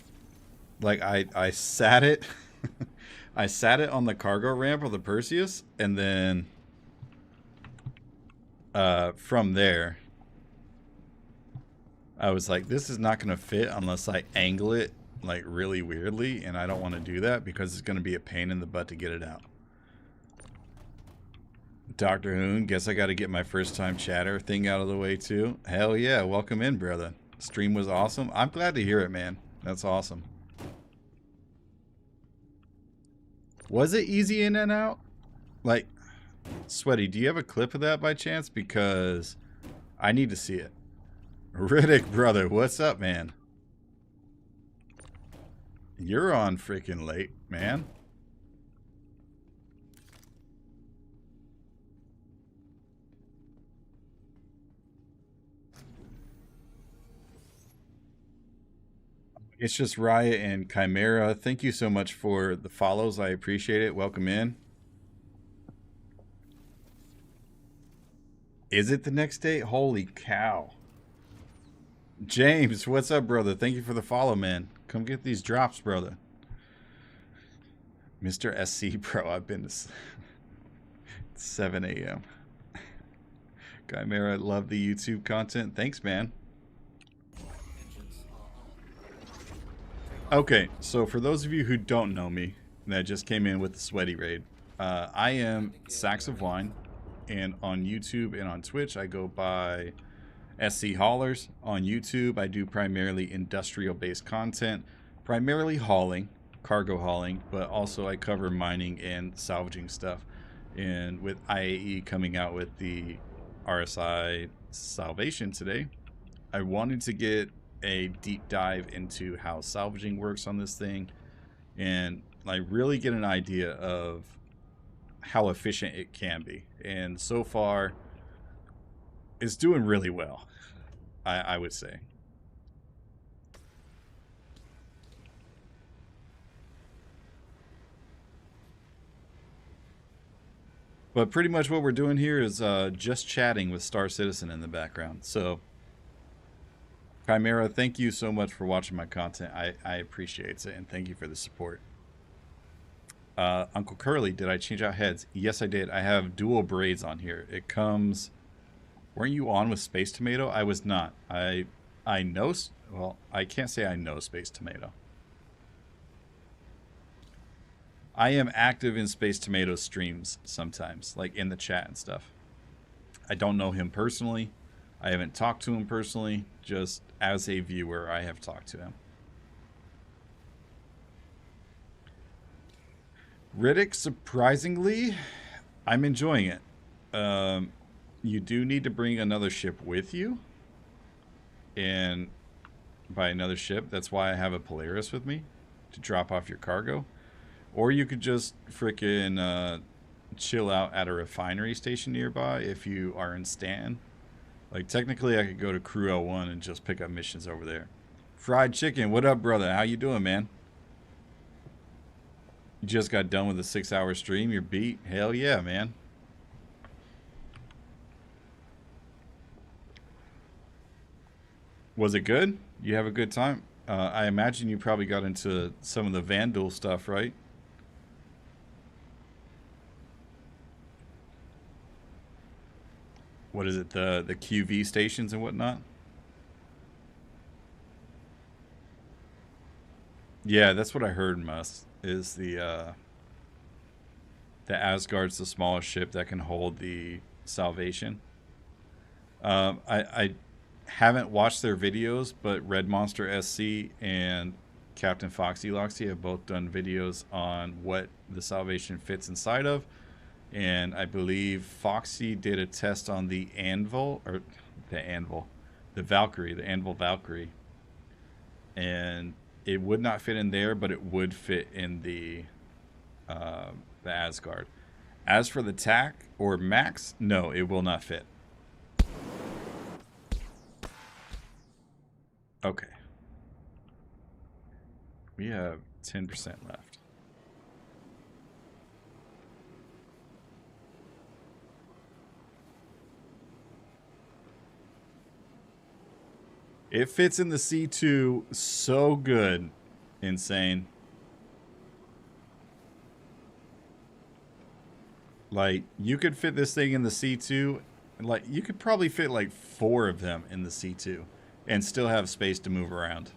S1: Like, I sat it. I sat it on the cargo ramp of the Perseus, and then from there, I was like, this is not going to fit unless I angle it like really weirdly, and I don't want to do that because it's going to be a pain in the butt to get it out. Dr. Hoon, guess I got to get my first time chatter thing out of the way too. Hell yeah, welcome in, brother. Stream was awesome. I'm glad to hear it, man. That's awesome. Was it easy in and out? Like, Sweaty, do you have a clip of that by chance? Because I need to see it. Riddick, brother, what's up, man? You're on freaking late, man. It's just Riot and Chimera. Thank you so much for the follows. I appreciate it. Welcome in. Is it the next day? Holy cow. James, what's up, brother? Thank you for the follow, man. Come get these drops, brother. Mr. SC, bro, I've been to 7 a.m. Chimera, love the YouTube content. Thanks, man. Okay, so for those of you who don't know me, that just came in with the Sweaty Raid, I am Sacks of Wine, and on YouTube and on Twitch, I go by SC Haulers. On YouTube, I do primarily industrial-based content, primarily hauling, cargo hauling, but also I cover mining and salvaging stuff. And with IAE coming out with the RSI Salvation today, I wanted to get a deep dive into how salvaging works on this thing and like really get an idea of how efficient it can be. And so far it's doing really well, I would say. But pretty much what we're doing here is just chatting with Star Citizen in the background. So Chimera, thank you so much for watching my content. I appreciate it, and thank you for the support. Uncle Curly, did I change out heads? Yes, I did. I have dual braids on here. It comes... Weren't you on with Space Tomato? I was not. I know... Well, I can't say I know Space Tomato. I am active in Space Tomato streams sometimes, like in the chat and stuff. I don't know him personally. I haven't talked to him personally. Just as a viewer, I have talked to him. Riddick, surprisingly, I'm enjoying it. You do need to bring another ship with you. And by another ship, that's why I have a Polaris with me to drop off your cargo. Or you could just frickin' chill out at a refinery station nearby if you are in Stanton. Like, technically, I could go to Crew L1 and just pick up missions over there. Fried Chicken, what up, brother? How you doing, man? You just got done with a 6-hour stream. You're beat? Hell yeah, man. Was it good? You have a good time? I imagine you probably got into some of the Vandal stuff, right? What is it, the QV stations and whatnot? Yeah, that's what I heard, Mus, is the Asgard's the smallest ship that can hold the Salvation. I haven't watched their videos, but Red Monster SC and Captain Foxy Loxy have both done videos on what the Salvation fits inside of. And I believe Foxy did a test on the Anvil, or the Valkyrie, the Anvil Valkyrie. And it would not fit in there, but it would fit in the Asgard. As for the TAC or Max, no, it will not fit. Okay. We have 10% left. It fits in the C2 so good. Insane. Like, you could fit this thing in the C2. Like, you could probably fit like 4 of them in the C2 and still have space to move around.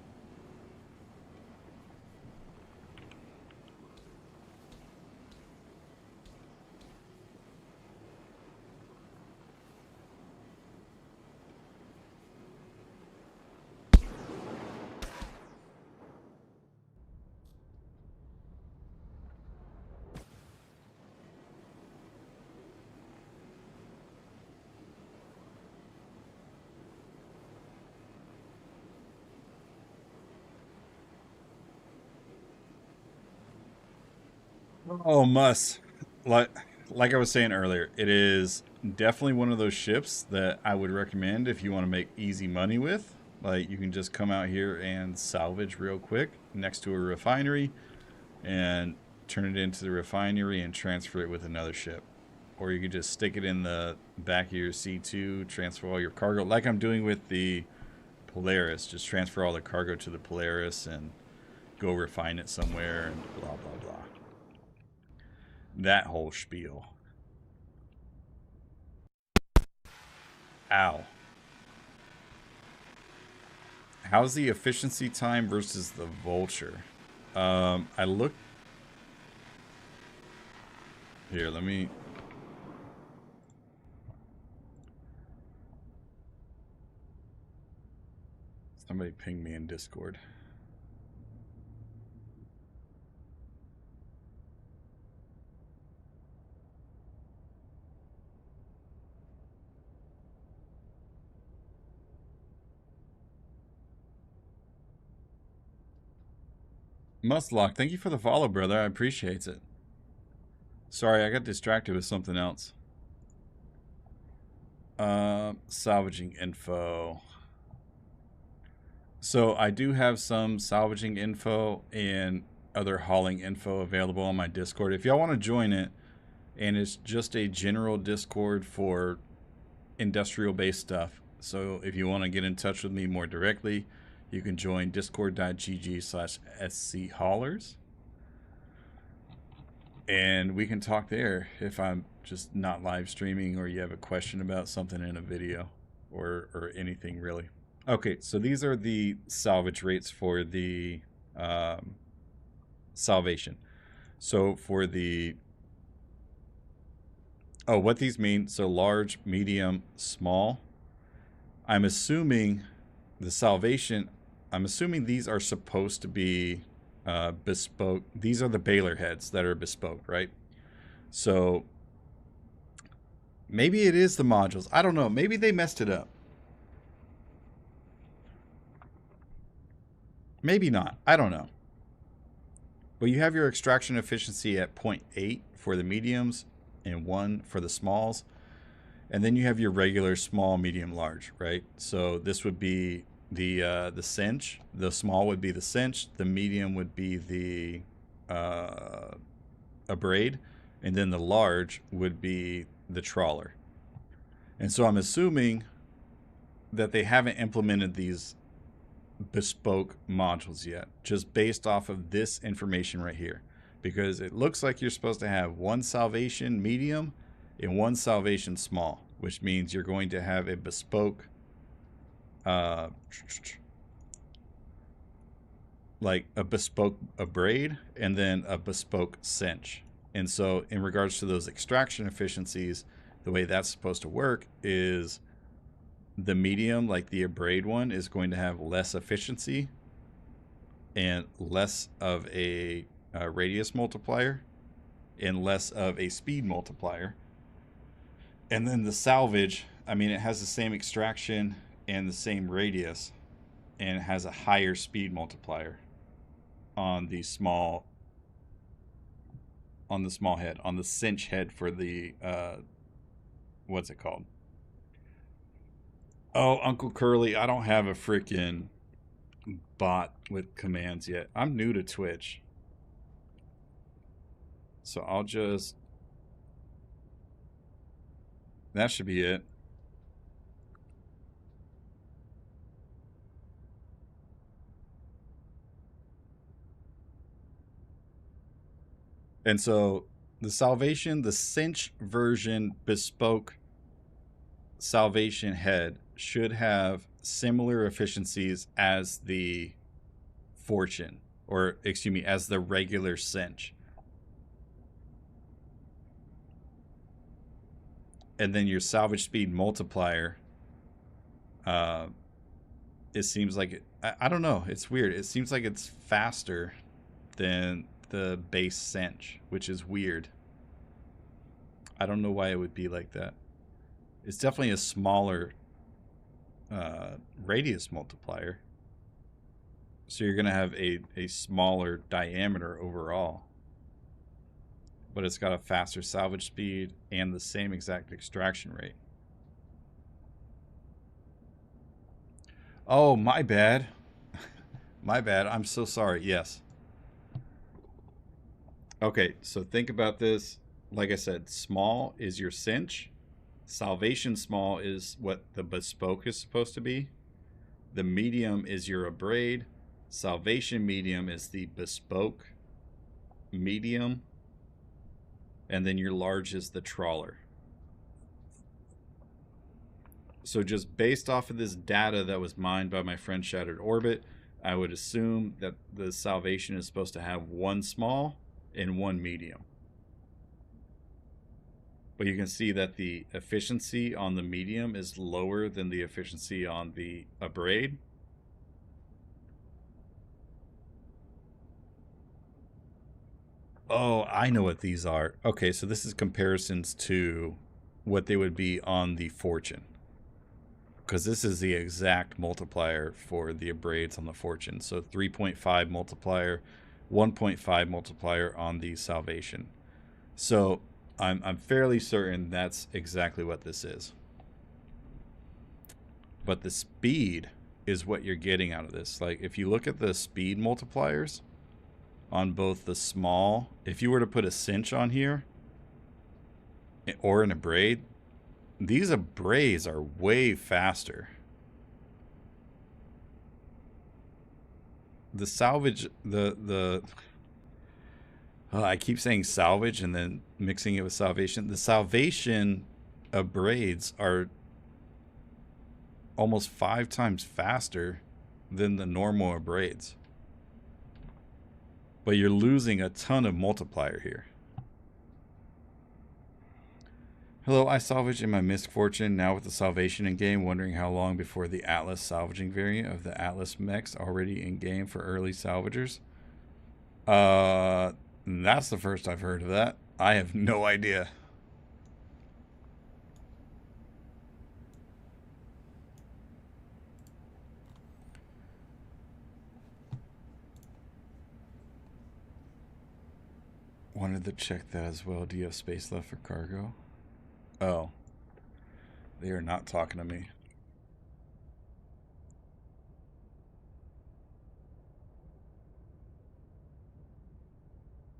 S1: Oh, must. Like, like I was saying earlier, it is definitely one of those ships that I would recommend if you want to make easy money with. Like, you can just come out here and salvage real quick next to a refinery and turn it into the refinery and transfer it with another ship. Or you could just stick it in the back of your C2, transfer all your cargo, like I'm doing with the Polaris. Just transfer all the cargo to the Polaris and go refine it somewhere and blah, blah, blah. That whole spiel. Ow. How's the efficiency time versus the Vulture? I looked. Here, let me. Somebody ping me in Discord. Mustlock, thank you for the follow, brother. I appreciate it. Sorry, I got distracted with something else. Salvaging info. So I do have some salvaging info and other hauling info available on my Discord. If y'all want to join it, and it's just a general Discord for industrial-based stuff. So if you want to get in touch with me more directly, you can join discord.gg/schaulers. And we can talk there if I'm just not live streaming or you have a question about something in a video or anything really. Okay, so these are the salvage rates for the salvation. So for the what these mean, so large, medium, small. I'm assuming the salvation, I'm assuming these are supposed to be bespoke. These are the baler heads that are bespoke, right? So maybe it is the modules. I don't know. Maybe they messed it up. Maybe not. I don't know. But you have your extraction efficiency at 0.8 for the mediums and 1 for the smalls. And then you have your regular small, medium, large, right? So this would be the cinch. The small would be the cinch. The medium would be the abrade. And then the large would be the trawler. And so I'm assuming that they haven't implemented these bespoke modules yet, just based off of this information right here, because it looks like you're supposed to have one salvation medium and one salvation small, which means you're going to have a bespoke like a bespoke abrade and then a bespoke cinch. And so in regards to those extraction efficiencies, the way that's supposed to work is the medium, like the abrade one, is going to have less efficiency and less of a radius multiplier and less of a speed multiplier. And then the salvage, I mean, it has the same extraction and the same radius, and it has a higher speed multiplier on the small head, on the cinch head for the what's it called? Oh, Uncle Curly, I don't have a freaking bot with commands yet. I'm new to Twitch. So I'll just... That should be it. And so the Salvation, the cinch version bespoke Salvation head should have similar efficiencies as the Fortune, or excuse me, as the regular cinch. And then your salvage speed multiplier, it seems like it, I don't know, it's weird. It seems like it's faster than the base cinch, which is weird. I don't know why it would be like that. It's definitely a smaller radius multiplier. So you're going to have a smaller diameter overall. but it's got a faster salvage speed and the same exact extraction rate. Oh, my bad. My bad. I'm so sorry. Yes. Okay, so think about this. Like I said, small is your cinch. Salvation small is what the bespoke is supposed to be. The medium is your abrade. Salvation medium is the bespoke medium. And then your large is the trawler. So just based off of this data that was mined by my friend Shattered Orbit, I would assume that the Salvation is supposed to have one small and one medium. But you can see that the efficiency on the medium is lower than the efficiency on the abrade. Oh, I know what these are. Okay, so this is comparisons to what they would be on the Fortune. Because this is the exact multiplier for the abrades on the Fortune. So 3.5 multiplier, 1.5 multiplier on the Salvation. So I'm fairly certain that's exactly what this is. But the speed is what you're getting out of this. Like if you look at the speed multipliers on both the small, if you were to put a cinch on here or an abrade, these abrades are way faster. The salvage, I keep saying salvage and then mixing it with salvation. The salvation abrades are almost 5 times faster than the normal abrades. But you're losing a ton of multiplier here. Hello, I salvaged in my misfortune. Now with the Salvation in game, wondering how long before the Atlas salvaging variant of the Atlas mechs already in game for early salvagers. That's the first I've heard of that. I have no idea. Wanted to check that as well. Do you have space left for cargo? Oh. They are not talking to me.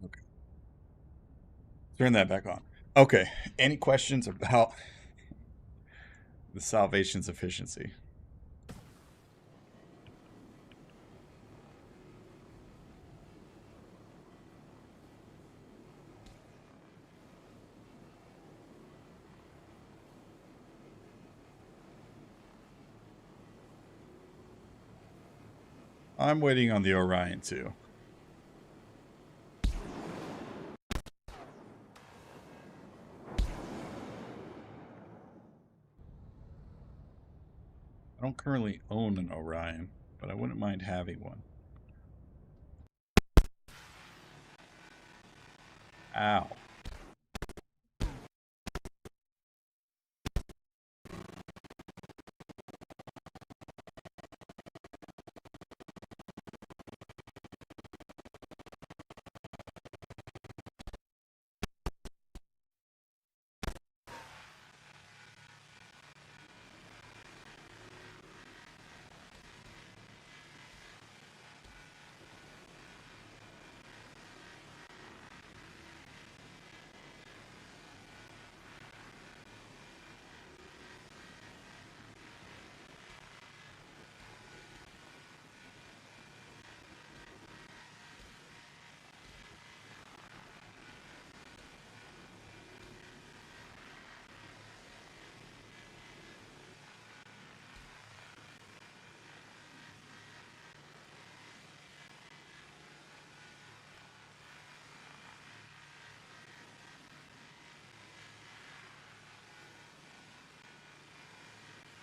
S1: Okay. Turn that back on. Okay. Any questions about the Salvation's efficiency? I'm waiting on the Orion too. I don't currently own an Orion, but I wouldn't mind having one. Ow.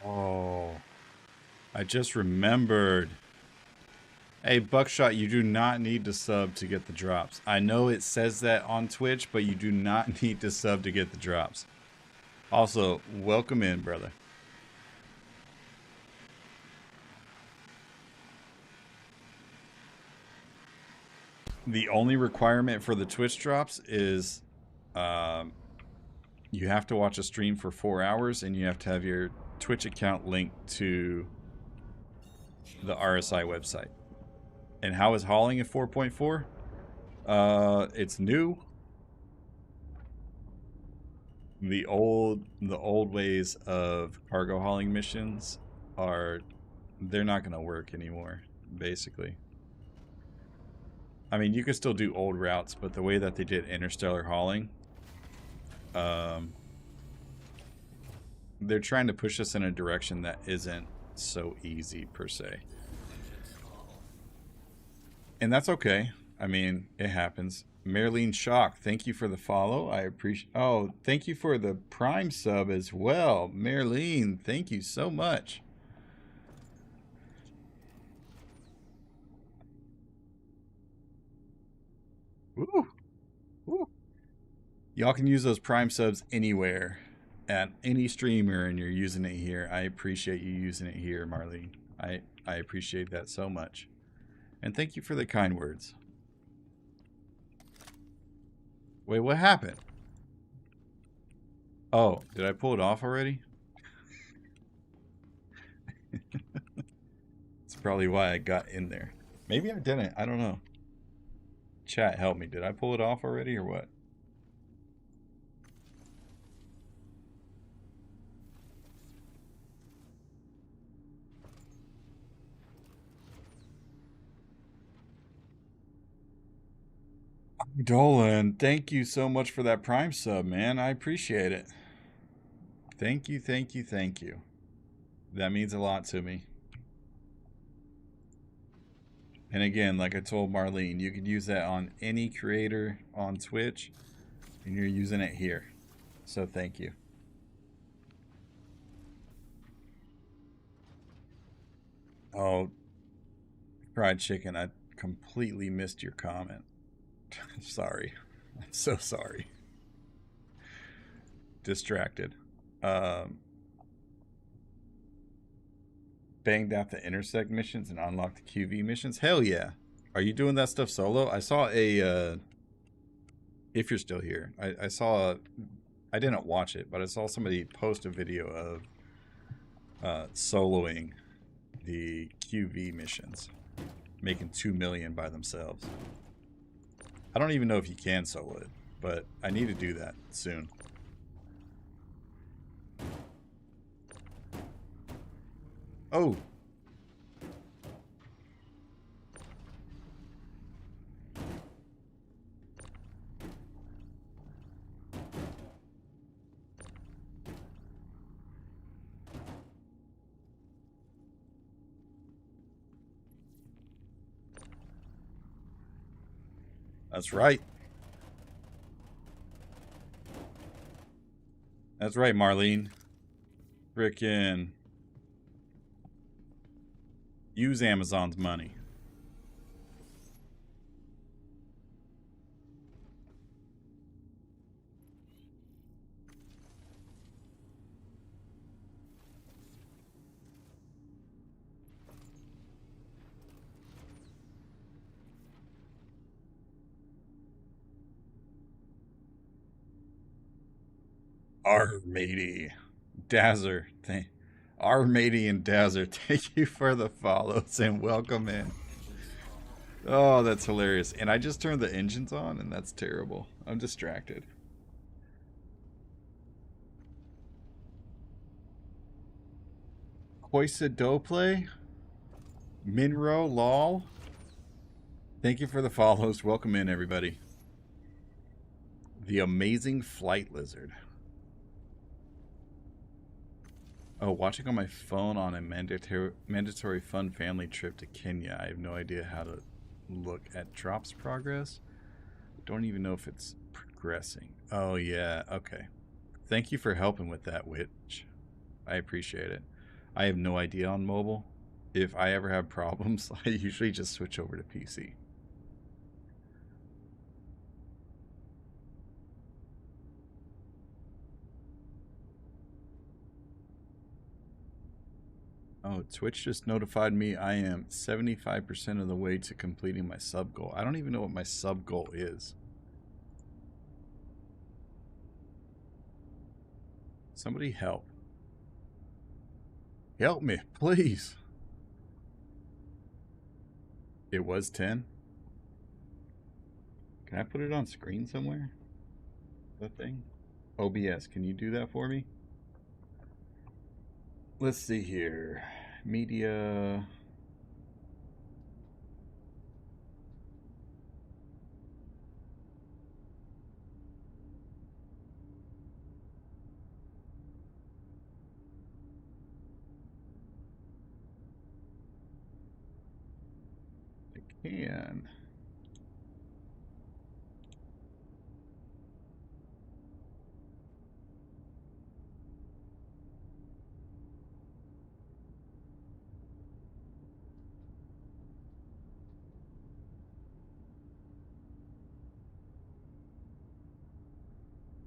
S1: Oh, I just remembered. Hey, Buckshot, you do not need to sub to get the drops. I know it says that on Twitch, but you do not need to sub to get the drops. Also, welcome in, brother. The only requirement for the Twitch drops is You have to watch a stream for 4 hours, and you have to have your Twitch account linked to the RSI website. And how is hauling at 4.4? It's new. The old ways of cargo hauling missions they're not gonna work anymore, basically. I mean, you can still do old routes, but the way that they did interstellar hauling, they're trying to push us in a direction that isn't so easy per se. And that's okay. I mean, it happens. Marilyn Shock, thank you for the follow. I appreciate. Oh, thank you for the Prime sub as well. Marilyn, thank you so much. Woo. Woo. Y'all can use those Prime subs anywhere at any streamer, and you're using it here. I appreciate you using it here, Marlene. I appreciate that so much. And thank you for the kind words. Wait, what happened? Oh, did I pull it off already? That's probably why I got in there. Maybe I didn't. I don't know. Chat, help me. Did I pull it off already or what? Dolan, thank you so much for that Prime sub, man. I appreciate it. Thank you, thank you, thank you. That means a lot to me. And again, like I told Marlene, you could use that on any creator on Twitch, and you're using it here. So thank you. Oh, fried chicken, I completely missed your comment. Sorry. I'm so sorry. Distracted. Banged out the intersect missions and unlocked the QV missions? Hell yeah. Are you doing that stuff solo? I saw a, if you're still here, I saw, I didn't watch it, but I saw somebody post a video of soloing the QV missions, making 2 million by themselves. I don't even know if you can solo it, but I need to do that soon. Oh. That's right. That's right, Marlene. Frickin' use Amazon's money. Our matey. Dazzer. Our matey and Dazzer, thank you for the follows and welcome in. Oh, that's hilarious. And I just turned the engines on, and that's terrible. I'm distracted. Koisa Doplay. Minro Lol. Thank you for the follows. Welcome in, everybody. The Amazing Flight Lizard. Oh, watching on my phone on a mandatory fun family trip to Kenya. I have no idea how to look at drops progress. Don't even know if it's progressing. Oh, yeah. Okay. Thank you for helping with that, Witch. I appreciate it. I have no idea on mobile. If I ever have problems, I usually just switch over to PC. Oh, Twitch just notified me I am 75% of the way to completing my sub goal. I don't even know what my sub goal is. Somebody help. Help me, please. It was 10. Can I put it on screen somewhere? That thing? OBS, can you do that for me? Let's see here. Media. I can.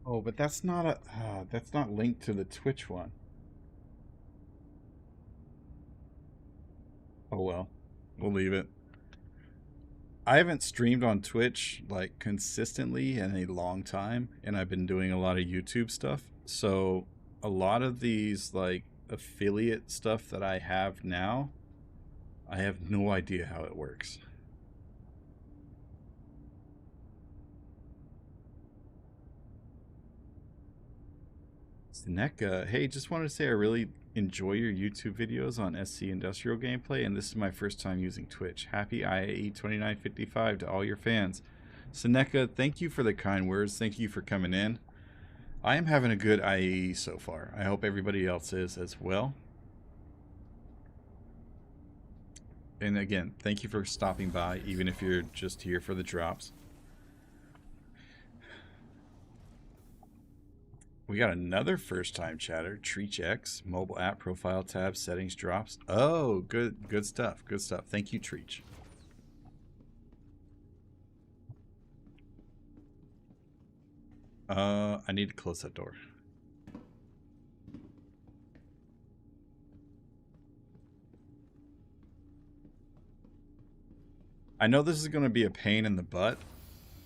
S1: Oh, but that's not a that's not linked to the Twitch one. Oh well. We'll leave it. I haven't streamed on Twitch like consistently in a long time, and I've been doing a lot of YouTube stuff. So a lot of these like affiliate stuff that I have now, I have no idea how it works. Seneca, hey, just wanted to say I really enjoy your YouTube videos on SC Industrial gameplay, and this is my first time using Twitch. Happy IAE 2955 to all your fans. Seneca, thank you for the kind words. Thank you for coming in. I am having a good IAE so far. I hope everybody else is as well. And again, thank you for stopping by, even if you're just here for the drops. We got another first-time chatter. Treach X, mobile app profile tab, settings drops. Oh, good stuff. Good stuff. Thank you, Treach. I need to close that door. I know this is going to be a pain in the butt,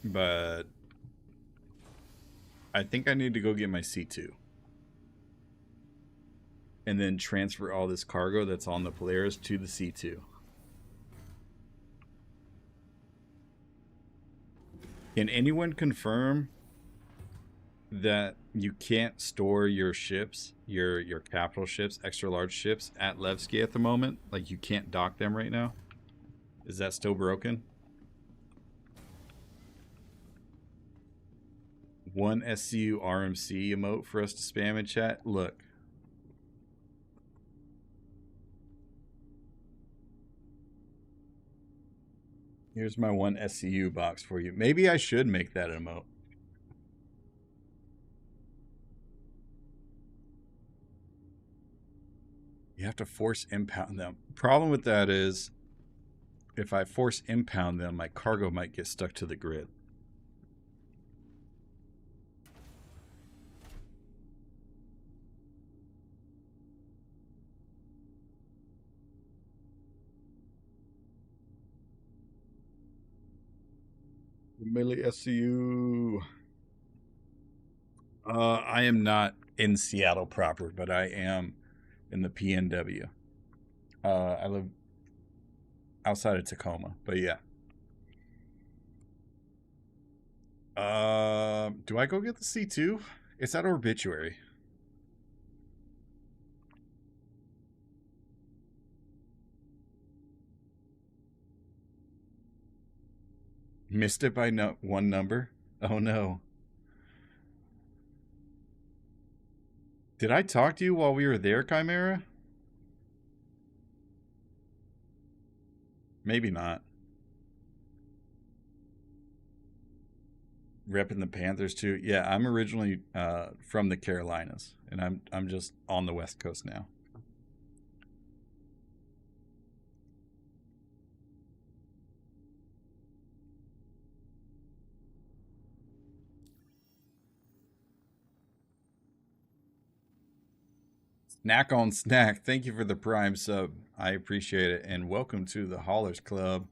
S1: but I think I need to go get my C2. And then transfer all this cargo that's on the Polaris to the C2. Can anyone confirm that you can't store your ships, your capital ships, extra large ships at Levski at the moment? Like you can't dock them right now? Is that still broken? One SCU RMC emote for us to spam in chat. Look. Here's my one SCU box for you. Maybe I should make that emote. You have to force impound them. Problem with that is if I force impound them, my cargo might get stuck to the grid. Melee SCU. I am not in Seattle proper, but I am in the PNW. I live outside of Tacoma, but yeah. Do I go get the C2? It's at Obituary. Missed it by one number? Oh no. Did I talk to you while we were there, Chimera? Maybe not. Repping the Panthers too. Yeah, I'm originally from the Carolinas, and I'm just on the West Coast now. Snack on snack. Thank you for the Prime sub. I appreciate it, and welcome to the Haulers Club.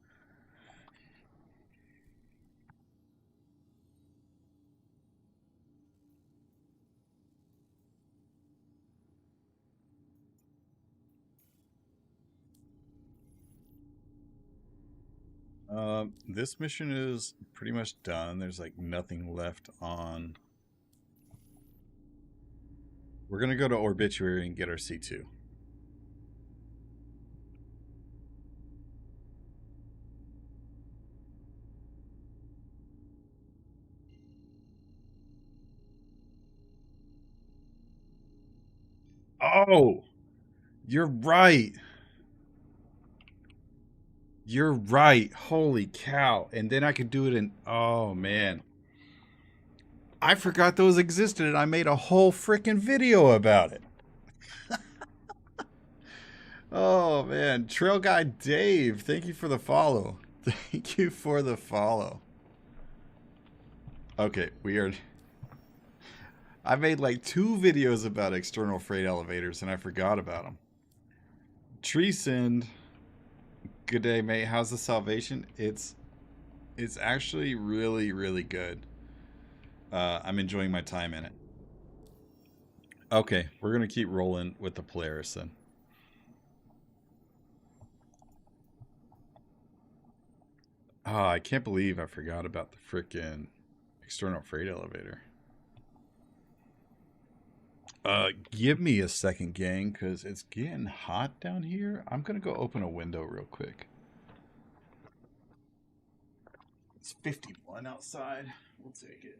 S1: This mission is pretty much done. There's like nothing left on. We're gonna go to Obituary and get our C2. Oh, you're right. You're right. Holy cow. And then I could do it in. Oh, man. I forgot those existed and I made a whole freaking video about it. Oh, man. Trail Guy Dave, thank you for the follow. Thank you for the follow. Okay, we are. I made like 2 videos about external freight elevators and I forgot about them. Tree Send. Good day, mate. How's the Salvation? It's actually really, really good. I'm enjoying my time in it. Okay, we're gonna keep rolling with the Polaris then. Oh, I can't believe I forgot about the frickin' external freight elevator. Give me a second, gang, because it's getting hot down here. I'm gonna go open a window real quick. It's 51 outside. We'll take it.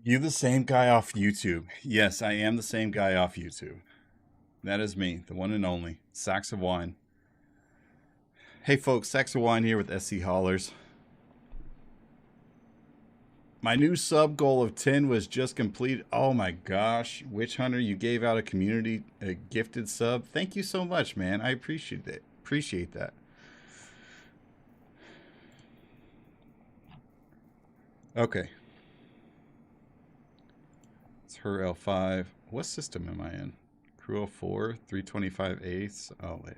S1: You the same guy off YouTube? Yes, I am the same guy off YouTube. That is me, the one and only Sacks of Wine. Hey folks, Sacks of Wine here with SC Haulers. My new sub goal of 10 was just completed. Oh my gosh, Witch Hunter, you gave out a gifted sub. Thank you so much, man. I appreciate it. Appreciate that. Okay. It's her L5. What system am I in? Crew 04, 325 eighths. Oh, wait.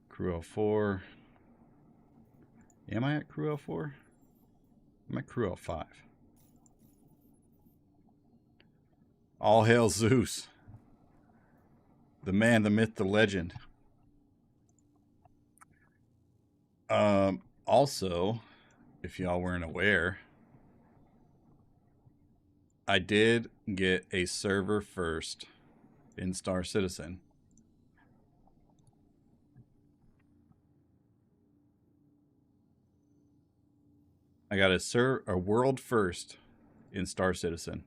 S1: Crew 04. Am I at Crew 04? I'm at Crew 05. All hail Zeus. The man, the myth, the legend. Also, if y'all weren't aware, I did get a server first in Star Citizen. I got a world first in Star Citizen.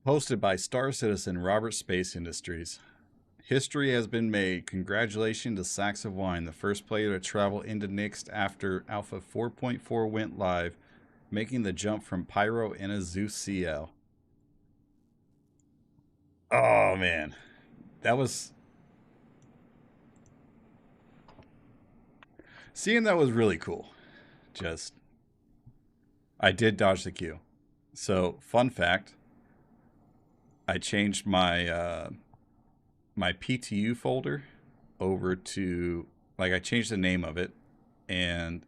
S1: Hosted by Star Citizen Robert Space Industries. History has been made. Congratulations to Sacks of Wine, the first player to travel into NYX after Alpha 4.4 went live, making the jump from Pyro in a Zeus CL. Oh, man. That was... Seeing that was really cool. Just... I did dodge the queue. So, fun fact. I changed my... my PTU folder over to, like, I changed the name of it and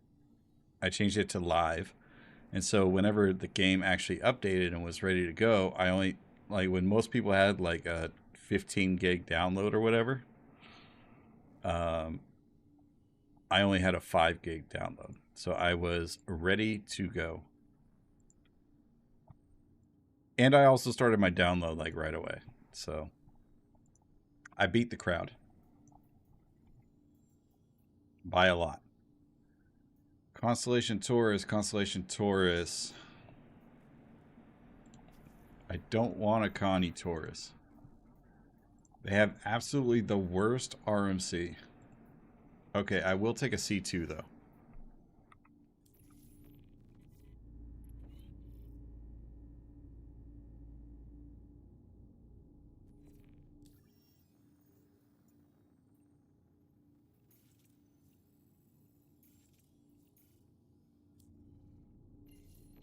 S1: I changed it to live. And so whenever the game actually updated and was ready to go, I only, like, when most people had like a 15 gig download or whatever, I only had a 5 gig download. So I was ready to go. And I also started my download like right away. So I beat the crowd by a lot. Constellation Taurus. I don't want a Connie Taurus. They have absolutely the worst RMC. Okay, I will take a C2 though.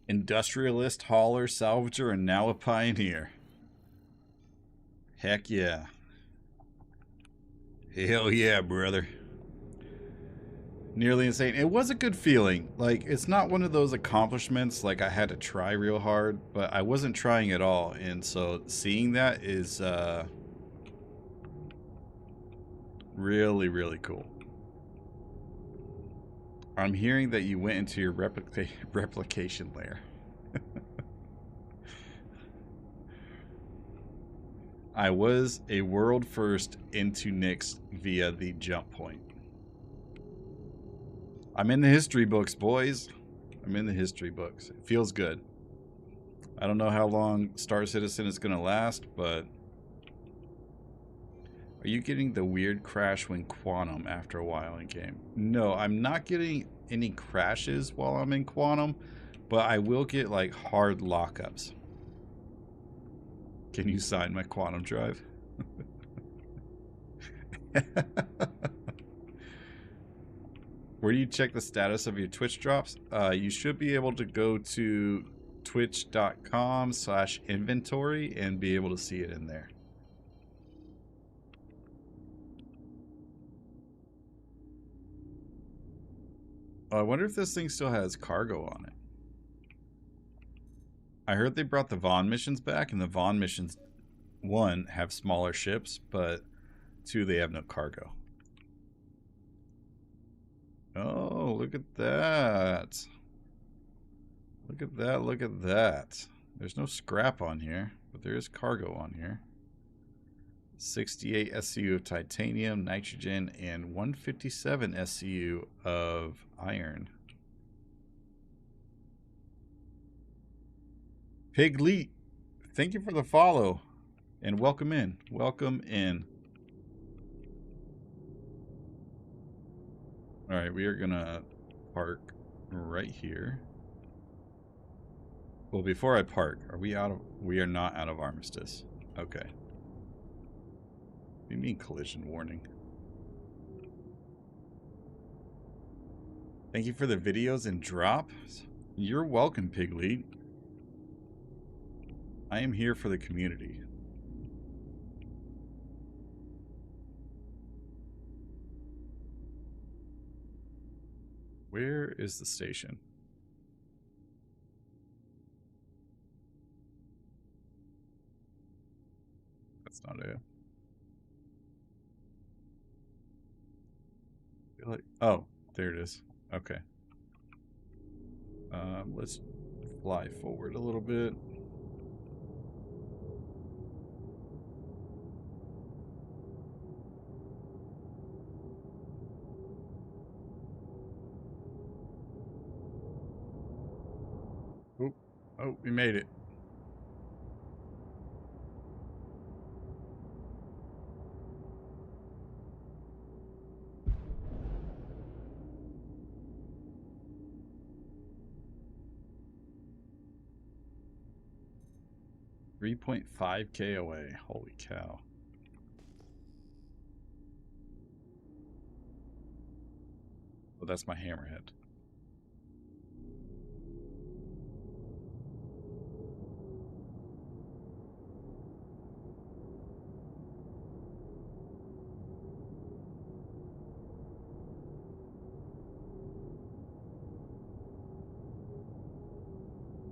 S1: Industrialist, hauler, salvager, and now a pioneer. Heck yeah. Hell yeah, brother. Nearly insane. It was a good feeling. Like, it's not one of those accomplishments like I had to try real hard, but I wasn't trying at all. And so seeing that is really, really cool. I'm hearing that you went into your replication layer. I was a world first into NYX via the jump point. I'm in the history books, boys. I'm in the history books. It feels good. I don't know how long Star Citizen is going to last, but... Are you getting the weird crash when Quantum after a while in game? No, I'm not getting any crashes while I'm in Quantum, but I will get like hard lockups. Can you sign my Quantum drive? Where do you check the status of your Twitch drops? You should be able to go to twitch.com/inventory and be able to see it in there. I wonder if this thing still has cargo on it. I heard they brought the Vaughn missions back, and the Vaughn missions, 1, have smaller ships, but 2, they have no cargo. Oh, look at that. Look at that, look at that. There's no scrap on here, but there is cargo on here. 68 SCU of titanium, nitrogen, and 157 SCU of iron. Pigleet, thank you for the follow, and welcome in. Welcome in. All right, we are gonna park right here. Well, before I park, are we out of? We are not out of Armistice. Okay. What do you mean collision warning? Thank you for the videos and drops. You're welcome, Pigleet. I am here for the community. Where is the station? That's not it. Oh, there it is. Okay. Let's fly forward a little bit. Oh, we made it. $3.5K away. Holy cow. Oh, that's my hammerhead.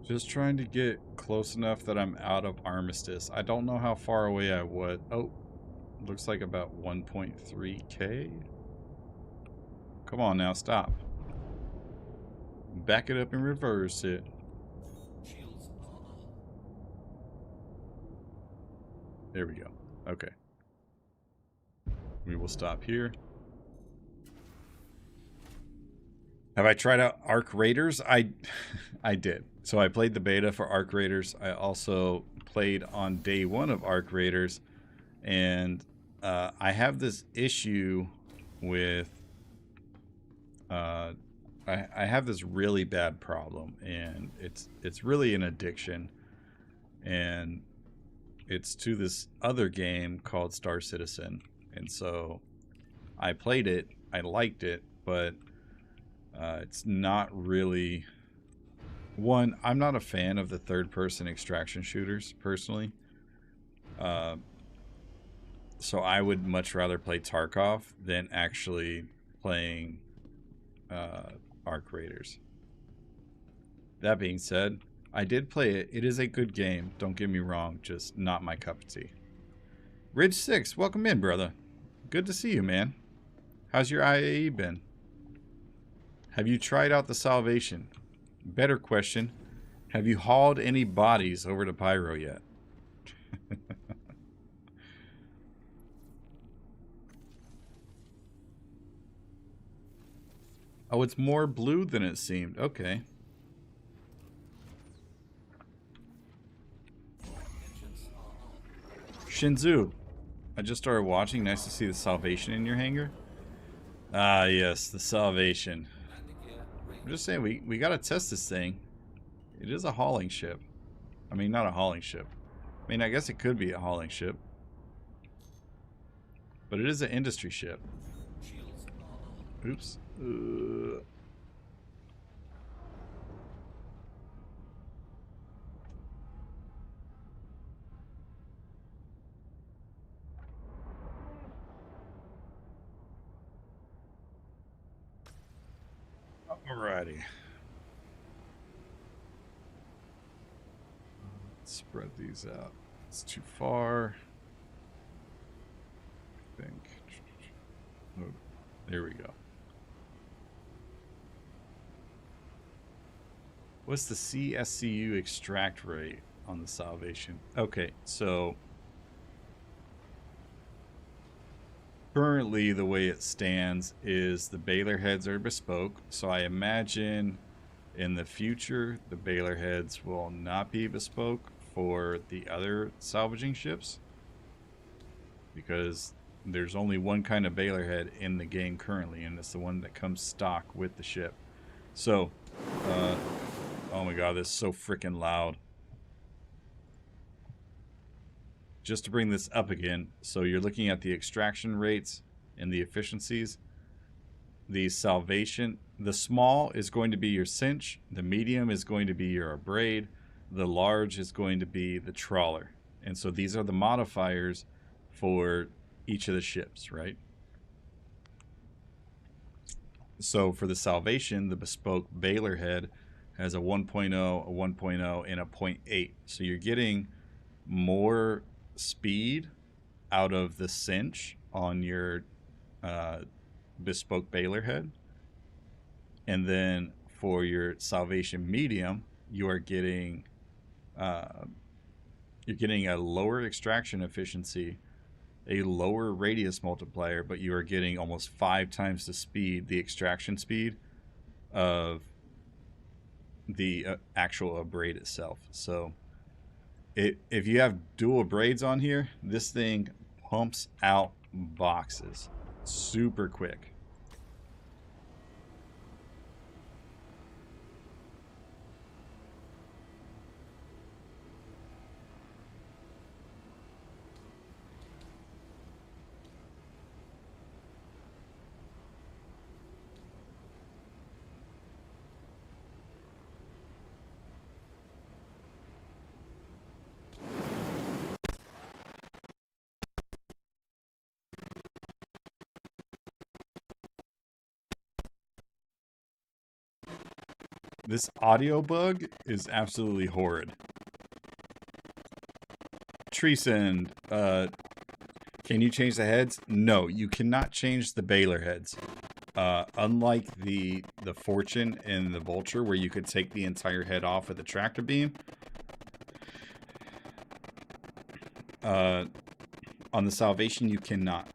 S1: Just trying to get close enough that I'm out of Armistice. I don't know how far away I would. Oh, looks like about 1.3K. Come on now, stop. Back it up and reverse it.
S2: Shields are on.
S1: There we go. Okay. We will stop here. Have I tried out Arc Raiders? I did. So I played the beta for Arc Raiders. I also played on day 1 of Arc Raiders. And I have this issue with I have this really bad problem, and it's really an addiction, and it's to this other game called Star Citizen. And so I played it, I liked it, but it's not really one. I'm not a fan of the third-person extraction shooters personally. Uh, so I would much rather play Tarkov than actually playing Arc Raiders. That being said, I did play it. It is a good game. Don't get me wrong, just not my cup of tea. Ridge 6, welcome in, brother. Good to see you, man. How's your IAE been? Have you tried out the Salvation? Better question, have you hauled any bodies over to Pyro yet? Oh, it's more blue than it seemed. Okay.
S2: Engines are on.
S1: Shinzu, I just started watching. Nice to see the Salvation in your hangar. Ah, yes, the Salvation.
S2: Landing gear ready.
S1: I'm just saying, we gotta test this thing. It is a hauling ship. I mean, not a hauling ship. I mean, I guess it could be a hauling ship. But it is an industry ship.
S2: Shields are on.
S1: Oops. Alrighty. Let's spread these out. It's too far. I think. Oh, there we go. What's the CSCU extract rate on the Salvation? Okay, so currently the way it stands is the Baylor heads are bespoke. So I imagine in the future the Baylor heads will not be bespoke for the other salvaging ships, because there's only one kind of Baylor head in the game currently, and it's the one that comes stock with the ship. So, oh my god, this is so freaking loud. Just to bring this up again, so you're looking at the extraction rates and the efficiencies. The Salvation, the small is going to be your cinch, the medium is going to be your abrade, the large is going to be the trawler. And so these are the modifiers for each of the ships, right? So for the Salvation, the bespoke Baylor head has a 1.0, a 1.0, and a 0.8. So you're getting more speed out of the cinch on your bespoke Baylor head. And then for your Salvation medium, you are getting a lower extraction efficiency, a lower radius multiplier, but you are getting almost 5 times the speed, the extraction speed of the actual abrade itself. So if you have dual abrades on here, this thing pumps out boxes super quick. This audio bug is absolutely horrid. Treesend, can you change the heads? No, you cannot change the Baylor heads. Unlike the Fortune and the Vulture, where you could take the entire head off with a tractor beam, on the Salvation you cannot.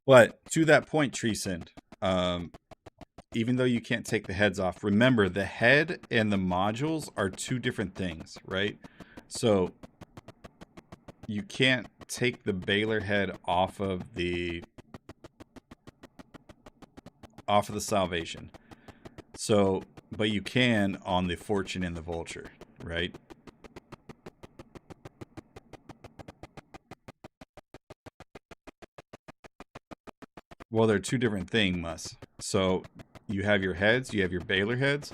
S1: But to that point, Treesend, even though you can't take the heads off, remember the head and the modules are two different things, right? So you can't take the baler head off of the Salvation. So, but you can on the Fortune and the Vulture, right? Well, they're two different things. So you have your heads, you have your baler heads,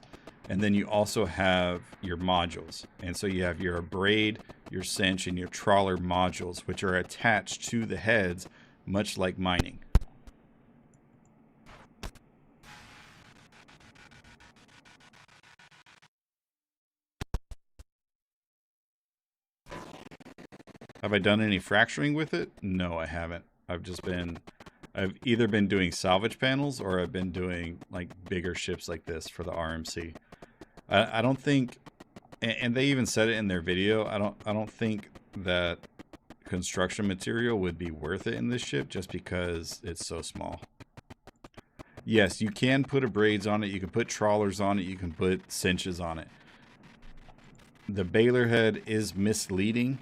S1: and then you also have your modules. And so you have your abrade, your cinch, and your trawler modules, which are attached to the heads, much like mining. Have I done any fracturing with it? No, I haven't. I've either been doing salvage panels or I've been doing like bigger ships like this for the RMC. I don't think, and they even said it in their video. I don't think that construction material would be worth it in this ship just because it's so small. Yes, you can put abrades on it. You can put trawlers on it. You can put cinches on it. The baler head is misleading.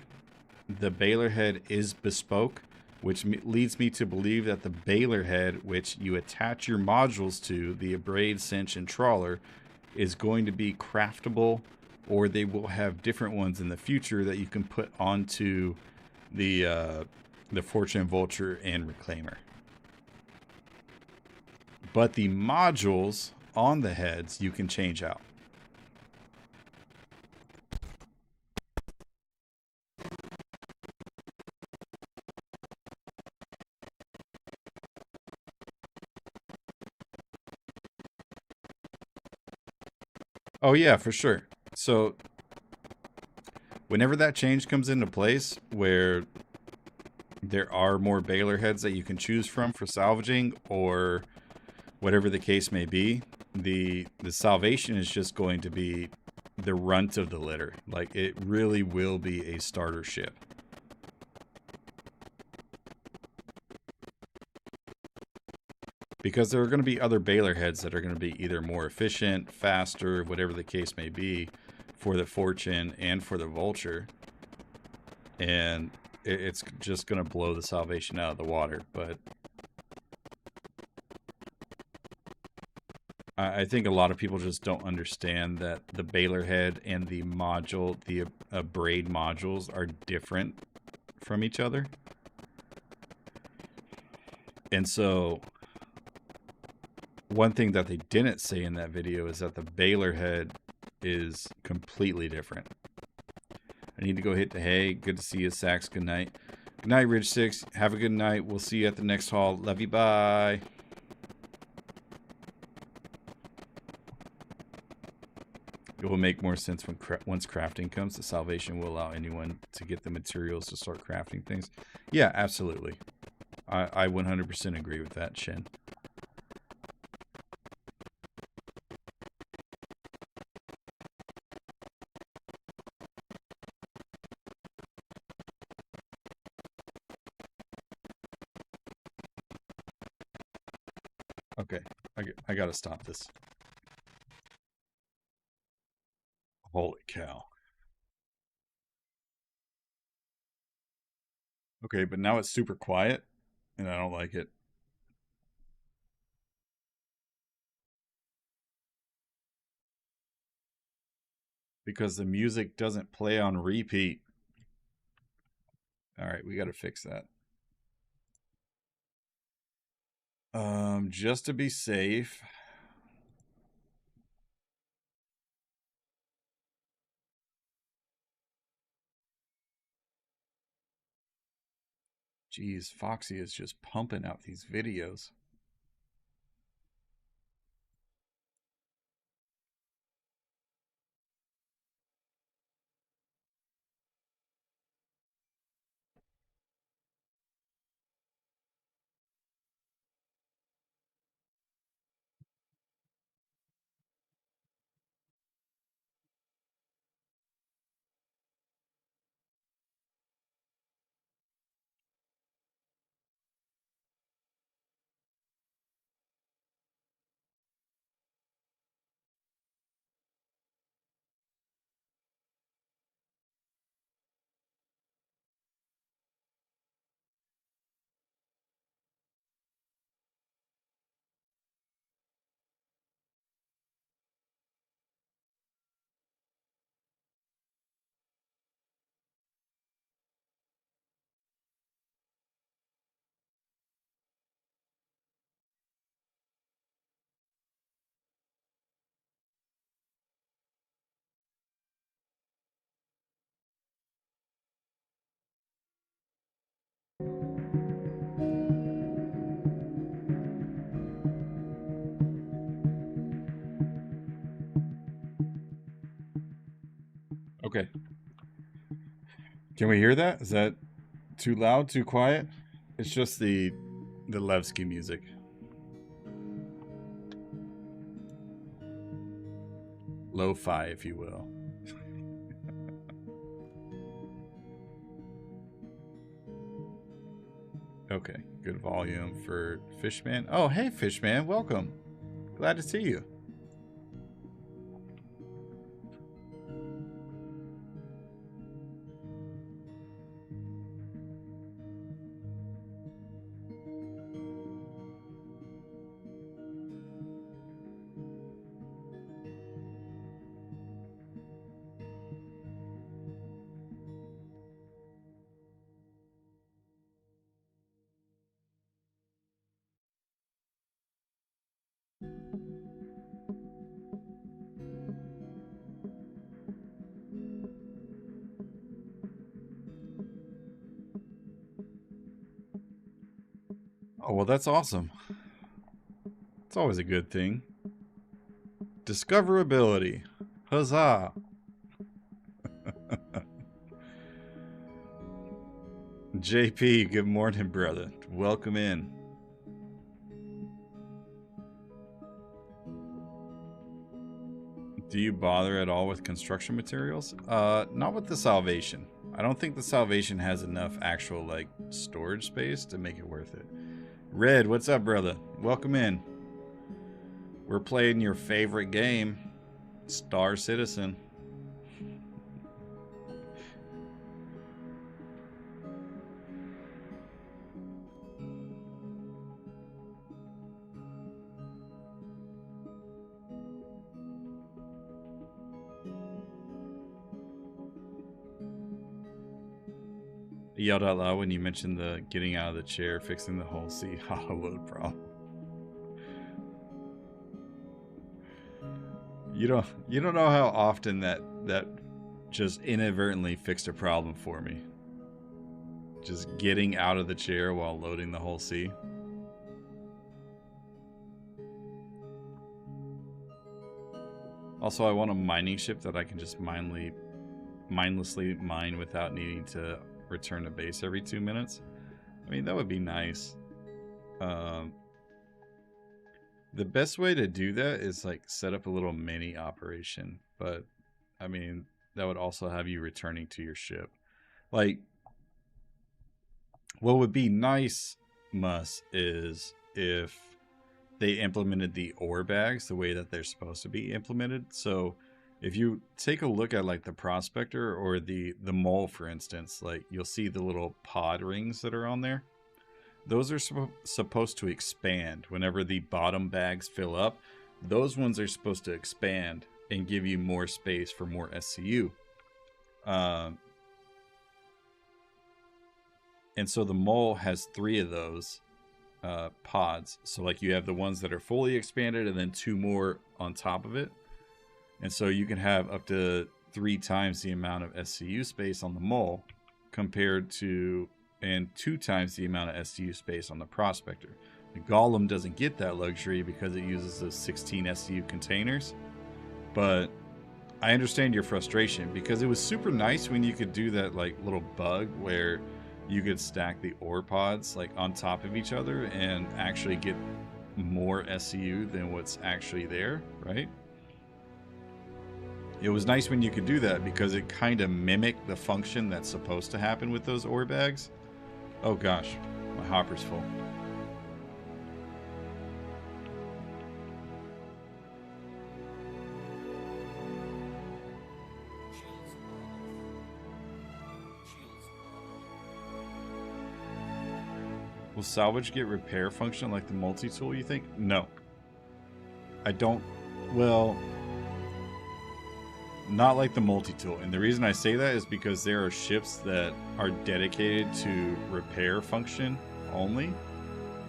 S1: The baler head is bespoke, which leads me to believe that the baler head, which you attach your modules to, the abrade, cinch, and trawler, is going to be craftable, or they will have different ones in the future that you can put onto the Fortune Vulture and Reclaimer. But the modules on the heads you can change out. Oh yeah, for sure. So whenever that change comes into place where there are more baler heads that you can choose from for salvaging or whatever the case may be, the Salvation is just going to be the runt of the litter. Like, it really will be a starter ship. Because there are going to be other baler heads that are going to be either more efficient, faster, whatever the case may be, for the Fortune and for the Vulture. And it's just going to blow the Salvation out of the water. But I think a lot of people just don't understand that the baler head and the module, the braid modules, are different from each other. And so one thing that they didn't say in that video is that the baler head is completely different. I need to go hit the hay. Good to see you, Sax. Good night. Good night, Ridge 6. Have a good night. We'll see you at the next haul. Love you. Bye. It will make more sense when once crafting comes. The Salvation will allow anyone to get the materials to start crafting things. Yeah, absolutely. I 100% agree with that, Shin. Okay, I gotta stop this. Holy cow. Okay, but now it's super quiet, and I don't like it. Because the music doesn't play on repeat. All right, we gotta fix that. Just to be safe. Jeez, Foxy is just pumping out these videos. Okay. Can we hear that? Is that too loud, too quiet? It's just the Levski music. Lo-fi, if you will. Okay, good volume for Fishman. Oh, hey, Fishman, welcome. Glad to see you. Oh, well, that's awesome. It's always a good thing. Discoverability. Huzzah. JP, good morning, brother. Welcome in. Do you bother at all with construction materials? Not with the Salvation. I don't think the Salvation has enough actual, like, storage space to make it worth it. Red, what's up, brother? Welcome in. We're playing your favorite game, Star Citizen. I yelled out loud when you mentioned the getting out of the chair, fixing the whole C auto load problem. You don't know how often that just inadvertently fixed a problem for me. Just getting out of the chair while loading the whole C. Also, I want a mining ship that I can just mindlessly mine without needing to return to base every 2 minutes. I mean, that would be nice. The best way to do that is like set up a little mini operation, but I mean, that would also have you returning to your ship. Like, what would be nice, is if they implemented the ore bags the way that they're supposed to be implemented. So if you take a look at like the prospector or the mole, for instance, like you'll see the little pod rings that are on there. Those are supposed to expand whenever the bottom bags fill up. Those ones are supposed to expand and give you more space for more SCU. And so the mole has 3 of those pods. So like you have the ones that are fully expanded and then 2 more on top of it. And so you can have up to 3 times the amount of SCU space on the mole compared to, and 2 times the amount of SCU space on the prospector. The Golem doesn't get that luxury because it uses those 16 SCU containers. But I understand your frustration because it was super nice when you could do that like little bug where you could stack the ore pods like on top of each other and actually get more SCU than what's actually there, right? It was nice when you could do that because it kind of mimicked the function that's supposed to happen with those ore bags. Oh gosh, my hopper's full.
S2: Shields off. Shields off.
S1: Will salvage get repair function like the multi-tool, you think? No. I don't. Well, not like the multi-tool. And the reason I say that is because there are ships that are dedicated to repair function only.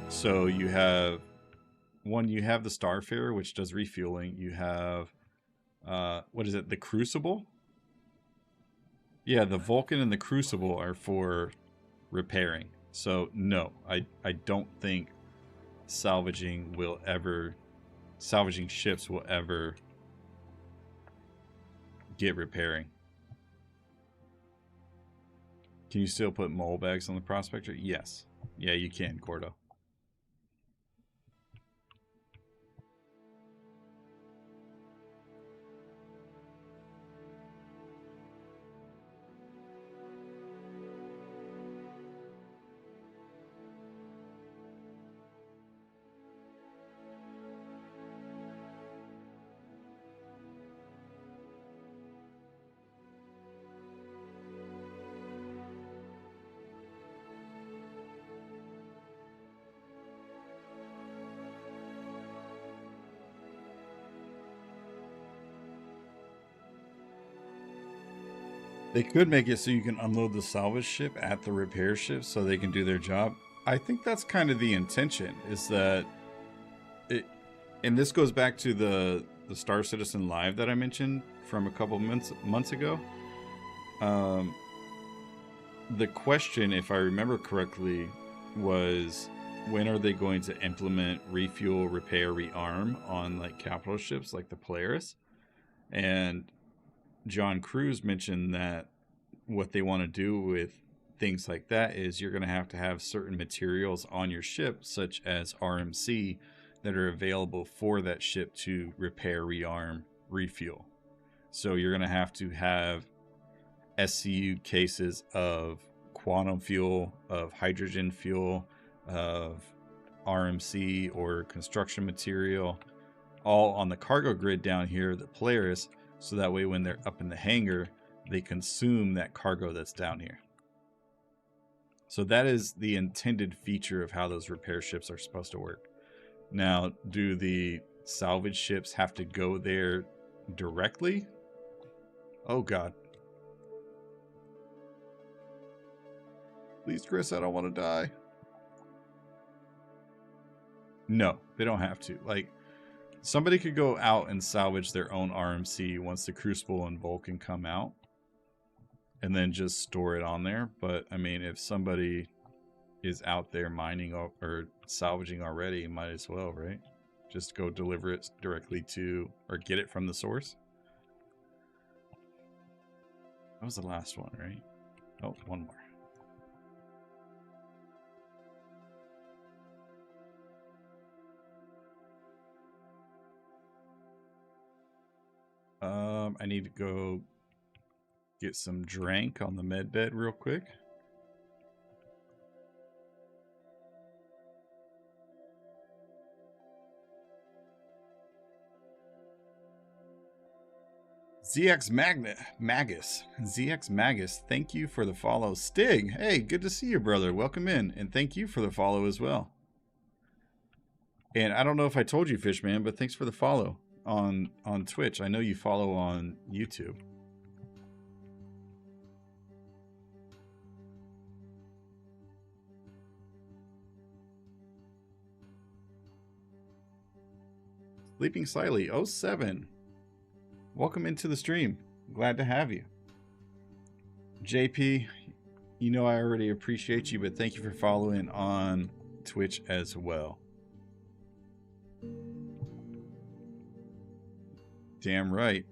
S1: So you have you have the Starfarer, which does refueling. You have what is it, the Crucible? Yeah, the Vulcan and the Crucible are for repairing. So no, I don't think salvaging ships will ever get repairing. Can you still put mole bags on the prospector? Yes. Yeah, you can, Gordo. They could make it so you can unload the salvage ship at the repair ship so they can do their job. I think that's kind of the intention, is that it, and this goes back to the Star Citizen Live that I mentioned from a couple months ago. The question, if I remember correctly, was when are they going to implement refuel, repair, rearm on like capital ships like the Polaris? And John Cruise mentioned that what they want to do with things like that is you're going to have certain materials on your ship, such as RMC, that are available for that ship to repair, rearm, refuel. So you're going to have SCU cases of quantum fuel, of hydrogen fuel, of RMC or construction material, all on the cargo grid down here, the Polaris, so that way when they're up in the hangar, they consume that cargo that's down here. So that is the intended feature of how those repair ships are supposed to work. Now, do the salvage ships have to go there directly? Oh God. Please, Chris, I don't want to die. No, they don't have to. Like, somebody could go out and salvage their own RMC once the Crucible and Vulcan come out, and then just store it on there. But, I mean, if somebody is out there mining or salvaging already, might as well, right? Just go deliver it directly to, or get it from the source. That was the last one, right? Oh, one more. I need to go get some drink on the med bed real quick. ZX Magus. ZX Magus, thank you for the follow. Stig, hey, good to see you, brother. Welcome in, and thank you for the follow as well. And I don't know if I told you, Fishman, but thanks for the follow on Twitch. I know you follow on YouTube. Sleeping Slightly 07. Welcome into the stream. Glad to have you. JP, you know I already appreciate you, but thank you for following on Twitch as well. Damn right.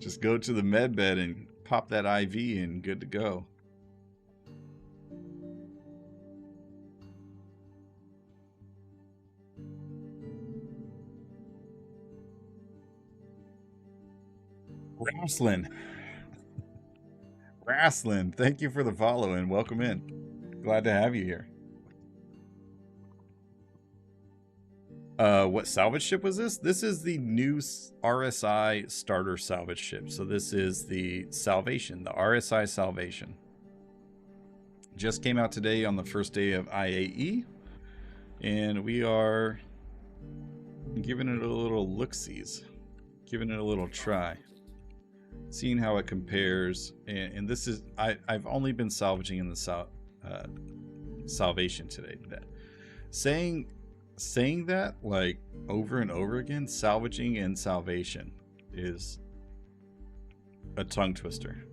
S1: Just go to the med bed and pop that IV and good to go. Wrestling, thank you for the follow and welcome in. Glad to have you here. What salvage ship was this? This is the new RSI starter salvage ship. So this is the Salvation, the RSI Salvation. Just came out today on the first day of IAE. And we are giving it a little look-sees. Giving it a little try. Seeing how it compares. And this is, I've only been salvaging in the Salvation today. Saying that like over and over again, salvaging and salvation is a tongue twister.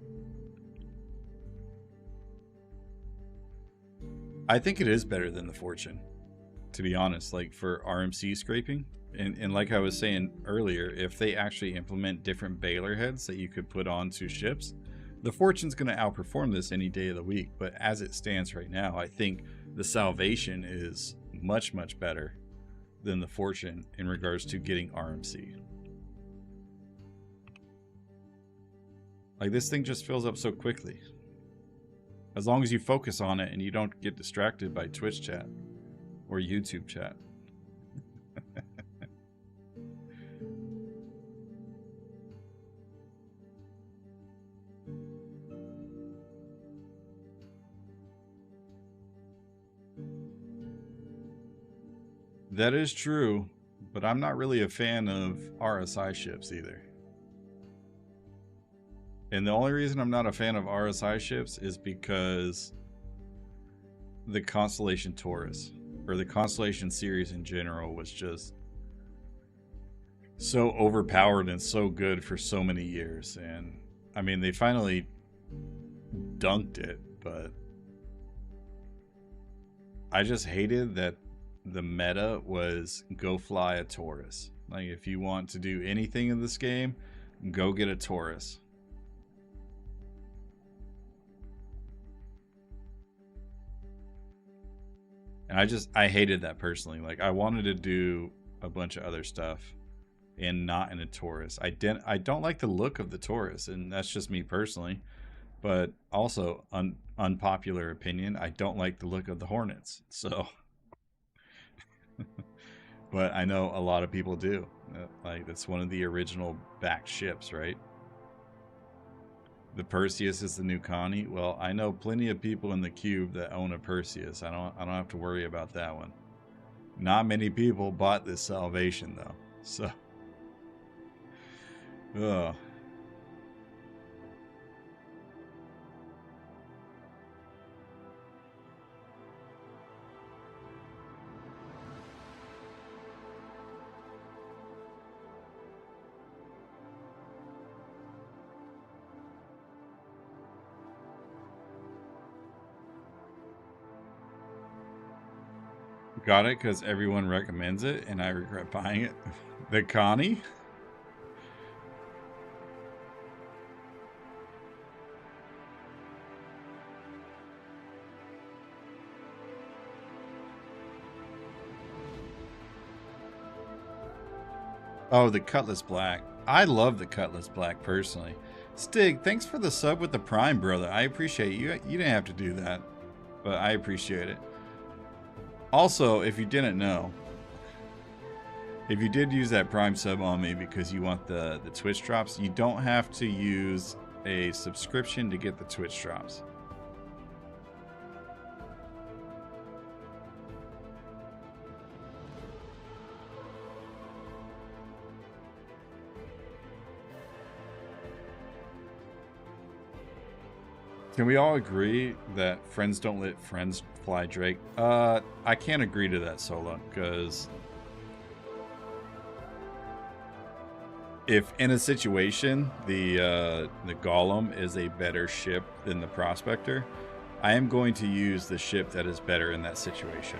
S1: I think it is better than the Fortune, to be honest, like for RMC scraping. And like I was saying earlier, if they actually implement different bailer heads that you could put onto ships, The Fortune's going to outperform this any day of the week, but as it stands right now, I think the Salvation is much, much better than the Fortune in regards to getting RMC. Like, this thing just fills up so quickly. As long as you focus on it and you don't get distracted by Twitch chat or YouTube chat. That is true, but I'm not really a fan of RSI ships either. And the only reason I'm not a fan of RSI ships is because the Constellation Taurus, or the Constellation series in general, was just so overpowered and so good for so many years. And I mean, they finally dunked it, but I just hated that the meta was go fly a Taurus. Like, if you want to do anything in this game, go get a Taurus. And I hated that personally. Like, I wanted to do a bunch of other stuff and not in a Taurus. I don't like the look of the Taurus, and that's just me personally. But also, unpopular opinion, I don't like the look of the Hornets. So, but I know a lot of people do. Like, that's one of the original backed ships, right? The Perseus is the new Connie. Well, I know plenty of people in the cube that own a Perseus. I don't have to worry about that one. Not many people bought this Salvation though. So, ugh. Got it because everyone recommends it and I regret buying it. The Connie? Oh, the Cutlass Black. I love the Cutlass Black personally. Stig, thanks for the sub with the Prime, brother. I appreciate it. You didn't have to do that, but I appreciate it. Also, if you didn't know, if you did use that Prime sub on me because you want the Twitch drops, you don't have to use a subscription to get the Twitch drops. Can we all agree that friends don't let friends fly Drake? I can't agree to that, Solo, because if in a situation the Golem is a better ship than the Prospector, I am going to use the ship that is better in that situation.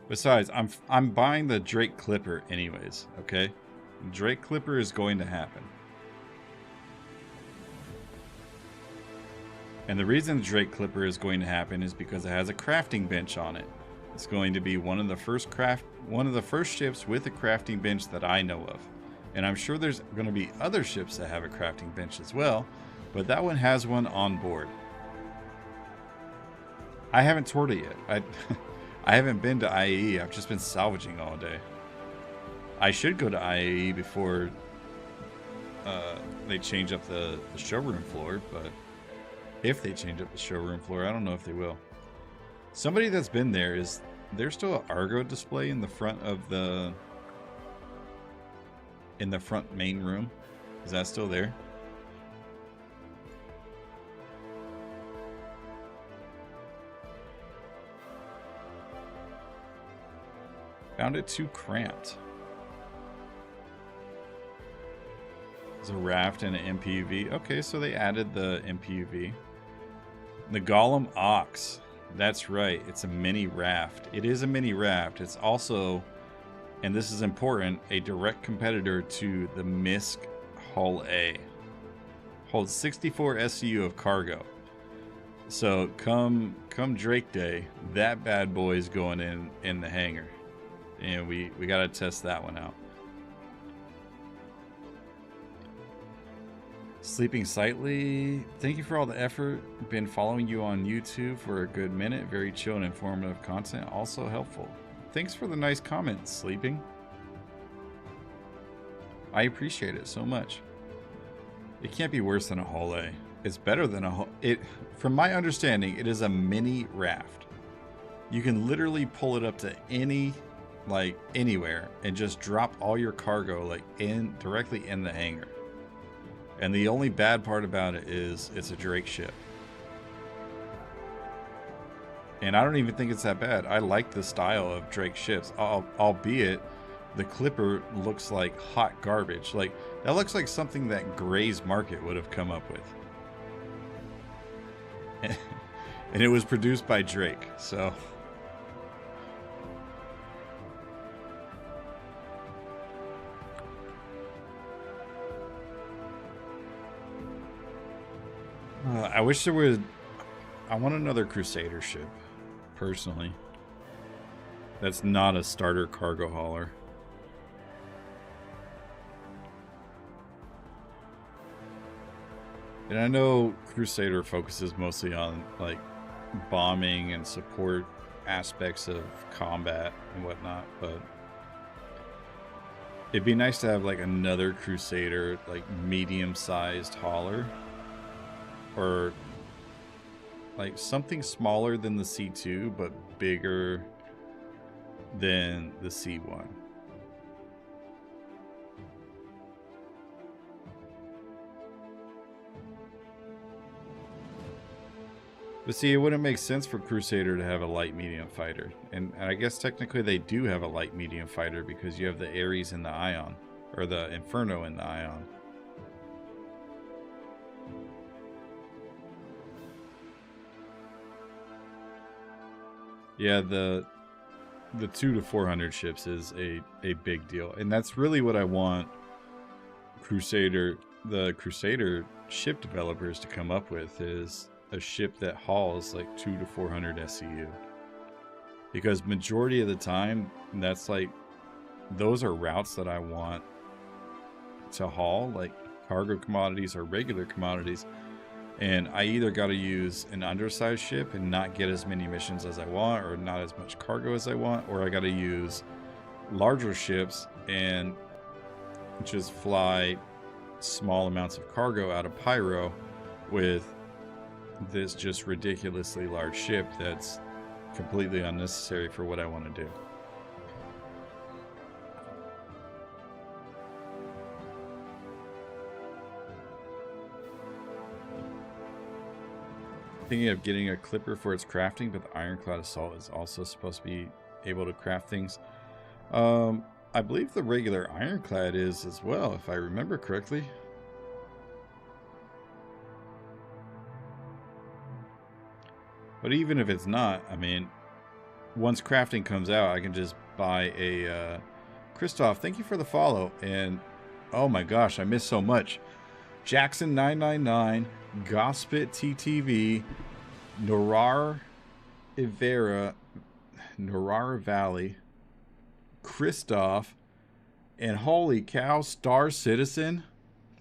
S1: Besides, I'm buying the Drake Clipper anyways, okay? Drake Clipper is going to happen. And the reason the Drake Clipper is going to happen is because it has a crafting bench on it. It's going to be one of the first ships with a crafting bench that I know of. And I'm sure there's going to be other ships that have a crafting bench as well, but that one has one on board. I haven't toured it yet. I haven't been to IAE. I've just been salvaging all day. I should go to IAE before they change up the showroom floor, but if they change up the showroom floor, I don't know if they will. Somebody that's been there, is there still an Argo display in the front of the front main room? Is that still there? Found it too cramped. There's a raft and an MPUV. Okay, so they added the MPUV. The Golem Ox. That's right. It's a mini raft. It is a mini raft. It's also, and this is important, a direct competitor to the MISC Hull A. Holds 64 SCU of cargo. So come Drake Day, that bad boy is going in the hangar. And we got to test that one out. Sleeping Sightly, thank you for all the effort. Been following you on YouTube for a good minute. Very chill and informative content, also helpful. Thanks for the nice comments, Sleeping. I appreciate it so much. It can't be worse than a Hull A. It's better than a Hull. From my understanding, it is a mini raft. You can literally pull it up to anywhere and just drop all your cargo directly in the hangar. And the only bad part about it is it's a Drake ship. And I don't even think it's that bad. I like the style of Drake ships, albeit the Clipper looks like hot garbage. Like, that looks like something that Gray's Market would have come up with. And it was produced by Drake, so... I wish there was... I want another Crusader ship, personally. That's not a starter cargo hauler. And I know Crusader focuses mostly on, like, bombing and support aspects of combat and whatnot, but... it'd be nice to have, like, another Crusader, like, medium-sized hauler. Or like something smaller than the C2 but bigger than the C1. But see, it wouldn't make sense for Crusader to have a light medium fighter. And I guess technically they do have a light medium fighter because you have the Ares and the Ion, or the Inferno and the Ion. Yeah, the 2 to 400 ships is a big deal, and that's really what I want the Crusader ship developers to come up with, is a ship that hauls like 2 to 400 SCU. Because majority of the time, that's like, those are routes that I want to haul, like cargo commodities or regular commodities. And I either got to use an undersized ship and not get as many missions as I want, or not as much cargo as I want, or I got to use larger ships and just fly small amounts of cargo out of Pyro with this just ridiculously large ship that's completely unnecessary for what I want to do. Thinking of getting a Clipper for its crafting, but the Ironclad Assault is also supposed to be able to craft things. I believe the regular Ironclad is as well, if I remember correctly. But even if it's not, I mean, once crafting comes out, I can just buy a... Christoph, thank you for the follow. And, oh my gosh, I missed so much. Jackson999, Gospit TTV, Norar Ivera, Norar Valley, Christoph, and holy cow, Star Citizen.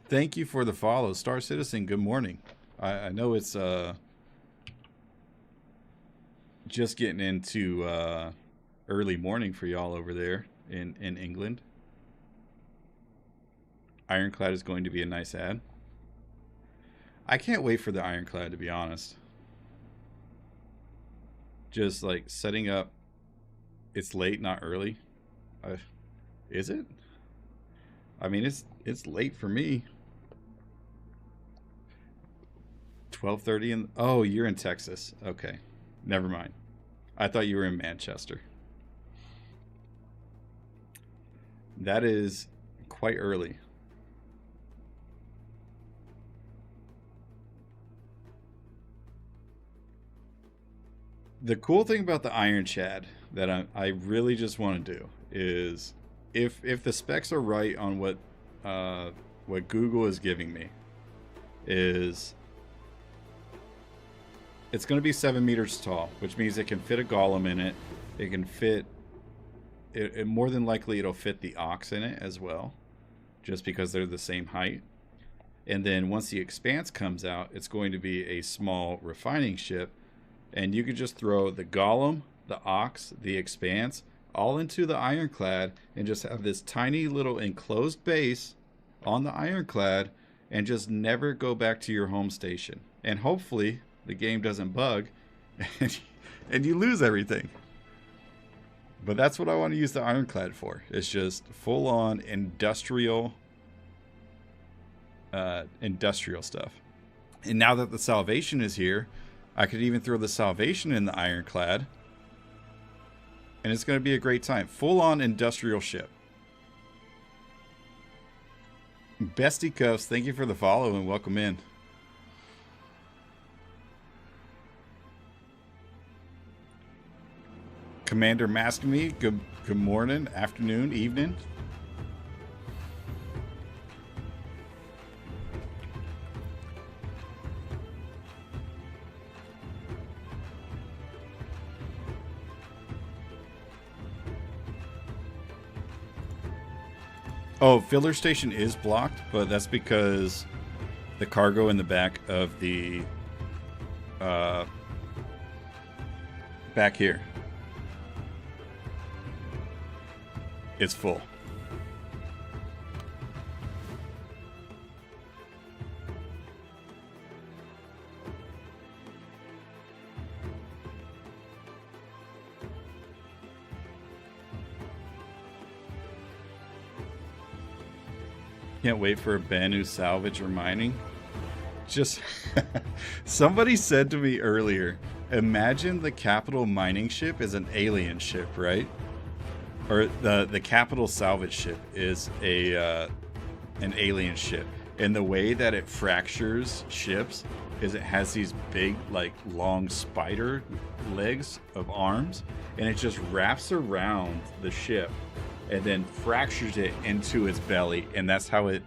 S1: Thank you for the follow. Star Citizen, good morning. I know it's just getting into early morning for y'all over there in England. Ironclad is going to be a nice ad. I can't wait for the Ironclad, to be honest. Just like setting up. It's late, not early. Is it? I mean, it's late for me. 12:30 and oh, you're in Texas. Okay, never mind. I thought you were in Manchester. That is quite early. The cool thing about the Iron Chad that I really just want to do is, if the specs are right on what Google is giving me, is it's going to be 7 meters tall, which means it can fit a golem in it. It can fit it more than likely it'll fit the ox in it as well, just because they're the same height. And then once the expanse comes out, it's going to be a small refining ship, and you could just throw the golem, the ox, the expanse all into the ironclad and just have this tiny little enclosed base on the ironclad and just never go back to your home station. And hopefully the game doesn't bug and you lose everything. But that's what I want to use the ironclad for. It's just full-on industrial stuff. And now that the Salvation is here, I could even throw the Salvation in the ironclad, and it's going to be a great time. Full-on industrial ship. Bestie Cuffs, thank you for the follow and welcome in. Commander Mask Me, good morning, afternoon, evening. Oh, filler station is blocked, but that's because the cargo in the back of the back here, it's full. Can't wait for a Banu salvage or mining. Just somebody said to me earlier, imagine the capital mining ship is an alien ship, right? Or the capital salvage ship is an alien ship. And the way that it fractures ships is it has these big, like, long spider legs of arms, and it just wraps around the ship and then fractures it into its belly, and that's how it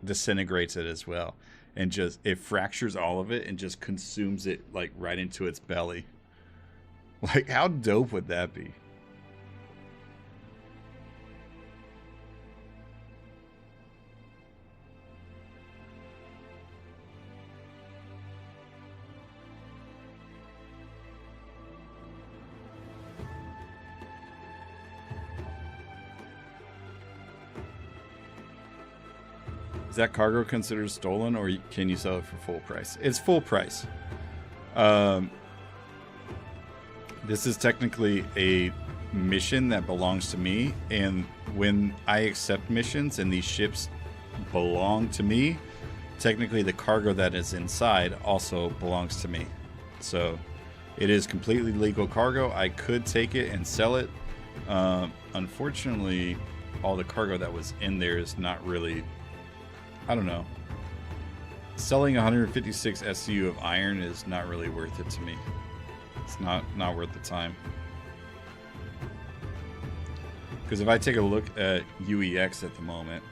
S1: disintegrates it as well. And just, it fractures all of it and just consumes it, like, right into its belly. Like, how dope would that be? Is that cargo considered stolen, or can you sell it for full price? It's full price. This is technically a mission that belongs to me, and when I accept missions and these ships belong to me, technically the cargo that is inside also belongs to me. So it is completely legal cargo. I could take it and sell it. Unfortunately, all the cargo that was in there is not really, I don't know. Selling 156 SCU of iron is not really worth it to me. It's not worth the time. Because if I take a look at UEX at the moment,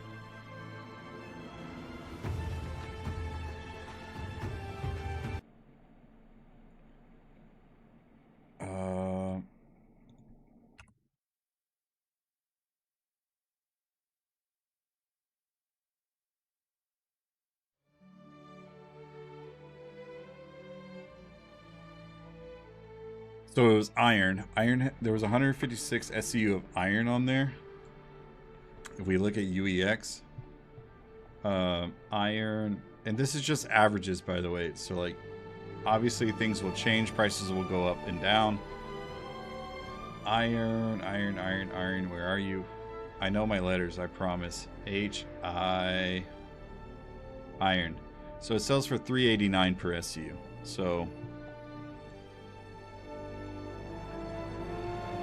S1: so it was iron. There was 156 SCU of iron on there. If we look at UEX, iron, and this is just averages, by the way. So, like, obviously things will change. Prices will go up and down. Iron. Where are you? I know my letters, I promise. H-I. Iron. So it sells for 389 per SCU. So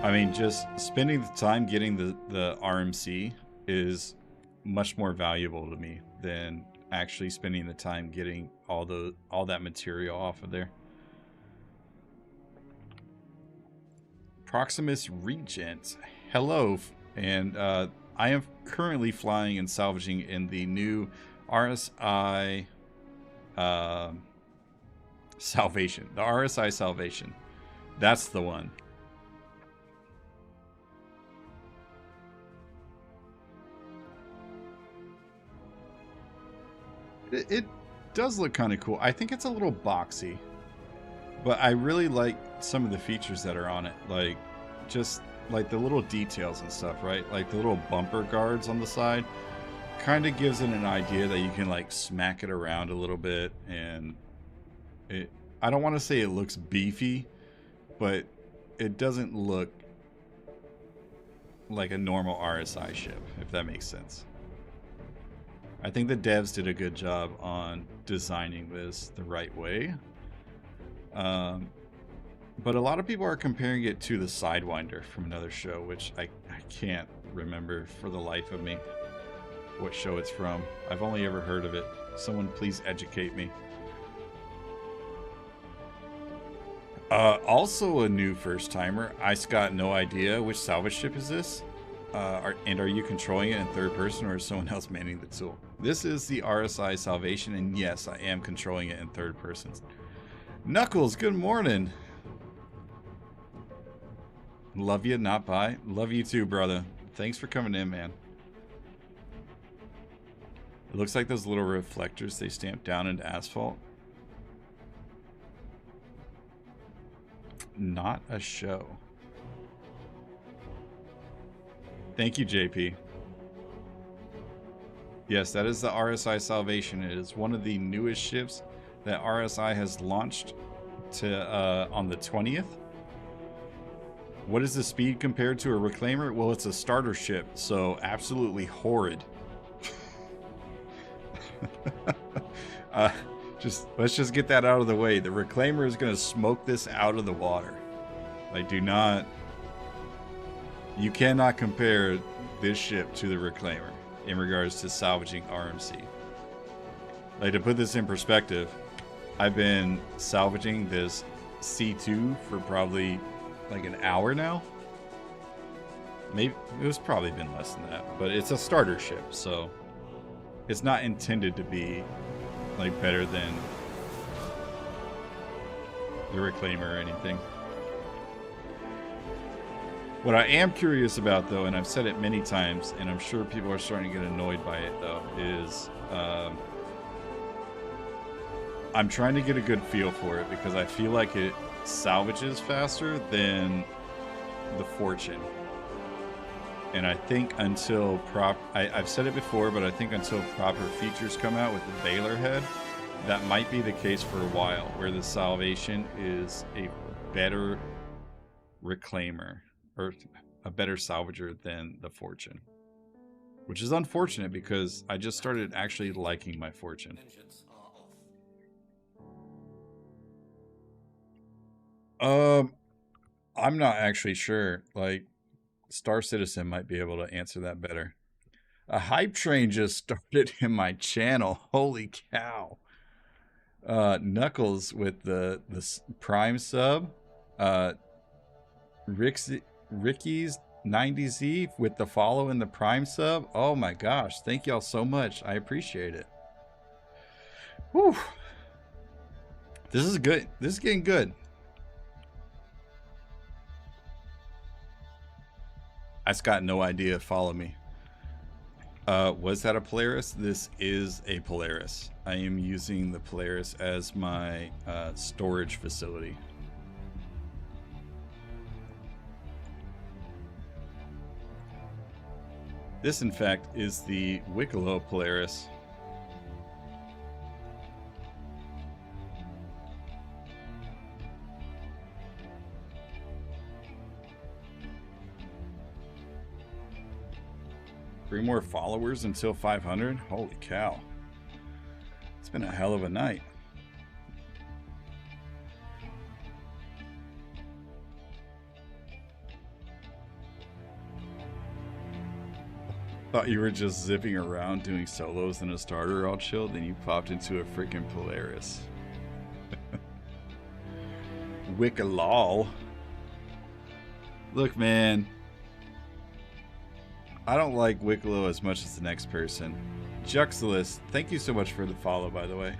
S1: I mean, just spending the time getting the RMC is much more valuable to me than actually spending the time getting all that material off of there. Proximus Regent, hello, and I am currently flying and salvaging in the new RSI Salvation. The RSI Salvation. That's the one. It does look kind of cool. I think it's a little boxy, but I really like some of the features that are on it. Like, just like the little details and stuff, right? Like the little bumper guards on the side kind of gives it an idea that you can like smack it around a little bit. And I don't want to say it looks beefy, but it doesn't look like a normal RSI ship, if that makes sense. I think the devs did a good job on designing this the right way. But a lot of people are comparing it to the Sidewinder from another show, which I can't remember for the life of me what show it's from. I've only ever heard of it. Someone please educate me. Also a new first timer. I got no idea which salvage ship is this. And are you controlling it in third person, or is someone else manning the tool? This is the RSI Salvation, and yes, I am controlling it in third person. Knuckles, good morning. Love you, not bye. Love you too, brother. Thanks for coming in, man. It looks like those little reflectors they stamp down into asphalt. Not a show. Thank you, JP. Yes, that is the RSI Salvation. It is one of the newest ships that RSI has launched to on the 20th. What is the speed compared to a reclaimer? Well, it's a starter ship, so absolutely horrid. Let's just get that out of the way. The reclaimer is going to smoke this out of the water. Like, you cannot compare this ship to the reclaimer in regards to salvaging RMC. Like, to put this in perspective, I've been salvaging this C2 for probably like an hour now. Maybe it was probably been less than that, but it's a starter ship, so it's not intended to be like better than the reclaimer or anything. What I am curious about, though, and I've said it many times, and I'm sure people are starting to get annoyed by it, though, is I'm trying to get a good feel for it, because I feel like it salvages faster than the Fortune. And I think until I've said it before, but I think until proper features come out with the Baylor head, that might be the case for a while, where the Salvation is a better reclaimer, or a better salvager than the Fortune. Which is unfortunate, because I just started actually liking my Fortune.
S2: Engines are off.
S1: I'm not actually sure. Like, Star Citizen might be able to answer that better. A hype train just started in my channel. Holy cow. Knuckles with the Prime sub. Ricky's 90Z with the follow in the Prime sub. Oh my gosh. Thank y'all so much. I appreciate it. Whew. This is good. This is getting good. I just got no idea. Follow me. Was that a Polaris? This is a Polaris. I am using the Polaris as my storage facility. This, in fact, is the Wicklow Polaris. Three more followers until 500? Holy cow. It's been a hell of a night. Thought you were just zipping around doing solos in a starter all chill, then you popped into a freaking Polaris. Wickalol. Look, man. I don't like Wicklow as much as the next person. Juxtalis, thank you so much for the follow, by the way.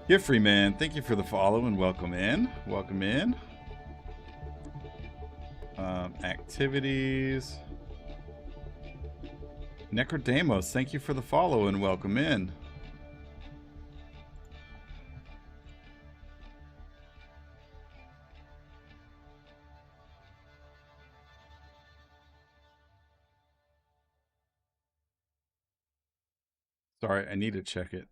S1: Giffrey, man, thank you for the follow and welcome in. Welcome in. Activities. Necrodamos, thank you for the follow and welcome in. Sorry, I need to check it.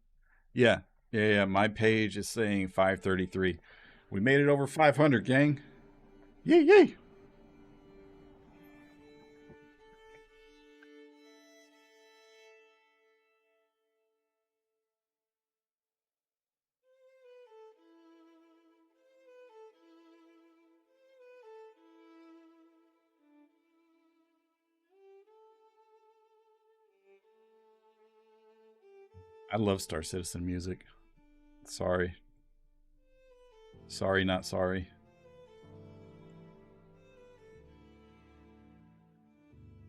S1: Yeah. My page is saying 533. We made it over 500, gang. Yay, yay. I love Star Citizen music. Sorry. Sorry, not sorry.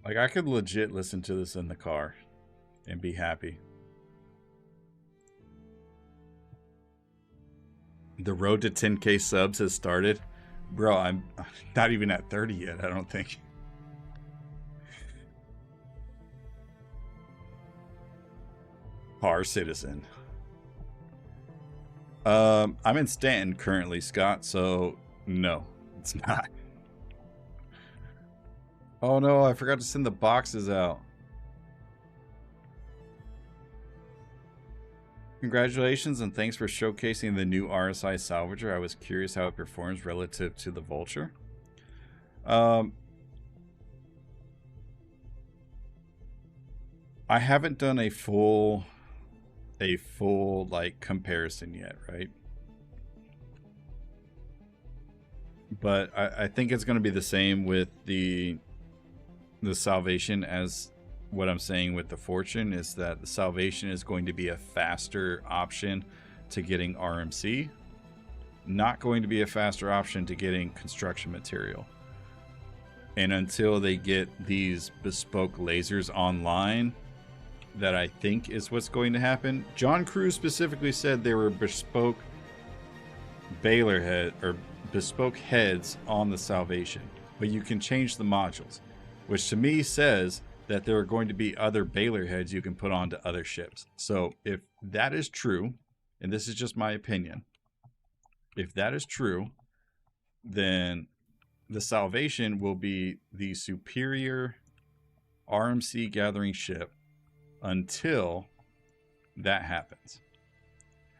S1: Like, I could legit listen to this in the car and be happy. The road to 10K subs has started. Bro, I'm not even at 30 yet, I don't think. Car Citizen. I'm in Stanton currently, Scott, so no, it's not. Oh no, I forgot to send the boxes out. Congratulations and thanks for showcasing the new RSI Salvager. I was curious how it performs relative to the Vulture. I haven't done a full like comparison yet, right? But I think it's going to be the same with the Salvation as what I'm saying with the Fortune, is that the Salvation is going to be a faster option to getting RMC, not going to be a faster option to getting construction material. And until they get these bespoke lasers online, that I think is what's going to happen. John Cruz specifically said there were bespoke Baylor head or bespoke heads on the Salvation, but you can change the modules, which to me says that there are going to be other Baylor heads you can put onto other ships. So if that is true, and this is just my opinion, if that is true, then the Salvation will be the superior RMC gathering ship until that happens.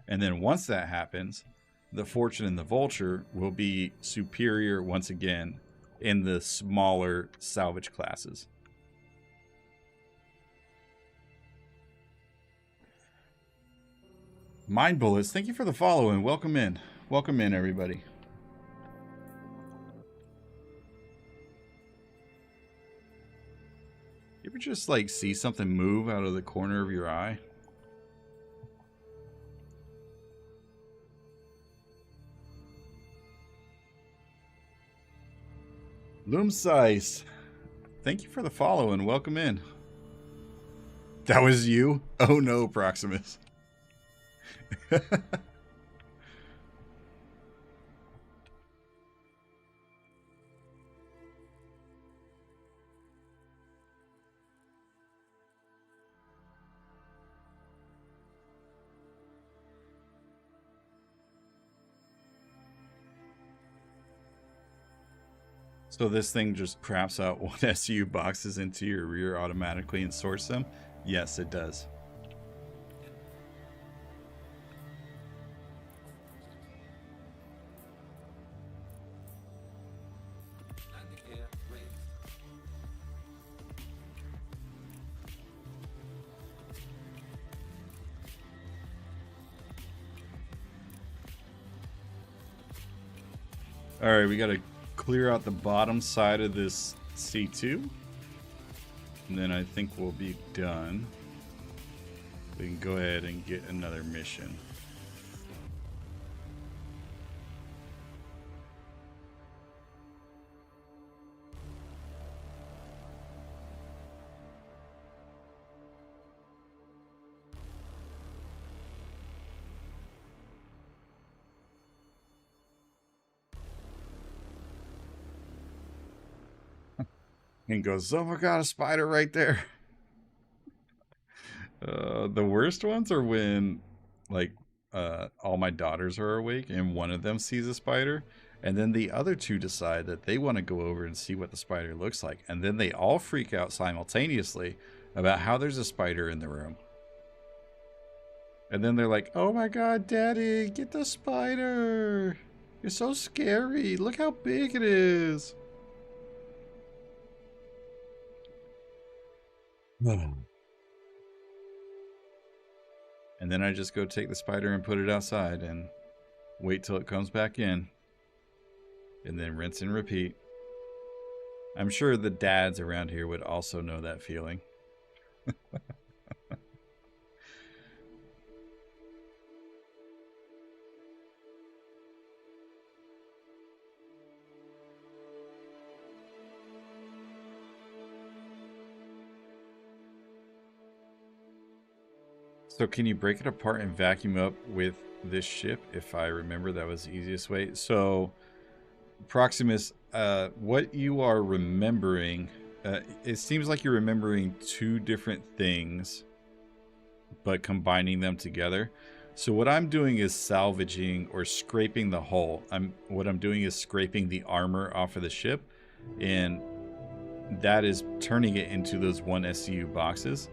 S1: And then once that happens, the Fortune and the Vulture will be superior once again in the smaller salvage classes. Mind Bullets, thank you for the follow and welcome in. Welcome in, everybody. You ever just like see something move out of the corner of your eye? Loom Size, thank you for the follow and welcome in. That was you? Oh no, Proximus. So this thing just craps out one SU boxes into your rear automatically and sorts them? Yes, it does.
S2: Landing gear raised.
S1: All right, we got to clear out the bottom side of this C2. And then I think we'll be done. We can go ahead and get another mission. And goes, oh my god, a spider right there. The worst ones are when, like, all my daughters are awake and one of them sees a spider, and then the other two decide that they want to go over and see what the spider looks like, and then they all freak out simultaneously about how there's a spider in the room. And then they're like, oh my god, daddy, get the spider. It's so scary. Look how big it is. And then I just go take the spider and put it outside and wait till it comes back in. And then rinse and repeat. I'm sure the dads around here would also know that feeling. So can you break it apart and vacuum up with this ship? If I remember, that was the easiest way. So Proximus, what you are remembering, it seems like you're remembering two different things, but combining them together. So what I'm doing is salvaging or scraping the hull. What I'm doing is scraping the armor off of the ship, and that is turning it into those 1 SCU boxes.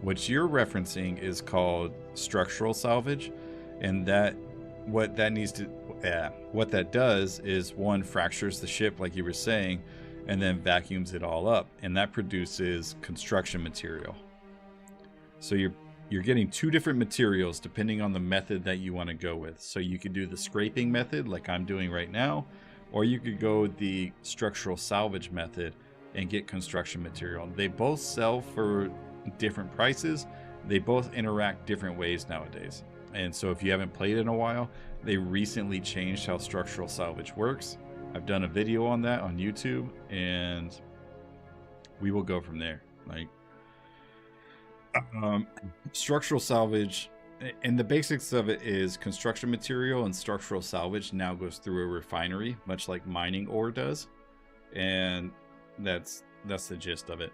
S1: What you're referencing is called structural salvage, and what that does is, one, fractures the ship like you were saying, and then vacuums it all up, and that produces construction material. So you're getting two different materials depending on the method that you want to go with. So you could do the scraping method like I'm doing right now, or you could go the structural salvage method and get construction material. They both sell for different prices. They both interact different ways nowadays. And so if you haven't played in a while, they recently changed how structural salvage works. I've done a video on that on YouTube, and we will go from there. Like, structural salvage, and the basics of it is construction material and structural salvage now goes through a refinery, much like mining ore does, and that's the gist of it.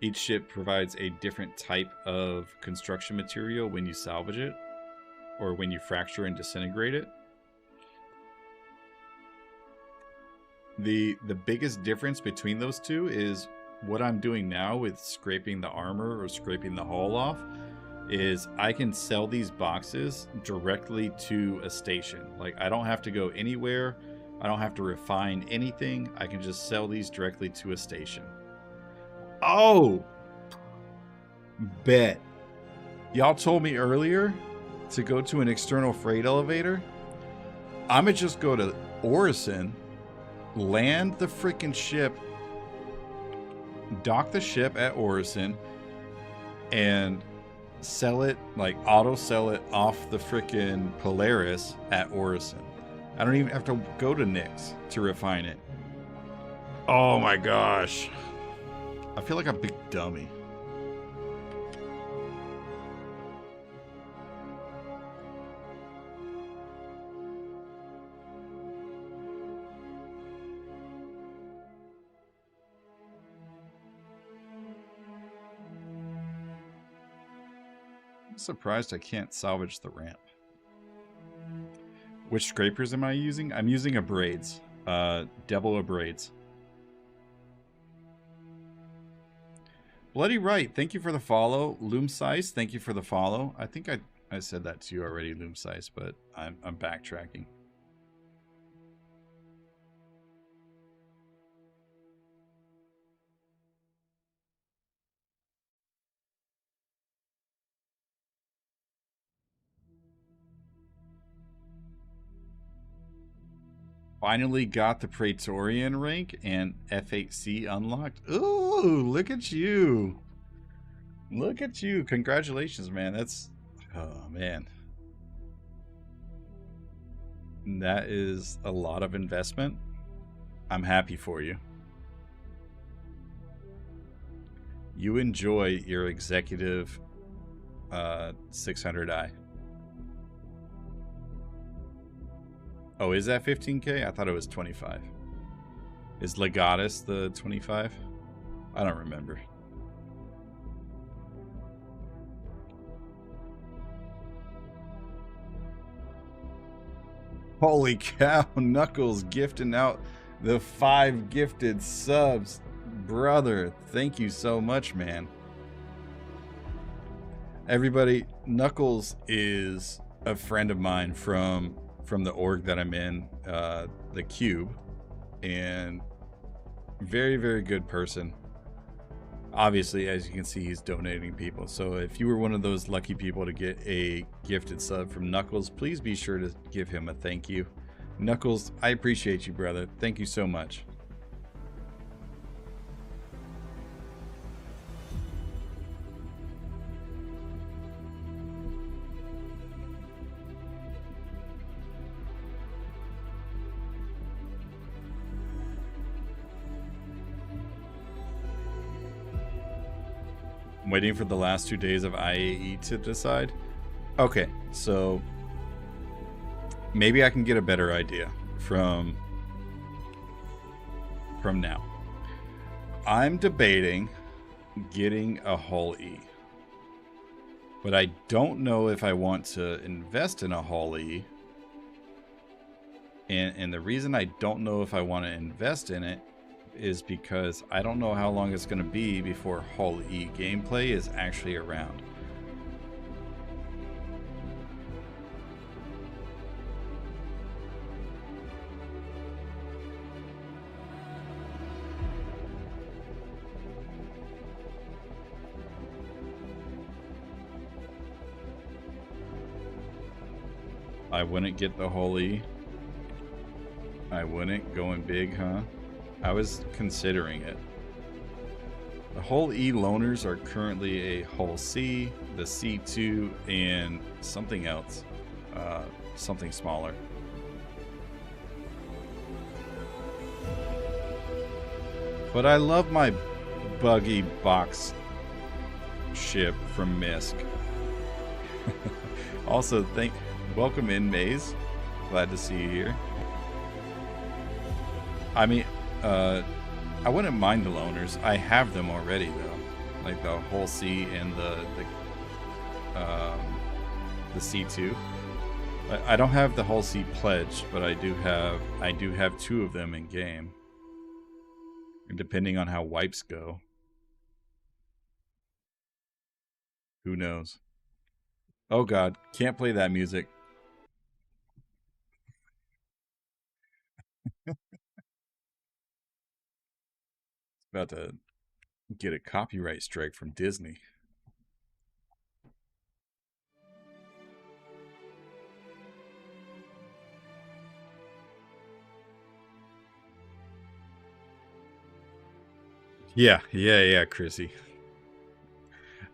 S1: Each ship provides a different type of construction material when you salvage it, or when you fracture and disintegrate it. The biggest difference between those two is what I'm doing now with scraping the armor or scraping the hull off is I can sell these boxes directly to a station. Like, I don't have to go anywhere. I don't have to refine anything. I can just sell these directly to a station. Oh, bet. Y'all told me earlier to go to an external freight elevator. I'm gonna just go to Orison, land the freaking ship, dock the ship at Orison, and sell it, like auto sell it off the freaking Polaris at Orison. I don't even have to go to NYX to refine it. Oh my gosh. I feel like a big dummy. I'm surprised I can't salvage the ramp. Which scrapers am I using? I'm using Abrades. Devil Abrades. Bloody right. Thank you for the follow. Loom Size, thank you for the follow. I think I said that to you already, Loom Size, but I'm backtracking. finally got the Praetorian rank and F8C unlocked. Ooh, look at you. Look at you. Congratulations, man. That's... Oh, man. That is a lot of investment. I'm happy for you. You enjoy your executive 600i. Oh, is that 15K? I thought it was 25. Is Legatus the 25? I don't remember. Holy cow, Knuckles gifting out the 5 gifted subs. Brother, thank you so much, man. Everybody, Knuckles is a friend of mine from the org that I'm in, the Cube, and very, very good person. Obviously, as you can see, he's donating people. So if you were one of those lucky people to get a gifted sub from Knuckles, please be sure to give him a thank you. Knuckles, I appreciate you, brother. Thank you so much. I'm waiting for the last 2 days of IAE to decide. Okay, so maybe I can get a better idea from now. I'm debating getting a Hull E, but I don't know if I want to invest in a Hull E. And the reason I don't know if I want to invest in it is because I don't know how long it's going to be before Hull E gameplay is actually around. I wouldn't get the Hull E. I wouldn't. Going big, huh? I was considering it. The Hull E loaners are currently a Hull C, the C2, and something else. Something smaller. But I love my buggy box ship from Misk. Also, welcome in, Maze. Glad to see you here. I mean, I wouldn't mind the loaners. I have them already, though, like the Hull C and the C2. I don't have the Hull C pledged, but I do have 2 of them in game. And depending on how wipes go, who knows? Oh God, can't play that music. About to get a copyright strike from Disney. Yeah, Chrissy.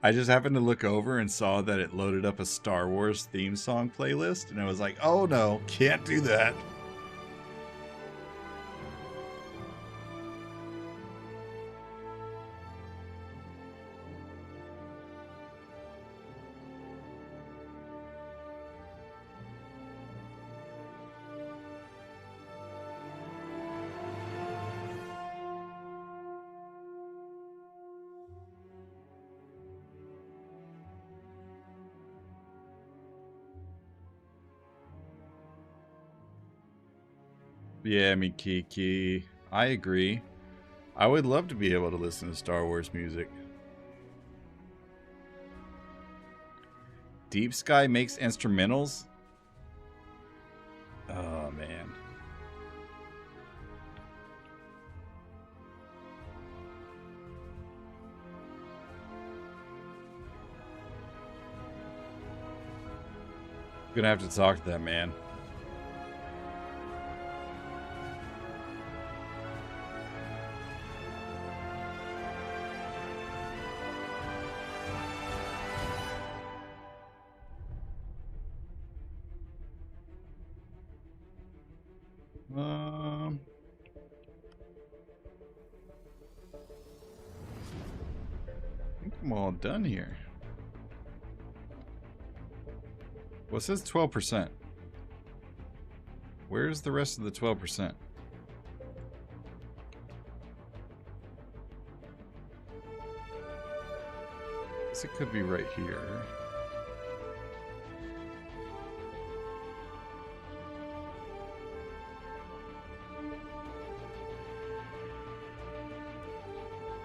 S1: I just happened to look over and saw that it loaded up a Star Wars theme song playlist, and I was like, oh no, can't do that. Yeah, Kiki. I agree. I would love to be able to listen to Star Wars music. Deep Sky makes instrumentals? Oh, man. Gonna have to talk to that man. I think I'm all done here. Well, it says 12%. Where's the rest of the 12%? Guess it could be right here.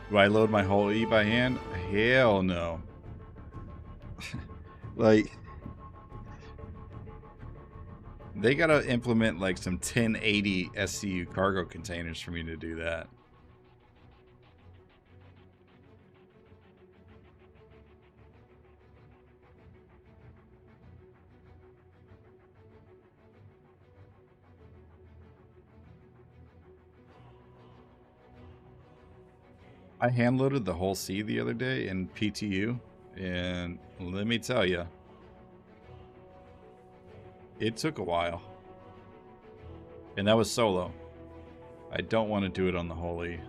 S1: Do I load my whole E by hand? Hell no. Like, they gotta implement like some 1080 SCU cargo containers for me to do that. I hand loaded the whole C the other day in PTU, and let me tell you, it took a while. And that was solo. I don't want to do it on the whole E.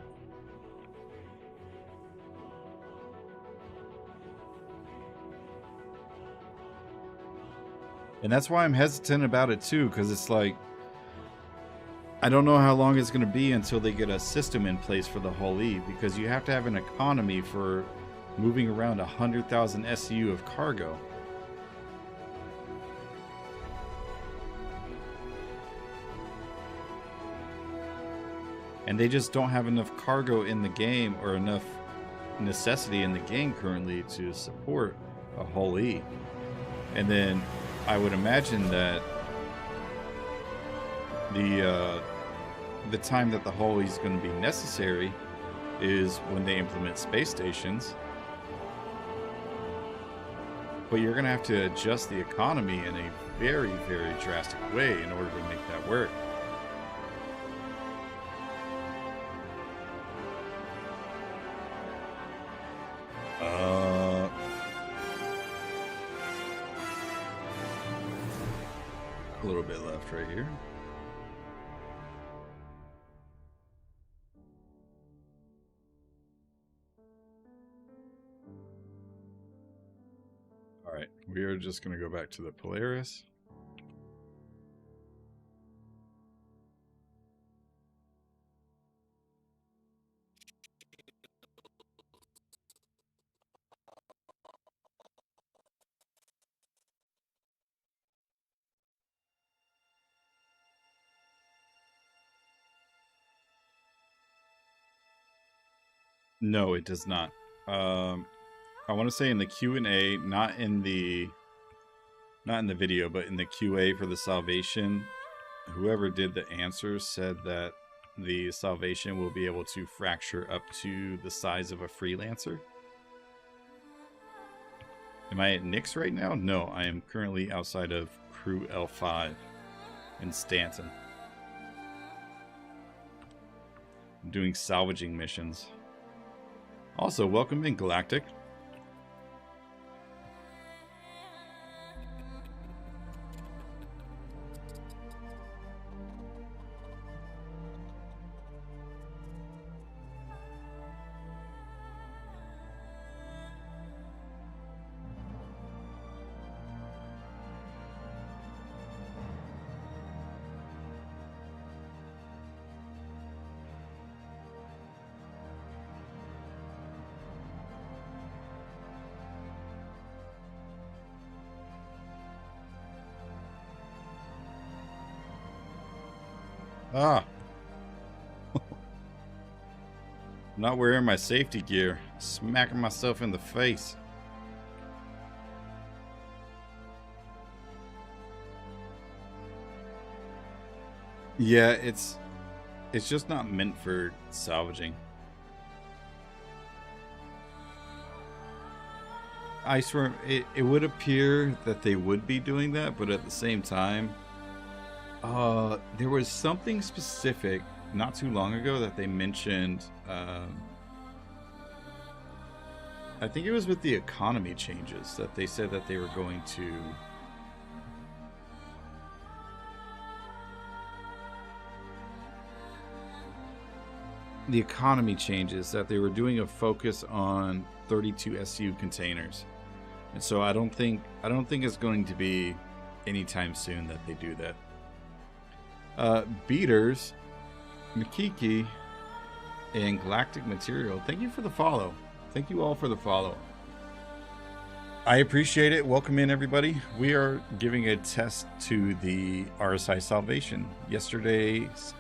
S1: And that's why I'm hesitant about it too, because it's like, I don't know how long it's going to be until they get a system in place for the whole E, because you have to have an economy for moving around 100,000 SCU of cargo. And they just don't have enough cargo in the game, or enough necessity in the game currently to support a whole E. And then I would imagine that the time that the whole is going to be necessary is when they implement space stations. But you're going to have to adjust the economy in a very, very drastic way in order to make that work. A little bit left right here. All right, we are just going to go back to the Polaris. No, it does not. I want to say in the Q&A, not in the video, but in the QA for the Salvation, whoever did the answers said that the Salvation will be able to fracture up to the size of a freelancer. Am I at NYX right now? No, I am currently outside of Crew L5 in Stanton. I'm doing salvaging missions. Also, welcome in, Galactic. Ah. I'm not wearing my safety gear. Smacking myself in the face. Yeah, it's just not meant for salvaging. I swear, it would appear that they would be doing that, but at the same time, there was something specific not too long ago that they mentioned. I think it was with the economy changes that they said that they were going to the economy changes, that they were doing a focus on 32 SU containers. And so I don't think it's going to be anytime soon that they do that. Beaters, Nikiki, and Galactic Material, thank you for the follow. Thank you all for the follow. I appreciate it. Welcome in, everybody. We are giving a test to the RSI Salvation. Yesterday's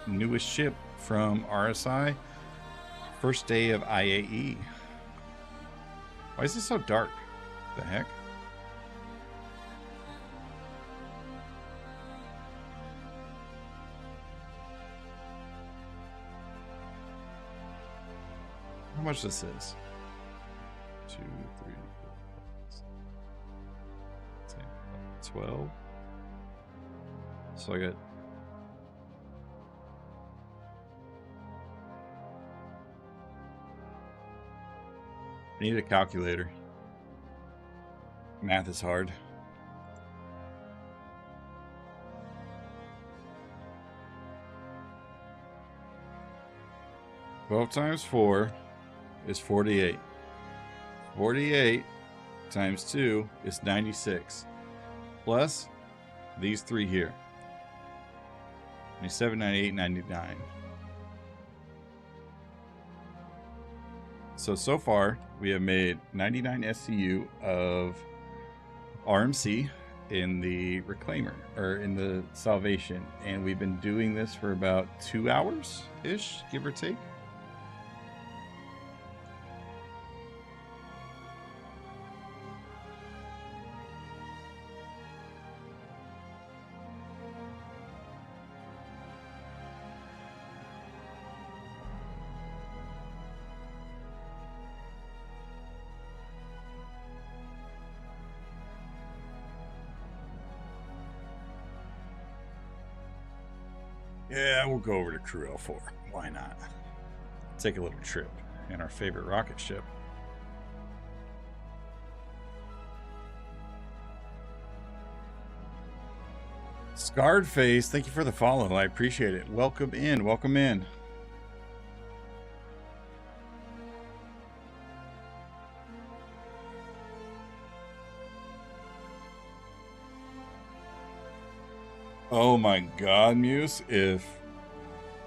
S1: newest ship from RSI. First day of IAE. Why is it so dark? The heck? How much this is? 2, 3, 4, 5, 10, 12. So I got I need a calculator. Math is hard. Twelve times 4 is 48. 48 times 2 is 96. Plus these three here. 97, 98, 99. So far, we have made 99 SCU of RMC in the Reclaimer, or in the Salvation. And we've been doing this for about 2 hours-ish, give or take. Yeah, we'll go over to Crew L4. Why not? Take a little trip in our favorite rocket ship. Scarred Face, thank you for the follow. I appreciate it. Welcome in. Welcome in. Oh my god, Muse, if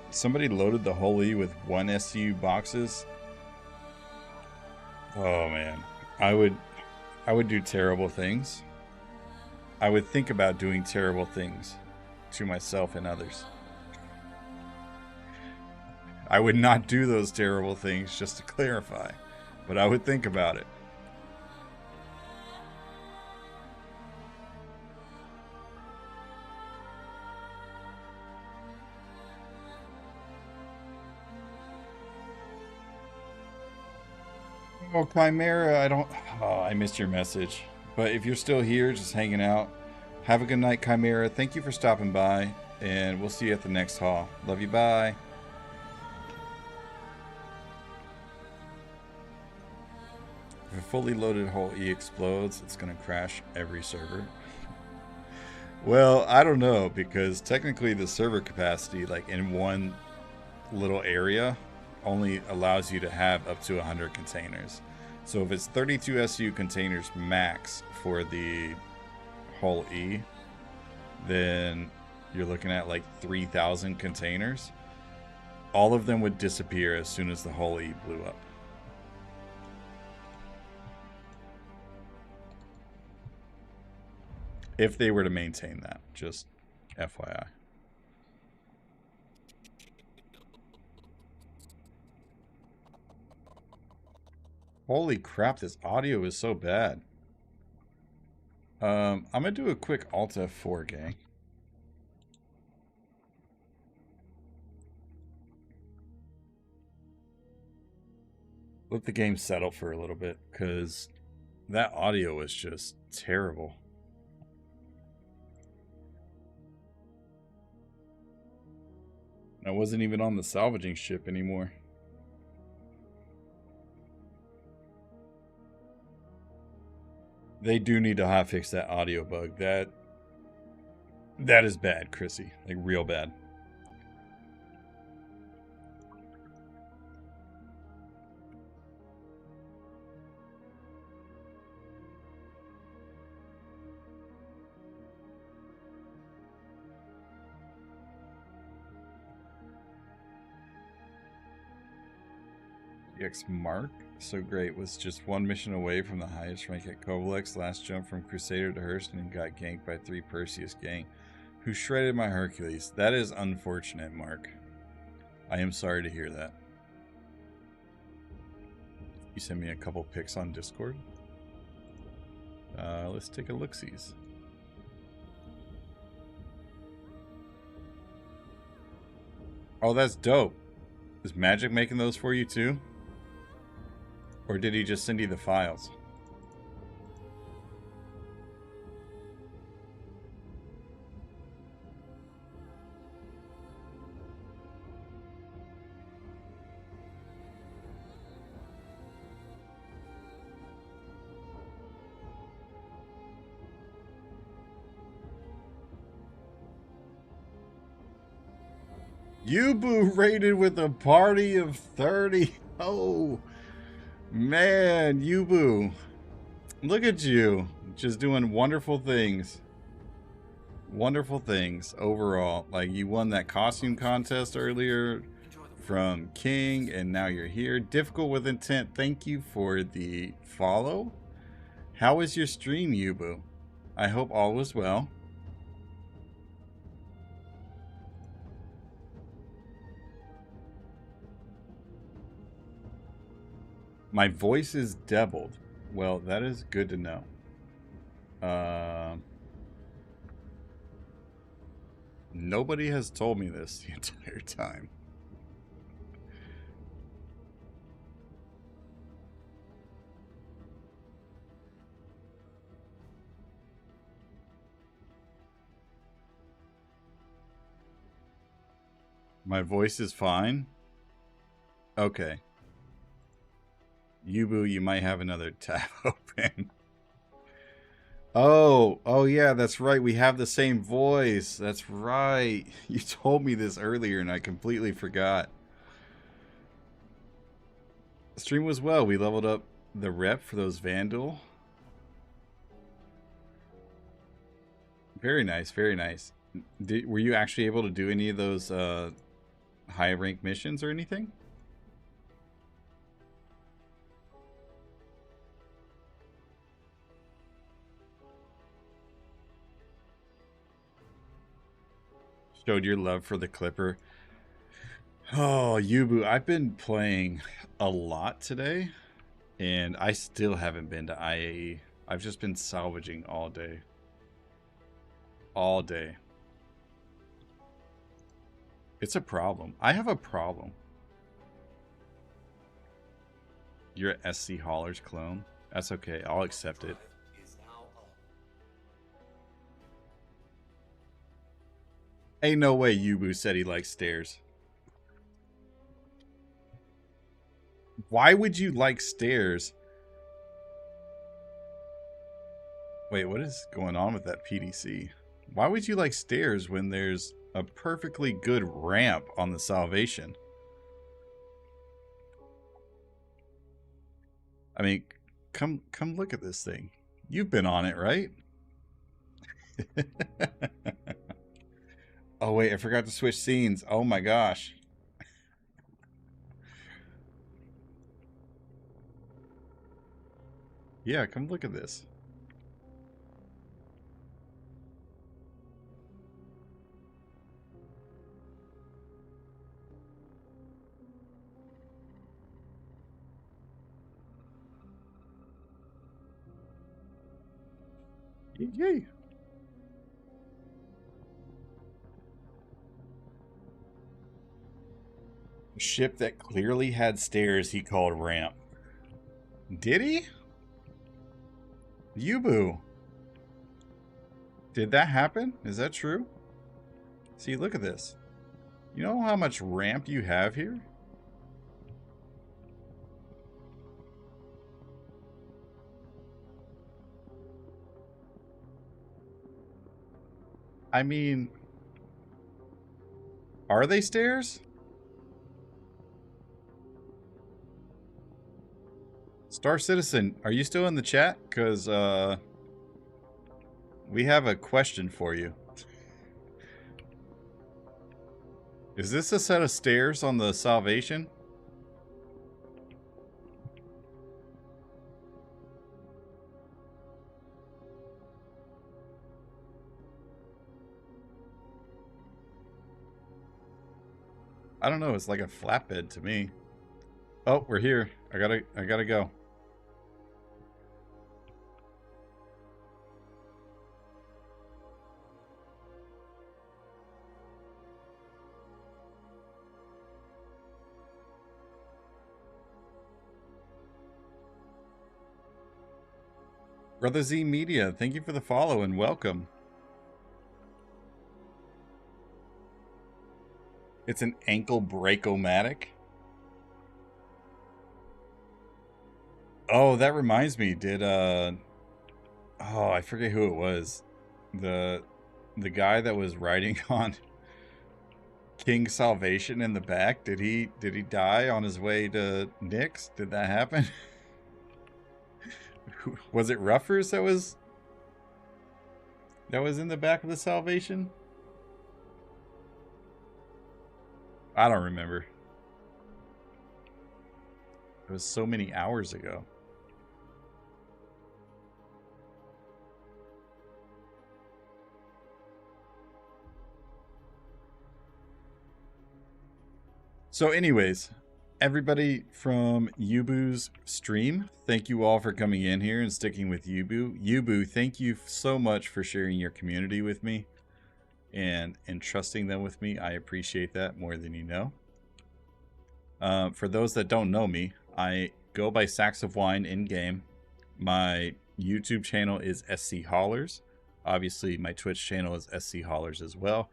S1: somebody loaded the whole E with 1 SU boxes, oh man, I would do terrible things. I would think about doing terrible things to myself and others. I would not do those terrible things, just to clarify, but I would think about it. Oh, Chimera, I missed your message. But if you're still here, just hanging out, have a good night, Chimera. Thank you for stopping by, and we'll see you at the next haul. Love you, bye. If a fully loaded whole E explodes, it's going to crash every server. Well, I don't know, because technically the server capacity, like in one little area, only allows you to have up to 100 containers. So if it's 32 SU containers max for the hull E, then you're looking at like 3,000 containers. All of them would disappear as soon as the hull E blew up. If they were to maintain that, just FYI. Holy crap, this audio is so bad. I'm gonna do a quick Alt F4, gang. Let the game settle for a little bit, because that audio is just terrible. I wasn't even on the salvaging ship anymore. They do need to hotfix that audio bug. That is bad, Chrissy. Like, real bad. EX Mark, so great, was just one mission away from the highest rank at Kovalex. Last jump from Crusader to Hurston and got ganked by 3 Perseus gang, who shredded my Hercules. That is unfortunate, Mark. I am sorry to hear that. You sent me a couple pics on Discord. Let's take a look-sees. Oh, that's dope. Is Magic making those for you too? Or did he just send you the files? Yubu rated with a party of 30. Oh, man, Yubu. Look at you. Just doing wonderful things. Wonderful things overall. Like, you won that costume contest earlier from King, and now you're here. Difficult with intent. Thank you for the follow. How was your stream, Yubu? I hope all was well. My voice is doubled. Well, that is good to know. Nobody has told me this the entire time. My voice is fine? Okay. Yubu, you might have another tab open. Oh yeah, that's right. We have the same voice. That's right. You told me this earlier and I completely forgot. The stream was well. We leveled up the rep for those Vandal. Very nice, very nice. Were you actually able to do any of those high rank missions or anything? Showed your love for the Clipper. Oh, Yubu, I've been playing a lot today, and I still haven't been to IAE. I've just been salvaging all day. All day. It's a problem. I have a problem. You're a SC Hauler's clone. That's okay. I'll accept it. Ain't no way Yubu said he likes stairs. Why would you like stairs? Wait, what is going on with that PDC? Why would you like stairs when there's a perfectly good ramp on the Salvation? I mean, come look at this thing. You've been on it, right? Oh wait, I forgot to switch scenes. Oh my gosh. Yeah, come look at this. Yay. A ship that clearly had stairs he called ramp. Did he? Yubu. Did that happen? Is that true? See, look at this. You know how much ramp you have here? I mean, are they stairs? Star Citizen, are you still in the chat? Because, we have a question for you. Is this a set of stairs on the Salvation? I don't know. It's like a flatbed to me. Oh, we're here. I gotta go. Brother Z Media, thank you for the follow and welcome. It's an ankle break-o-matic. Oh, that reminds me. Did oh, I forget who it was. The guy that was riding on King Salvation in the back. Did he die on his way to NYX? Did that happen? Was it Ruffers that was in the back of the Salvation? I don't remember. It was so many hours ago. So anyways, everybody from Yubu's stream, thank you all for coming in here and sticking with Yubu. Yubu, thank you so much for sharing your community with me and entrusting them with me. I appreciate that more than you know. For those that don't know me, I go by Sacks of Wine in-game. My YouTube channel is SC Haulers. Obviously, my Twitch channel is SC Haulers as well.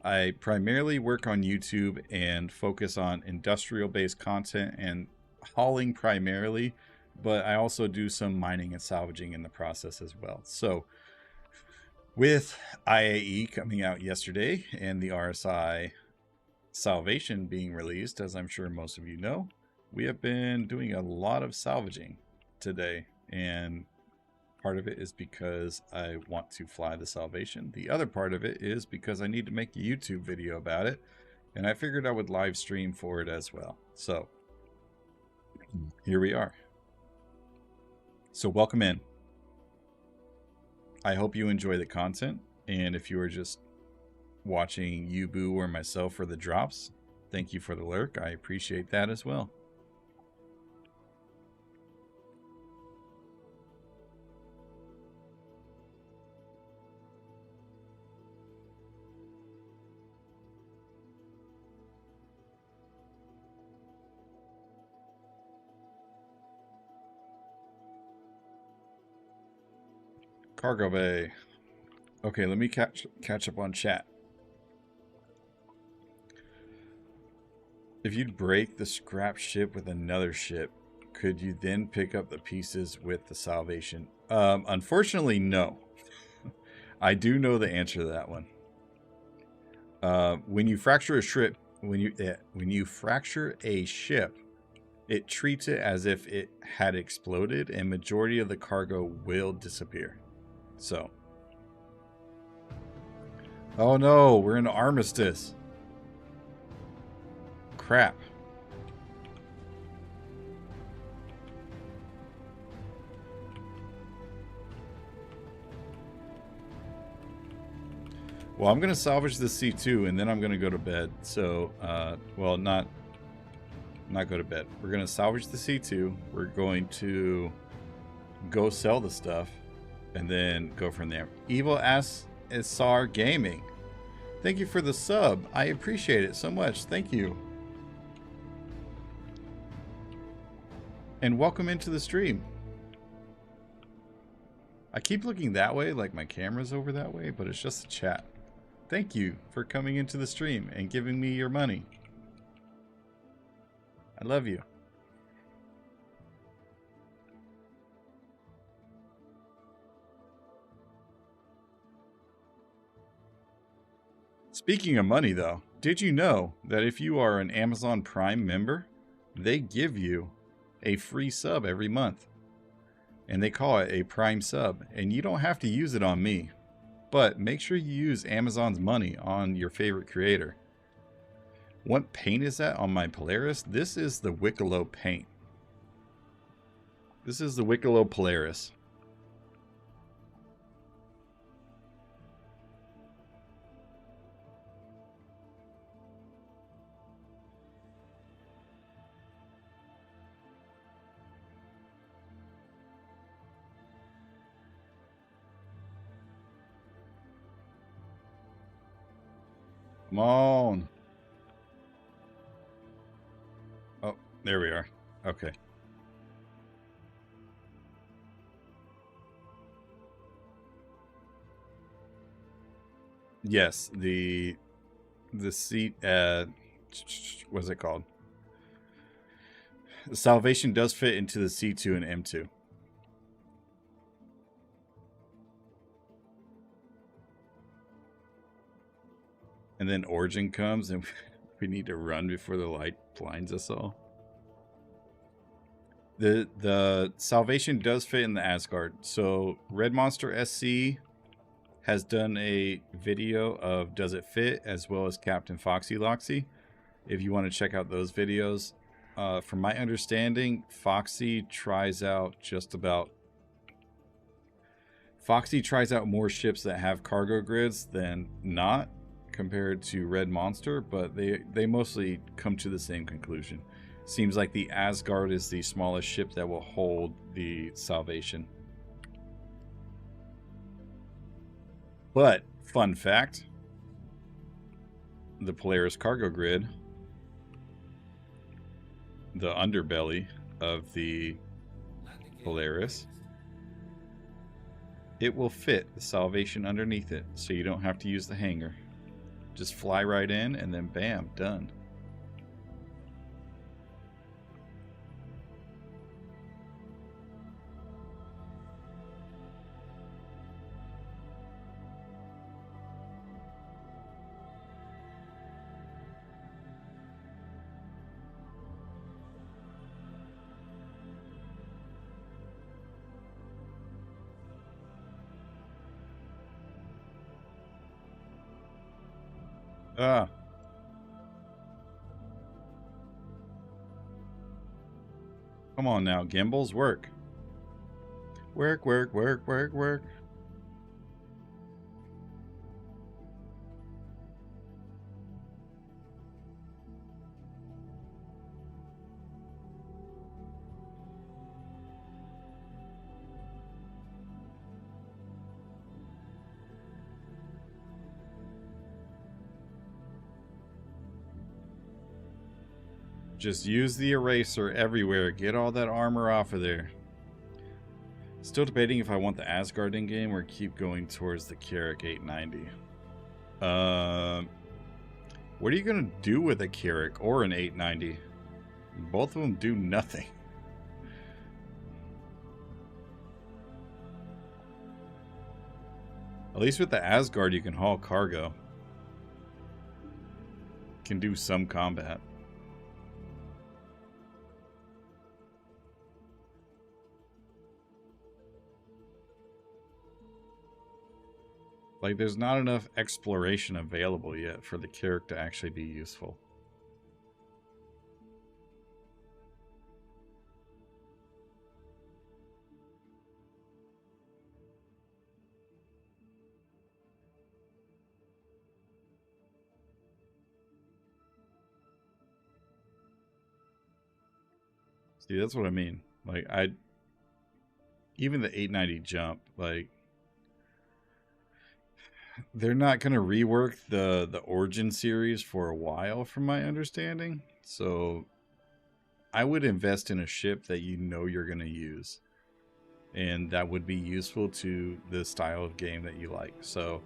S1: I primarily work on YouTube and focus on industrial-based content and hauling primarily, but I also do some mining and salvaging in the process as well. So with IAE coming out yesterday and the RSI Salvation being released, as I'm sure most of you know, we have been doing a lot of salvaging today, and part of it is because I want to fly the Salvation. The other part of it is because I need to make a YouTube video about it, and I figured I would live stream for it as well. So here we are. So welcome in. I hope you enjoy the content, and if you are just watching Yubu or myself for the drops, thank you for the lurk. I appreciate that as well. Cargo bay. Okay, let me catch up on chat. If you'd break the scrap ship with another ship, could you then pick up the pieces with the Salvation? Unfortunately, no. I do know the answer to that one. When you fracture a ship, when you fracture a ship, it treats it as if it had exploded, and majority of the cargo will disappear. So, oh no, we're in armistice. Crap. Well, I'm going to salvage the C2 and then I'm going to go to bed. So, well, not go to bed. We're going to salvage the C2. We're going to go sell the stuff and then go from there. Evil SR Gaming. Thank you for the sub. I appreciate it so much. Thank you. And welcome into the stream. I keep looking that way, like my camera's over that way, but it's just a chat. Thank you for coming into the stream and giving me your money. I love you. Speaking of money, though, did you know that if you are an Amazon Prime member, they give you a free sub every month? And they call it a Prime sub, and you don't have to use it on me. But make sure you use Amazon's money on your favorite creator. What paint is that on my Polaris? This is the Wicklow paint. This is the Wicklow Polaris. Come on. Oh, there we are. Okay. Yes, the seat what's it called? The Salvation does fit into the C2 and M2. And then Origin comes and we need to run before the light blinds us all. The Salvation does fit in the Asgard. So Red Monster SC has done a video of does it fit, as well as Captain Foxy Loxy. If you want to check out those videos. From my understanding, Foxy tries out more ships that have cargo grids than not, compared to Red Monster, but they mostly come to the same conclusion. Seems like the Asgard is the smallest ship that will hold the Salvation. But, fun fact, the Polaris cargo grid, the underbelly of the Polaris, it will fit the Salvation underneath it, so you don't have to use the hangar. Just fly right in and then bam, done. Ah. Come on now, gimbals, work. Work, work, work, work, work. Just use the eraser everywhere. Get all that armor off of there. Still debating if I want the Asgard in game or keep going towards the Carrack 890. What are you going to do with a Carrack or an 890? Both of them do nothing. At least with the Asgard you can haul cargo. Can do some combat. Like, there's not enough exploration available yet for the Carrack to actually be useful. See, that's what I mean. Like, even the 890 jump, like, they're not going to rework the Origin series for a while, from my understanding. So I would invest in a ship that you know you're going to use, and that would be useful to the style of game that you like. So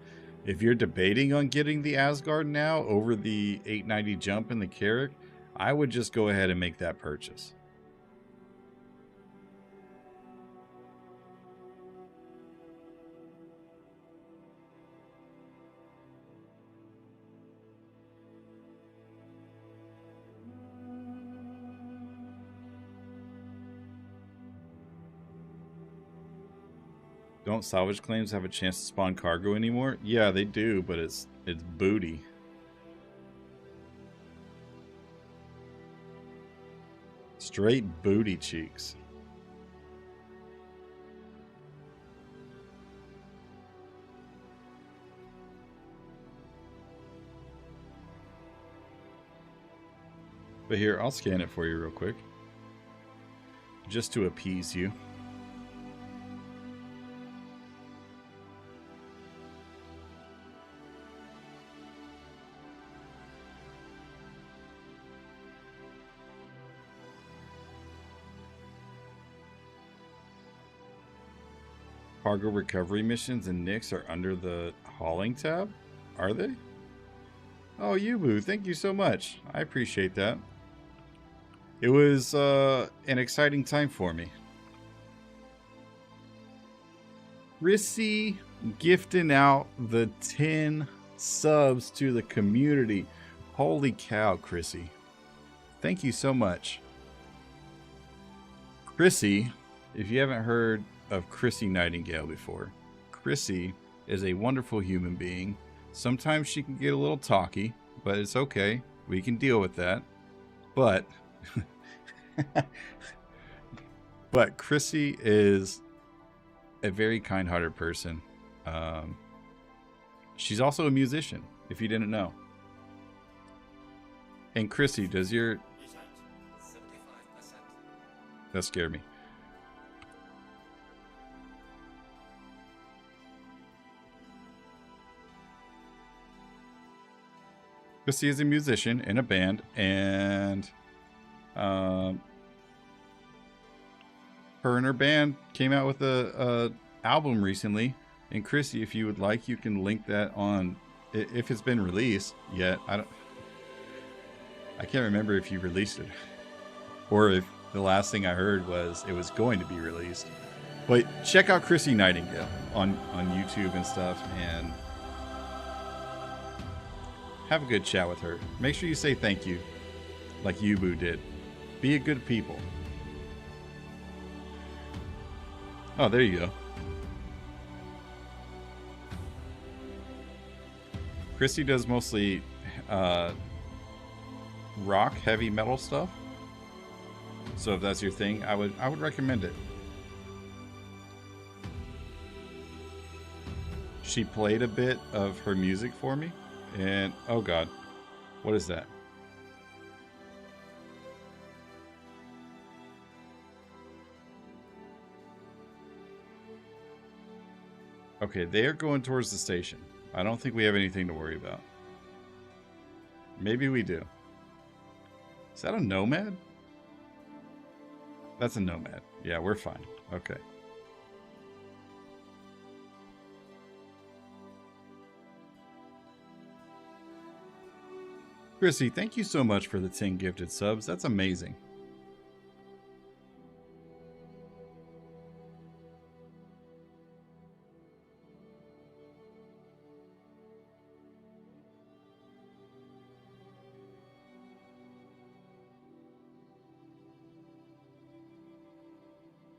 S1: if you're debating on getting the Asgard now over the 890 jump and the Carrack, I would just go ahead and make that purchase. Don't salvage claims have a chance to spawn cargo anymore? Yeah, they do, but it's booty. Straight booty cheeks. But here, I'll scan it for you real quick. Just to appease you. Cargo recovery missions in NYX are under the hauling tab? Are they? Oh, Yubu, thank you so much. I appreciate that. It was an exciting time for me. Rissy gifting out the 10 subs to the community. Holy cow, Chrissy. Thank you so much. Chrissy, if you haven't heard of Chrissy Nightingale before, Chrissy is a wonderful human being. Sometimes she can get a little talky, but it's okay. We can deal with that. But but Chrissy is a very kind-hearted person. She's also a musician, if you didn't know. And Chrissy, does your...
S2: 75%.
S1: That scared me. Chrissy is a musician in a band, and her and her band came out with a album recently. And Chrissy, if you would like, you can link that on, if it's been released yet. I can't remember if you released it, or if the last thing I heard was it was going to be released. But check out Chrissy Nightingale on YouTube and stuff, and have a good chat with her. Make sure you say thank you, like Yubu did. Be a good people. Oh, there you go. Chrissy does mostly rock, heavy metal stuff. So if that's your thing, I would recommend it. She played a bit of her music for me, and oh god, what is that? Okay, they are going towards the station. I don't think we have anything to worry about. Maybe we do. Is that a nomad? That's a nomad. Yeah, we're fine. Okay. Chrissy, thank you so much for the 10 gifted subs. That's amazing.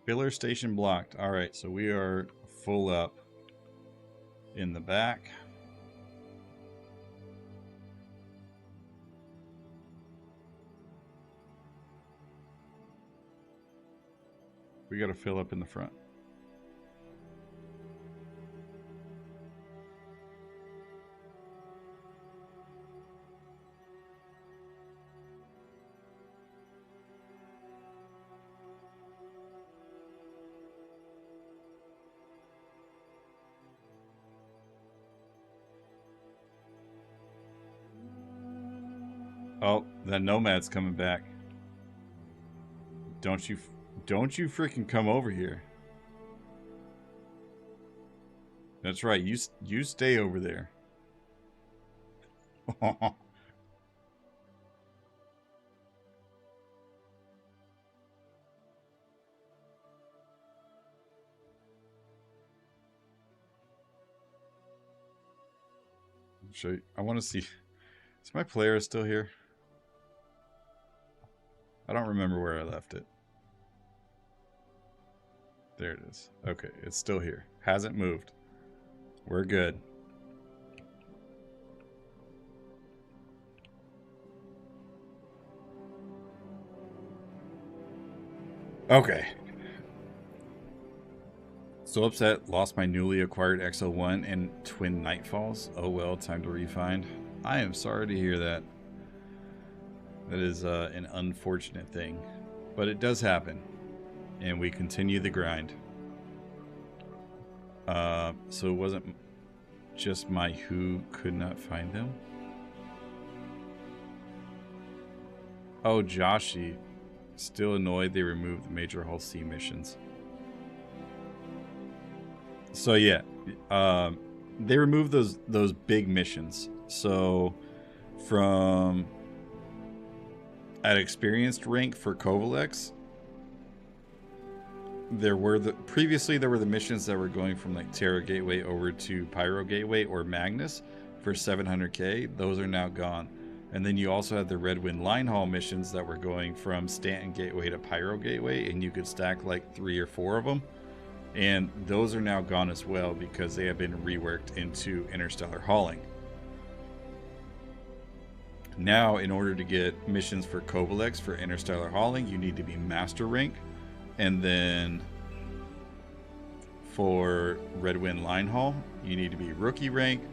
S1: Filler station blocked. All right, so we are full up in the back. We got to fill up in the front. Oh, that nomad's coming back. Don't you freaking come over here. That's right. You stay over there. Show you, I want to see. Is my player still here? I don't remember where I left it. There it is. Okay, it's still here. Hasn't moved. We're good. Okay. So upset, lost my newly acquired XL1 and twin Nightfalls. Oh well, time to refind. I am sorry to hear that. That is an unfortunate thing. But it does happen. And we continue the grind. So it wasn't just my who could not find them. Oh, Joshy. Still annoyed they removed the Major Hull C missions. So yeah, they removed those big missions. So from at experienced rank for Kovalex, previously there were the missions that were going from like Terra Gateway over to Pyro Gateway or Magnus for 700k. Those are now gone. And then you also had the Red Wind Line Haul missions that were going from Stanton Gateway to Pyro Gateway, and you could stack like 3 or 4 of them. And those are now gone as well because they have been reworked into interstellar hauling. Now, in order to get missions for Kovalex for interstellar hauling, you need to be master rank. And then for Red Wind Line Haul, you need to be rookie rank.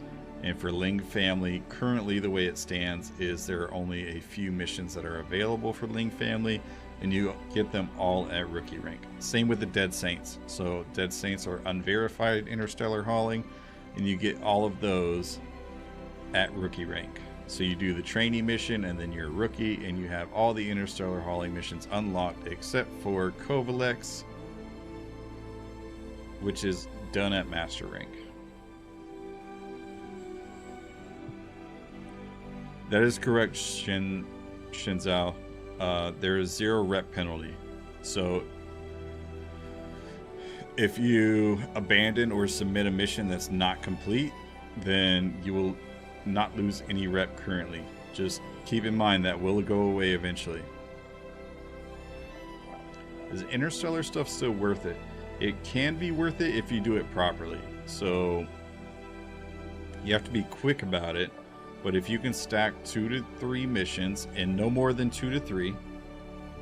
S1: And for Ling Family, currently the way it stands is there are only a few missions that are available for Ling Family, and you get them all at rookie rank. Same with the Dead Saints. So Dead Saints are unverified interstellar hauling, and you get all of those at rookie rank. So you do the trainee mission, and then you're a rookie, and you have all the interstellar hauling missions unlocked except for Kovalex, which is done at master rank. That is correct, Shinzao. There is 0 rep penalty. So if you abandon or submit a mission that's not complete, then you will not lose any rep currently. Just keep in mind that will go away eventually. Is interstellar stuff still worth it? It can be worth it if you do it properly. So you have to be quick about it. But if you can stack 2 to 3 missions and no more than 2 to 3,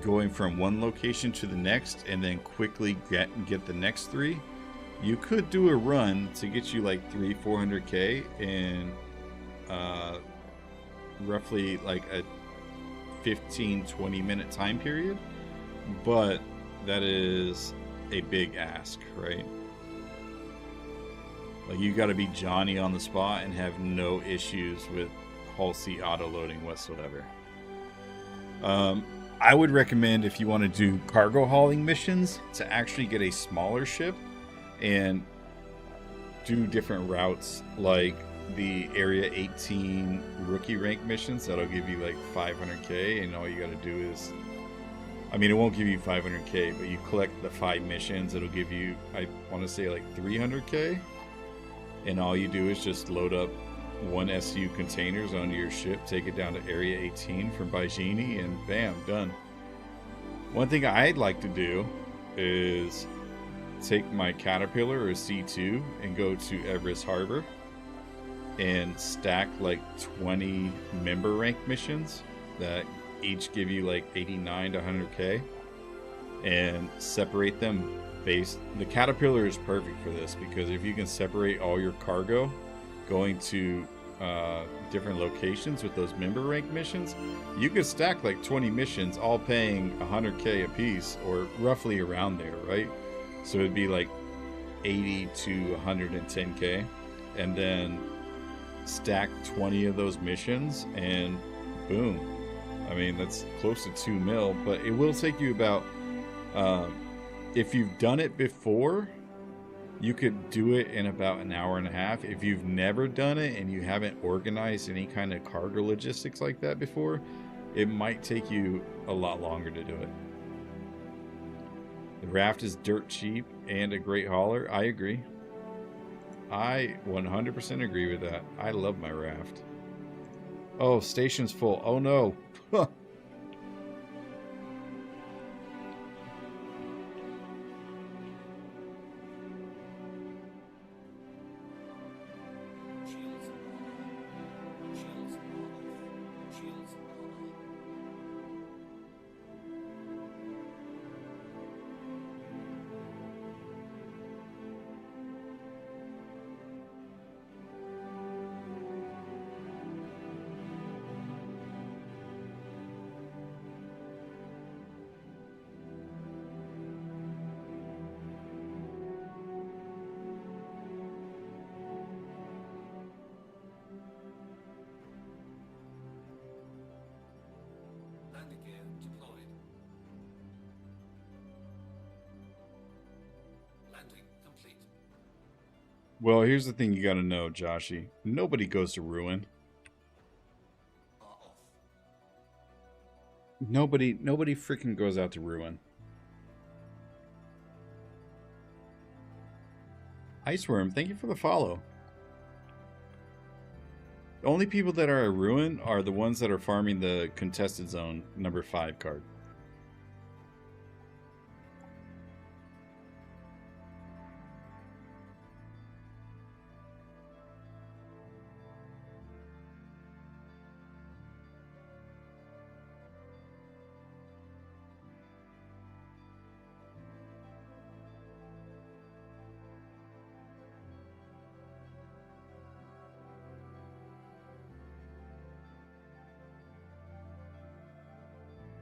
S1: going from one location to the next and then quickly get the next 3, you could do a run to get you like 300-400k in roughly like a 15-20 minute time period. But that is a big ask, right? Like, you got to be Johnny on the spot and have no issues with Hull C auto loading whatsoever. I would recommend, if you want to do cargo hauling missions, to actually get a smaller ship and do different routes, like the Area 18 rookie rank missions. That'll give you like 500k, and all you got to do is, I mean, it won't give you 500k, but you collect the 5 missions, it'll give you, I want to say, like 300k. And all you do is just load up 1 SU containers onto your ship, take it down to Area 18 from Baijini, and bam, done. One thing I'd like to do is take my Caterpillar or C2 and go to Everest Harbor and stack like 20 member rank missions that each give you like 89 to 100k, and separate them. The Caterpillar is perfect for this, because if you can separate all your cargo going to different locations with those member rank missions, you could stack like 20 missions all paying 100k a piece, or roughly around there, right? So it'd be like 80 to 110k, and then stack 20 of those missions and boom. I mean, that's close to 2 mil, but it will take you about if you've done it before, you could do it in about an hour and a half. If you've never done it and you haven't organized any kind of cargo logistics like that before, it might take you a lot longer to do it. The raft is dirt cheap and a great hauler. I agree. I 100% agree with that. I love my raft. Oh, station's full. Oh no.
S2: Shields on. Shields on. Shields on. Landing gear deployed. Landing complete.
S1: Well, here's the thing you gotta know, Joshy. Nobody goes to Ruin.
S2: Are off.
S1: Nobody freaking goes out to Ruin. Iceworm, thank you for the follow. The only people that are at Ruin are the ones that are farming the contested zone number 5 card.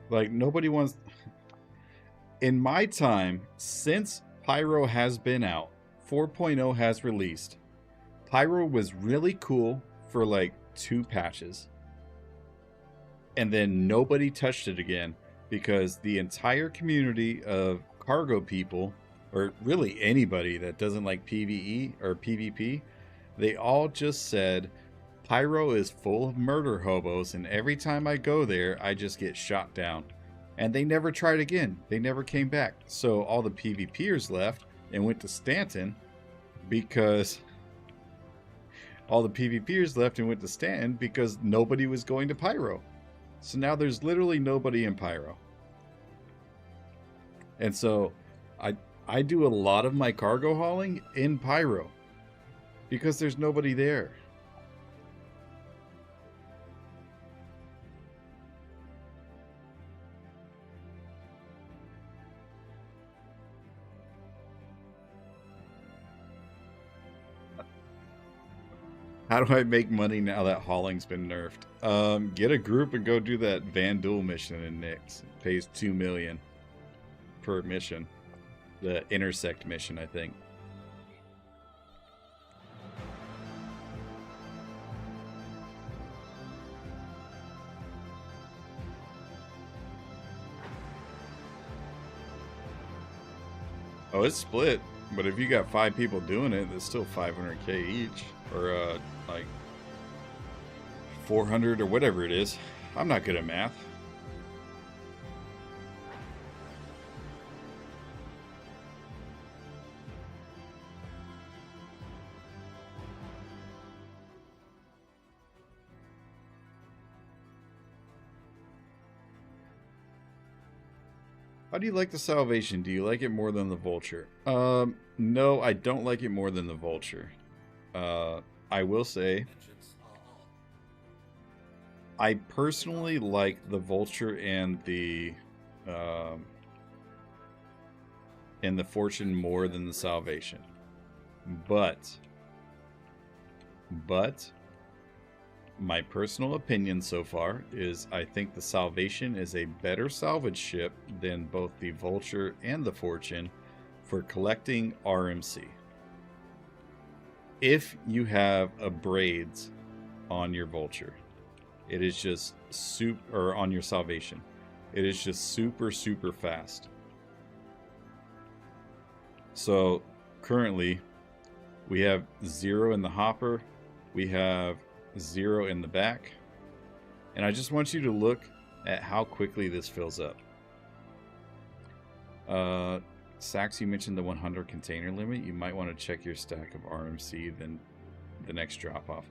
S1: Like, nobody wants... In my time, since Pyro has been out, 4.0 has released, Pyro was really cool for like 2 patches. And then nobody touched it again because the entire community of cargo people, or really anybody that doesn't like PvE or PvP, they all just said, Pyro is full of murder hobos, and every time I go there, I just get shot down. And they never tried again. They never came back. So all the PvPers left and went to Stanton because... All the PvPers left and went to Stanton because nobody was going to Pyro. So now there's literally nobody in Pyro. And so I do a lot of my cargo hauling in Pyro because there's nobody there. How do I make money now that hauling's been nerfed? Get a group and go do that Van Duel mission in NYX. It pays $2 million per mission. The intersect mission, I think. Oh, it's split. But if you got 5 people doing it, that's still 500k each. Or, like, 400 or whatever it is. I'm not good at math. How do you like the Salvation? Do you like it more than the Vulture? No, I don't like it more than the Vulture. I will say,
S2: Engines are on.
S1: I personally like the Vulture and the Fortune more than the Salvation. But my personal opinion so far is I think the Salvation is a better salvage ship than both the Vulture and the Fortune for collecting RMC. If you have a braids on your Vulture, it is just or on your Salvation, it is just super fast. So currently we have 0 in the hopper, we have 0 in the back, and I just want you to look at how quickly this fills up. Sax, you mentioned the 100 container limit. You might want to check your stack of RMC than the next drop off.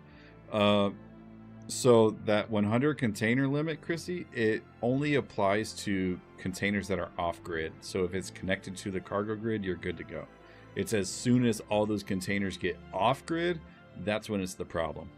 S1: So that 100 container limit, Chrissy, it only applies to containers that are off grid. So if it's connected to the cargo grid, you're good to go. It's as soon as all those containers get off grid, that's when it's the problem.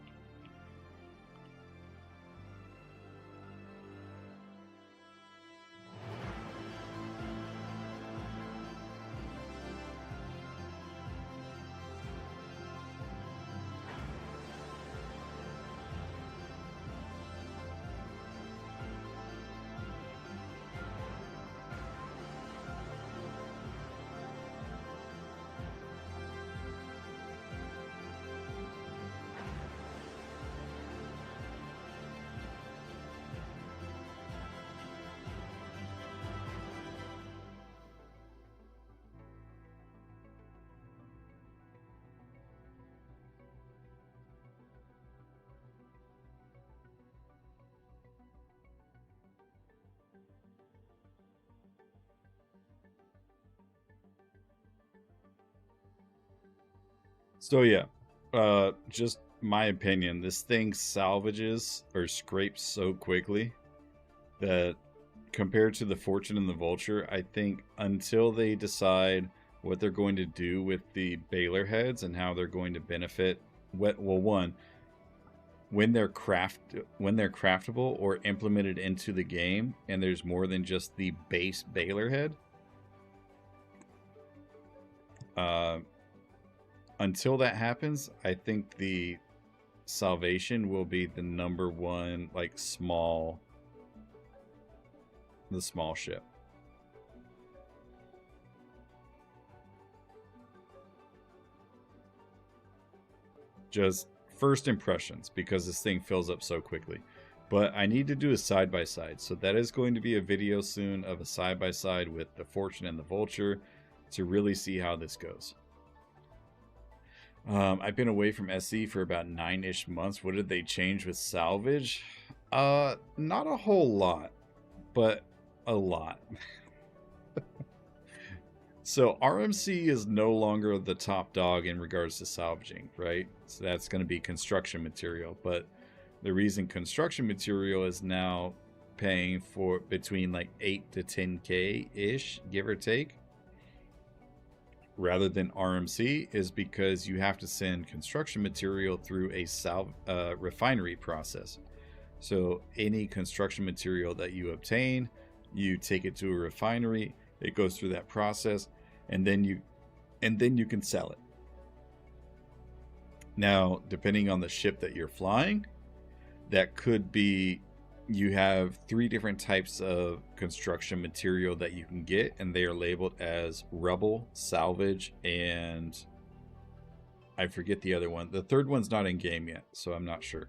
S1: So yeah, just my opinion, this thing salvages or scrapes so quickly that compared to the Fortune and the Vulture, I think until they decide what they're going to do with the Baylor heads and how they're going to benefit, well, one, when they're craftable or implemented into the game, and there's more than just the base Baylor head. Until that happens, I think the Salvation will be the number one, like, the small ship. Just first impressions, because this thing fills up so quickly. But I need to do a side-by-side, so that is going to be a video soon of a side-by-side with the Fortune and the Vulture to really see how this goes. I've been away from SE for about 9-ish months. What did they change with salvage? Not a whole lot, but a lot. So RMC is no longer the top dog in regards to salvaging, right? So that's going to be construction material. But the reason construction material is now paying for between like 8 to 10K-ish, give or take, rather than RMC, is because you have to send construction material through a refinery process. So any construction material that you obtain, you take it to a refinery, it goes through that process, and then you can sell it. Now, depending on the ship that you're flying, that could be, you have 3 different types of construction material that you can get, and they are labeled as rubble, salvage, and I forget the other one. The third one's not in game yet, so I'm not sure.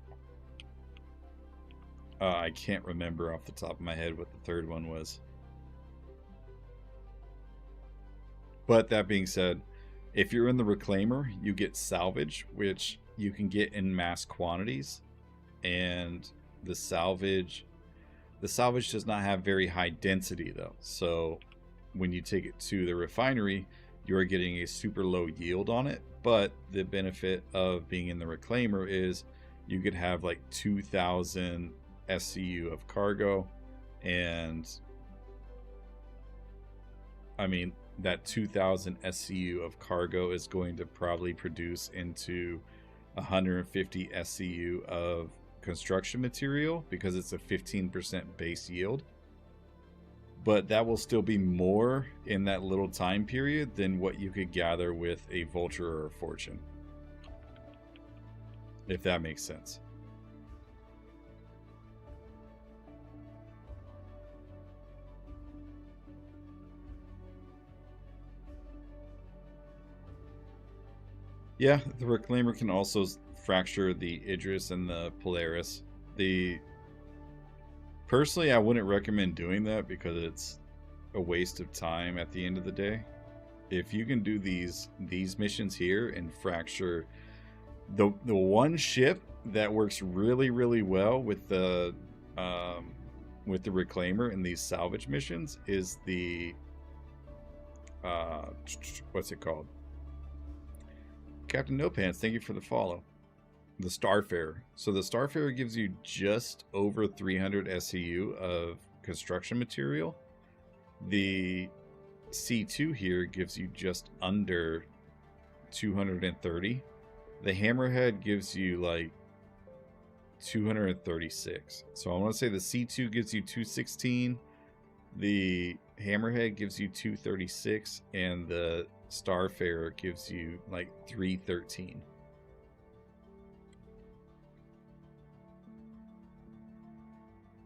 S1: I can't remember off the top of my head what the third one was. But that being said, if you're in the Reclaimer, you get salvage, which you can get in mass quantities, and the salvage does not have very high density though. So when you take it to the refinery, you're getting a super low yield on it. But the benefit of being in the Reclaimer is you could have like 2,000 SCU of cargo, and I mean, that 2,000 SCU of cargo is going to probably produce into 150 SCU of construction material, because it's a 15% base yield. But that will still be more in that little time period than what you could gather with a Vulture or a Fortune, if that makes sense. Yeah, the Reclaimer can also fracture the Idris and the Polaris. Personally, I wouldn't recommend doing that because it's a waste of time at the end of the day. If you can do these missions here and fracture the one ship that works really, really well with the Reclaimer in these salvage missions is the what's it called? Captain No Pants, thank you for the follow. The Starfarer. So the Starfarer gives you just over 300 SCU of construction material. The C2 here gives you just under 230. The Hammerhead gives you like 236. So I want to say the C2 gives you 216. The Hammerhead gives you 236, and the Starfarer gives you like 313.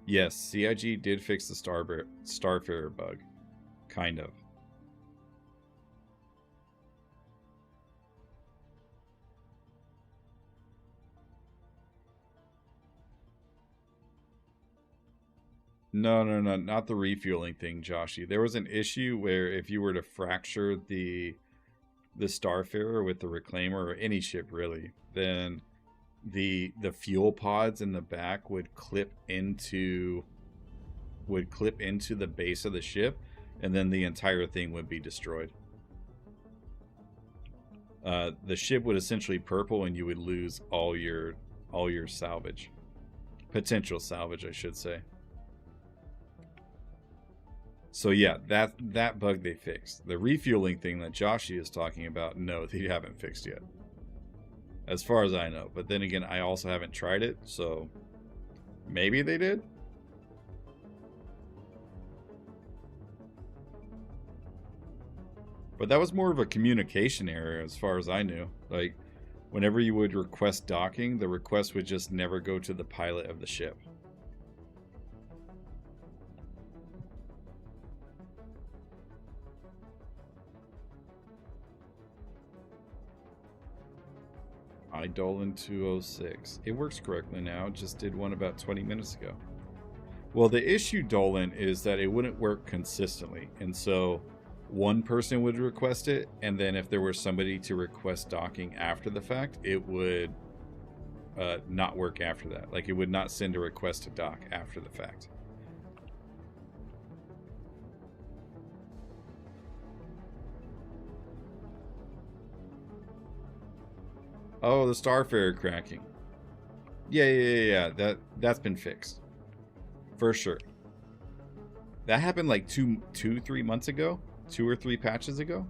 S1: Yes, CIG did fix the Starfarer bug. Kind of. No, not the refueling thing, Joshy. There was an issue where if you were to fracture the Starfarer with the Reclaimer, or any ship really, then the fuel pods in the back would clip into the base of the ship, and then the entire thing would be destroyed. the ship would essentially purple, and you would lose all your salvage, potential salvage, I should say. So yeah, that bug they fixed. The refueling thing that Joshi is talking about, no, they haven't fixed yet, as far as I know. But then again, I also haven't tried it, so maybe they did. But that was more of a communication error, as far as I knew. Like, whenever you would request docking, the request would just never go to the pilot of the ship. Dolan 206. It works correctly now. Just did one about 20 minutes ago. Well, the issue, Dolan, is that it wouldn't work consistently. And so one person would request it, and then if there was somebody to request docking after the fact, it would not work after that. Like, it would not send a request to dock after the fact. Oh, the Starfarer cracking. Yeah. That's been fixed. For sure. That happened like 3 months ago? 2 or 3 patches ago?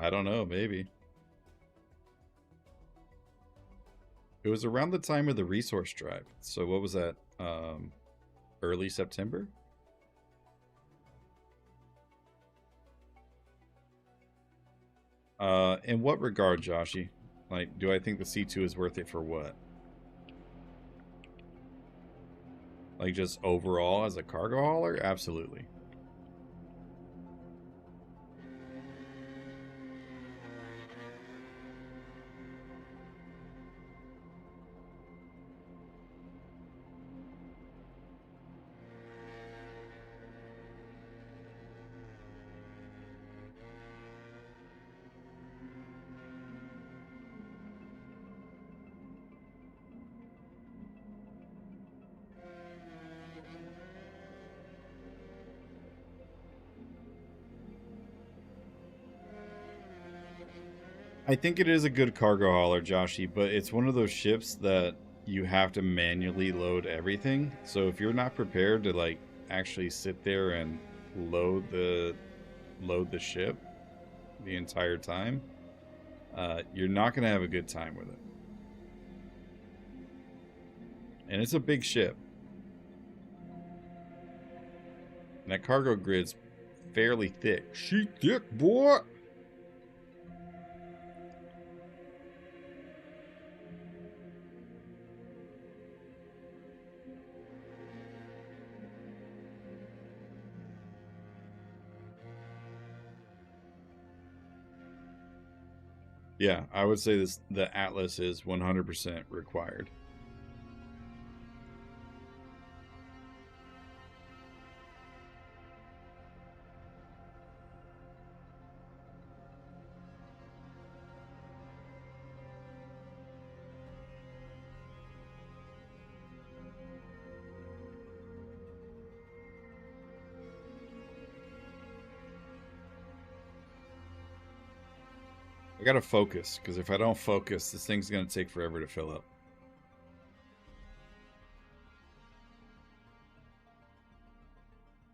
S1: I don't know, maybe. It was around the time of the resource drive. So what was that? Early September? In what regard, Joshi? Like, do I think the C2 is worth it for what? Like, just overall as a cargo hauler? Absolutely. I think it is a good cargo hauler, Joshi, but it's one of those ships that you have to manually load everything. So if you're not prepared to like actually sit there and load the ship the entire time, you're not going to have a good time with it. And it's a big ship. And that cargo grid's fairly thick. She thick, boy! Yeah, I would say the Atlas is 100% required. I gotta focus, because if I don't focus, this thing's gonna take forever to fill up.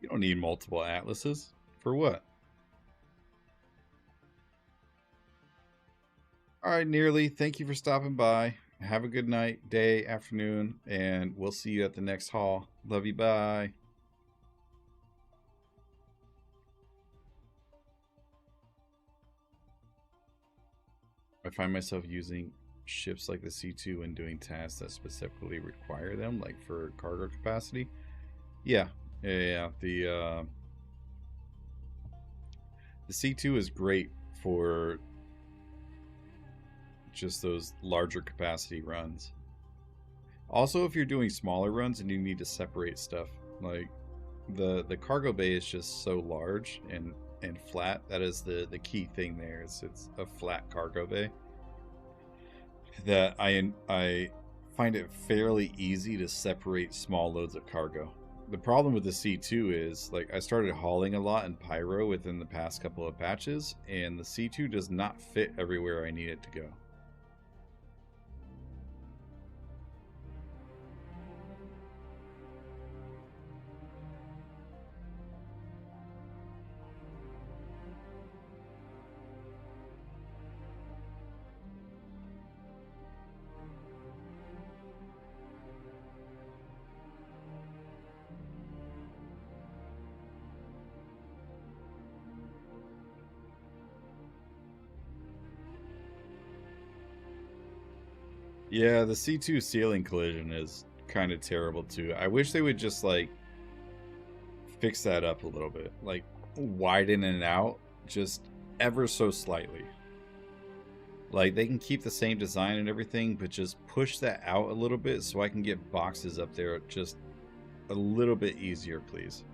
S1: You don't need multiple Atlases. For what? Alright, Nearly, thank you for stopping by. Have a good night, day, afternoon, and we'll see you at the next haul. Love you, bye. I find myself using ships like the C2 and doing tasks that specifically require them, like for cargo capacity. Yeah. The C2 is great for just those larger capacity runs. Also, if you're doing smaller runs and you need to separate stuff, like the cargo bay is just so large and flat. That is the key thing there. Is it's a flat cargo bay that I find it fairly easy to separate small loads of cargo. The problem with the C2 is, like, I started hauling a lot in Pyro within the past couple of patches, and the C2 does not fit everywhere I need it to go. Yeah, the C2 ceiling collision is kind of terrible too. I wish they would just, like, fix that up a little bit. Like, widen it out just ever so slightly. Like, they can keep the same design and everything, but just push that out a little bit so I can get boxes up there just a little bit easier, please.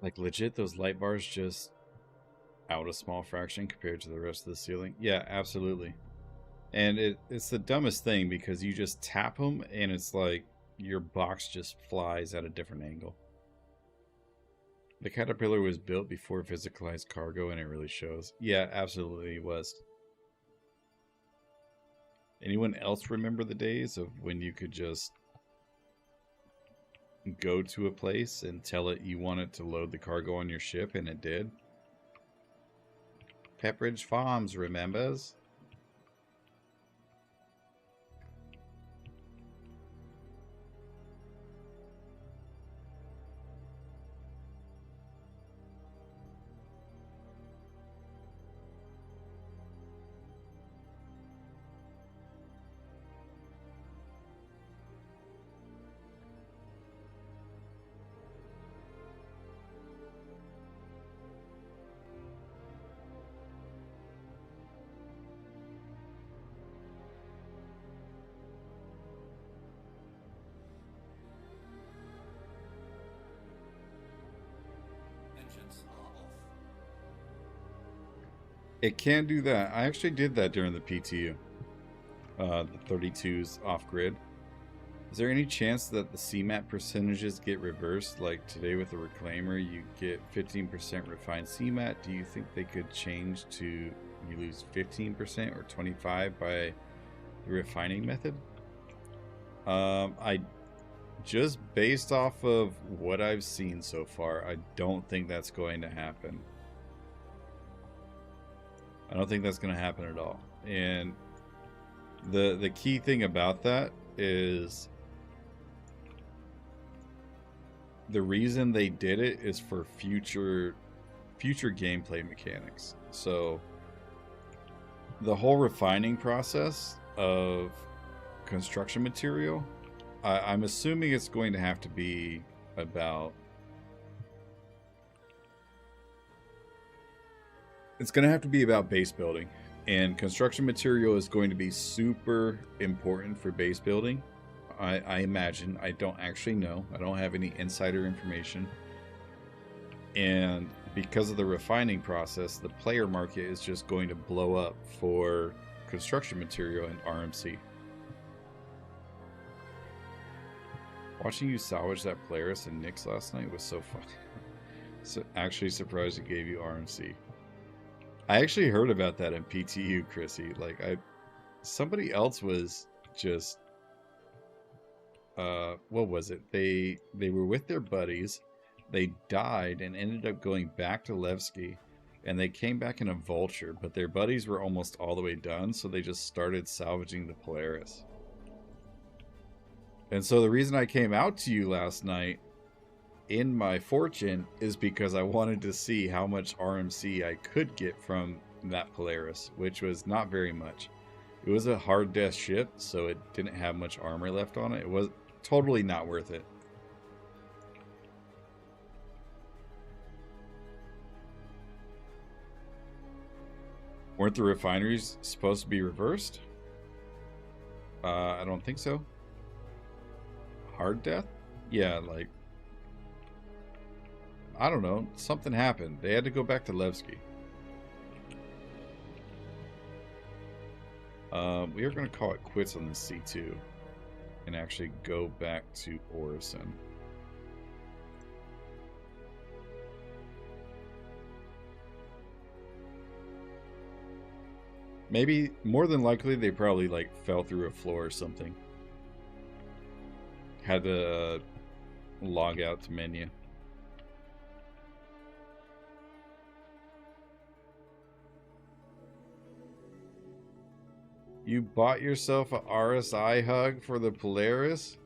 S1: Like, legit, those light bars just out a small fraction compared to the rest of the ceiling. Yeah, absolutely. And it's the dumbest thing because you just tap them and it's like your box just flies at a different angle. The Caterpillar was built before physicalized cargo, and it really shows. Yeah, absolutely it was. Anyone else remember the days of when you could just go to a place and tell it you wanted to load the cargo on your ship, and it did? Pepperidge Farms remembers.
S2: Engines are off.
S1: It can do that. I actually did that during the PTU. The 32s off grid. Is there any chance that the CMAT percentages get reversed? Like today with the Reclaimer, you get 15% refined CMAT. Do you think they could change to you lose 15% or 25% by the refining method? I just based off of what I've seen so far, I don't think that's going to happen. I don't think that's going to happen at all. And the key thing about that is the reason they did it is for future gameplay mechanics. So the whole refining process of construction material, I'm assuming it's going to have to be about base building, and construction material is going to be super important for base building. I imagine. I don't actually know. I don't have any insider information. And because of the refining process, the player market is just going to blow up for construction material and RMC. Watching you salvage that Polaris and NYX last night was so fun. So actually surprised it gave you RMC. I actually heard about that in PTU, Chrissy. Like somebody else was just what was it? They were with their buddies. They died and ended up going back to Levski, and they came back in a Vulture, but their buddies were almost all the way done, so they just started salvaging the Polaris. And so the reason I came out to you last night in my Fortune is because I wanted to see how much RMC I could get from that Polaris, which was not very much. It was a hard death ship, so it didn't have much armor left on it. It was totally not worth it. Weren't the refineries supposed to be reversed? I don't think so. Hard death? Yeah, like, I don't know. Something happened. They had to go back to Levski. We are going to call it quits on the C2 and actually go back to Orison. Maybe, more than likely, they probably like fell through a floor or something. Had to log out to menu. You bought yourself a RSI hug for the Polaris?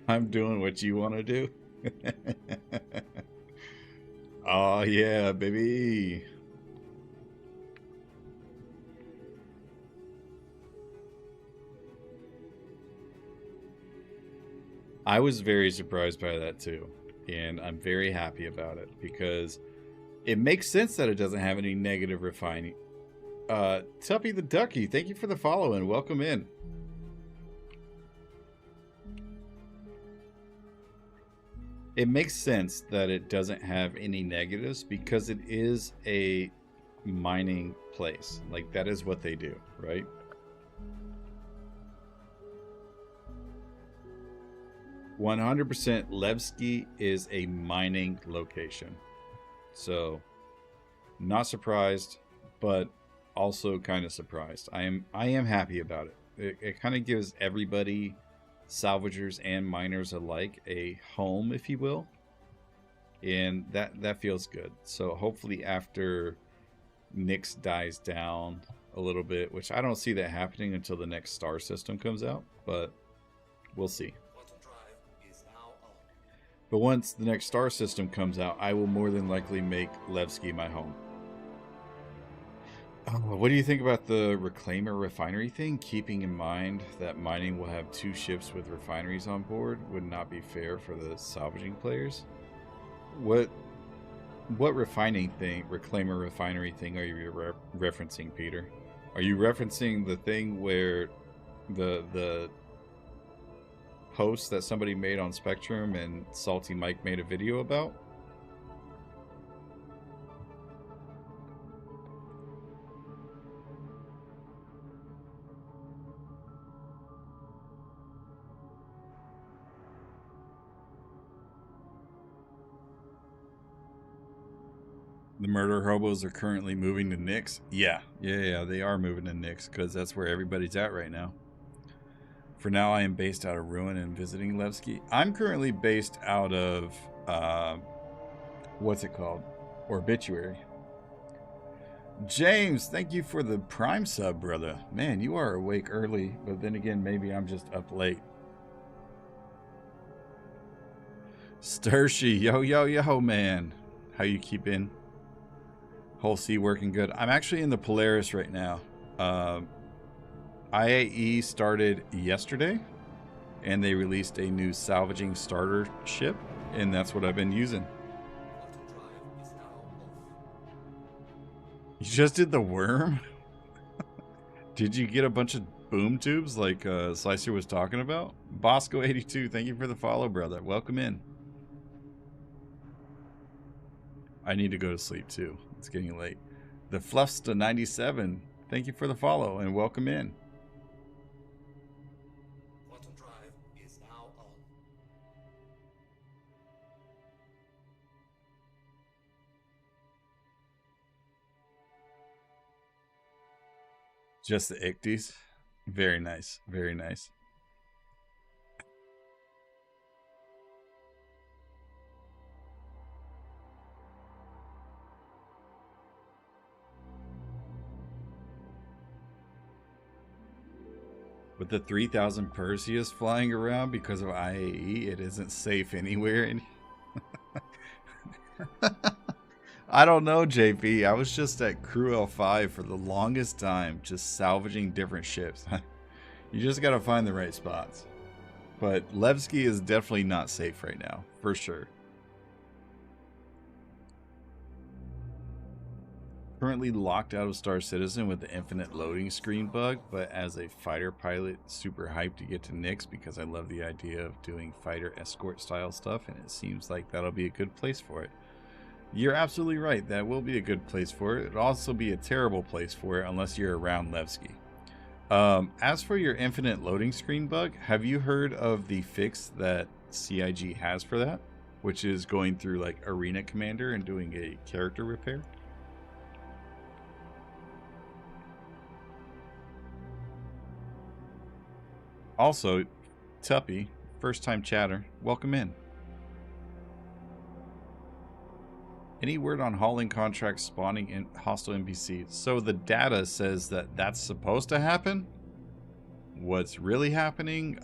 S1: I'm doing what you want to do. Oh yeah, baby. I was very surprised by that too, and I'm very happy about it because it makes sense that it doesn't have any negative refining. Tuppy the Ducky, thank you for the follow and welcome in. It makes sense that it doesn't have any negatives because it is a mining place. Like, that is what they do, right? %, Levski is a mining location. So, not surprised, but also kind of surprised. I am happy about it. It kind of gives everybody, salvagers and miners alike, a home, if you will, and that feels good. So hopefully after NYX dies down a little bit, which I don't see that happening until the next star system comes out, but we'll see. But once the next star system comes out, I will more than likely make Levski my home. What do you think about the Reclaimer refinery thing? Keeping in mind that mining will have 2 ships with refineries on board would not be fair for the salvaging players. What refining thing, Reclaimer refinery thing, are you referencing, Peter? Are you referencing the thing where the post that somebody made on Spectrum and Salty Mike made a video about? The murder hobos are currently moving to NYX. Yeah, they are moving to NYX because that's where everybody's at right now. For now, I am based out of Ruin and visiting Levski. I'm currently based out of, what's it called? Obituary. James, thank you for the Prime sub, brother. Man, you are awake early, but then again, maybe I'm just up late. Sturshi, yo, man. How you keeping? Whole sea working good. I'm actually in the Polaris right now. IAE started yesterday, and they released a new salvaging starter ship, and that's what I've been using. You just did the worm? Did you get a bunch of boom tubes like Slicer was talking about? Bosco82, thank you for the follow, brother. Welcome in. I need to go to sleep too. It's getting late. The Fluffsta97, thank you for the follow and welcome in.
S2: Quantum drive is now on.
S1: Just the icties. Very nice. Very nice. With the 3,000 Perseus flying around because of IAE, it isn't safe anywhere. I don't know, JP. I was just at Crew L5 for the longest time, just salvaging different ships. You just gotta find the right spots. But Levski is definitely not safe right now, for sure. Currently locked out of Star Citizen with the infinite loading screen bug, but as a fighter pilot, super hyped to get to NYX because I love the idea of doing fighter escort style stuff, and it seems like that'll be a good place for it. You're absolutely right, that will be a good place for it. It'll also be a terrible place for it unless you're around Levski. As for your infinite loading screen bug, have you heard of the fix that CIG has for that? Which is going through like Arena Commander and doing a character repair? Also, Tuppy, first time chatter, welcome in. Any word on hauling contracts spawning in hostile NPCs? So the data says that that's supposed to happen. What's really happening?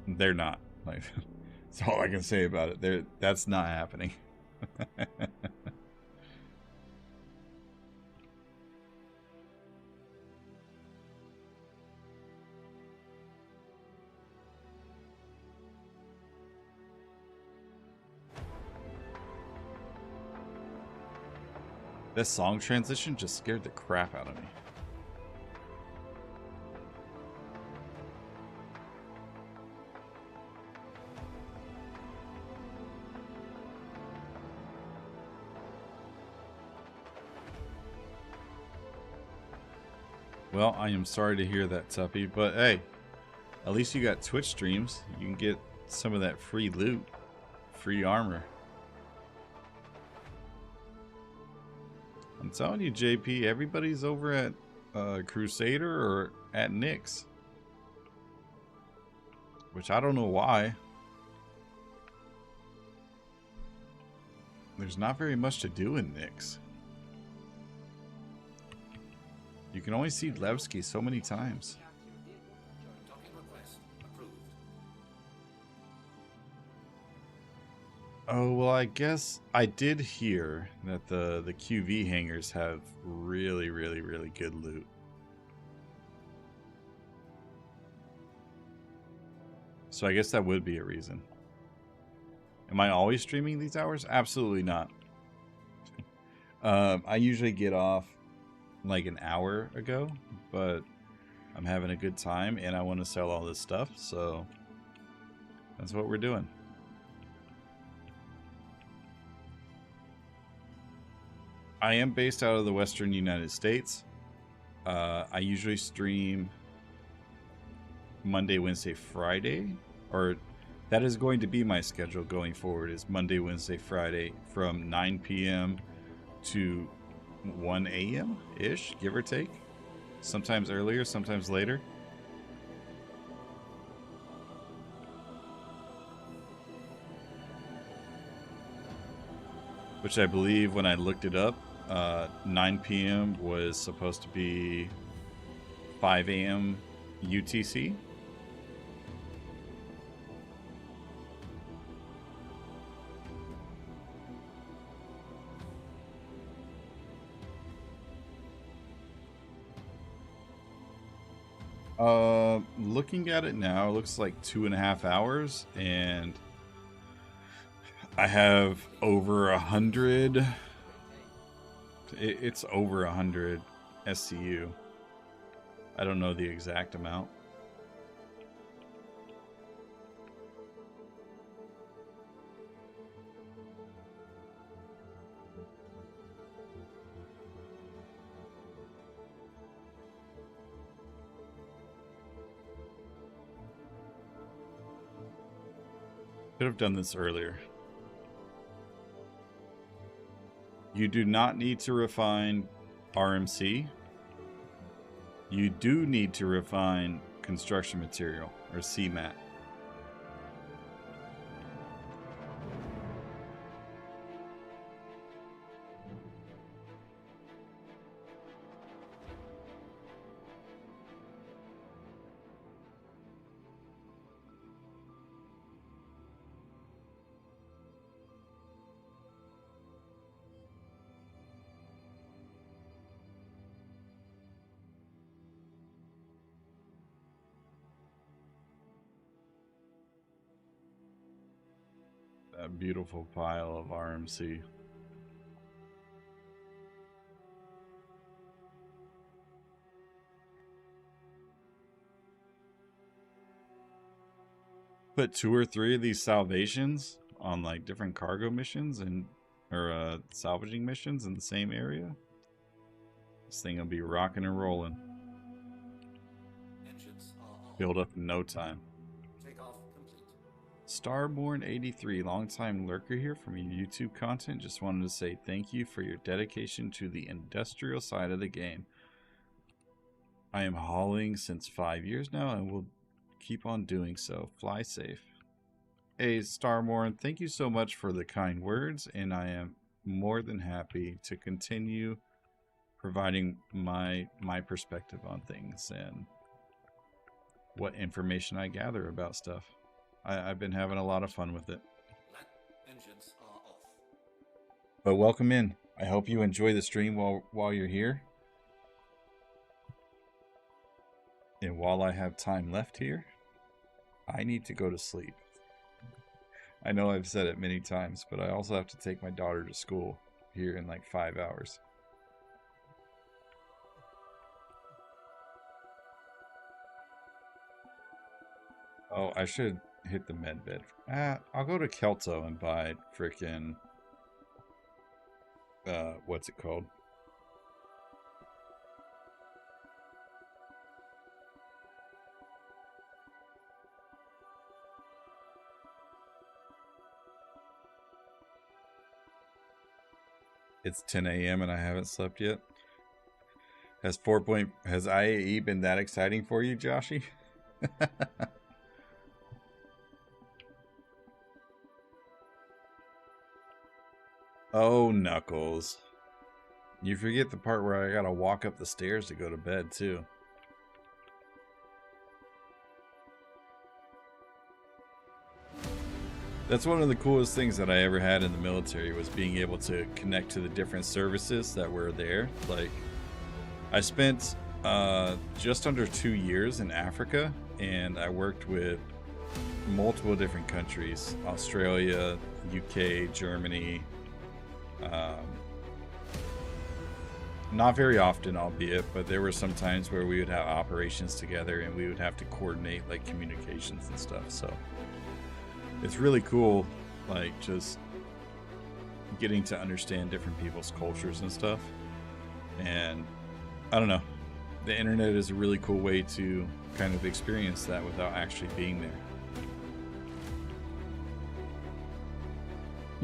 S1: They're not. Like, that's all I can say about it. That's not happening. This song transition just scared the crap out of me. Well, I am sorry to hear that, Tuppy, but hey, at least you got Twitch streams. You can get some of that free loot, free armor. I'm telling you, JP, everybody's over at Crusader or at NYX. Which I don't know why. There's not very much to do in NYX. You can only see Levski so many times. Oh, well, I guess I did hear that the QV hangars have really, really, really good loot. So I guess that would be a reason. Am I always streaming these hours? Absolutely not. I usually get off like an hour ago, but I'm having a good time and I want to sell all this stuff, so that's what we're doing. I am based out of the Western United States. I usually stream Monday, Wednesday, Friday, or that is going to be my schedule going forward, is Monday, Wednesday, Friday from 9 p.m. to 1 a.m.-ish, give or take. Sometimes earlier, sometimes later. Which I believe when I looked it up, 9 p.m. was supposed to be 5 a.m. UTC. Looking at it now, it looks like 2.5 hours, and I have over 100. It's over 100 SCU. I don't know the exact amount. Could have done this earlier. You do not need to refine RMC, you do need to refine construction material, or CMAT. That beautiful pile of RMC. Put 2 or 3 of these salvations on like different cargo missions and or salvaging missions in the same area. This thing will be rocking and rolling.
S2: Engines are off.
S1: Build up in no time.
S2: Takeoff complete.
S1: Starborn83, longtime lurker here from your YouTube content. Just wanted to say thank you for your dedication to the industrial side of the game. I am hauling since 5 years now and will keep on doing so. Fly safe. Hey, Starborn, thank you so much for the kind words, and I am more than happy to continue providing my perspective on things and what information I gather about stuff. I've been having a lot of fun with it.
S2: Engines are off.
S1: But welcome in. I hope you enjoy the stream while you're here. And while I have time left here, I need to go to sleep. I know I've said it many times, but I also have to take my daughter to school here in like 5 hours. Oh, I should hit the med bed. I'll go to Kelto and buy frickin' what's it called? It's 10 a.m. and I haven't slept yet. Has IAE been that exciting for you, Joshy? Oh, Knuckles. You forget the part where I gotta walk up the stairs to go to bed, too. That's one of the coolest things that I ever had in the military, was being able to connect to the different services that were there. Like, I spent just under 2 years in Africa, and I worked with multiple different countries: Australia, UK, Germany. Not very often, albeit, but there were some times where we would have operations together and we would have to coordinate like communications and stuff. So it's really cool, like, just getting to understand different people's cultures and stuff. And I don't know, the internet is a really cool way to kind of experience that without actually being there.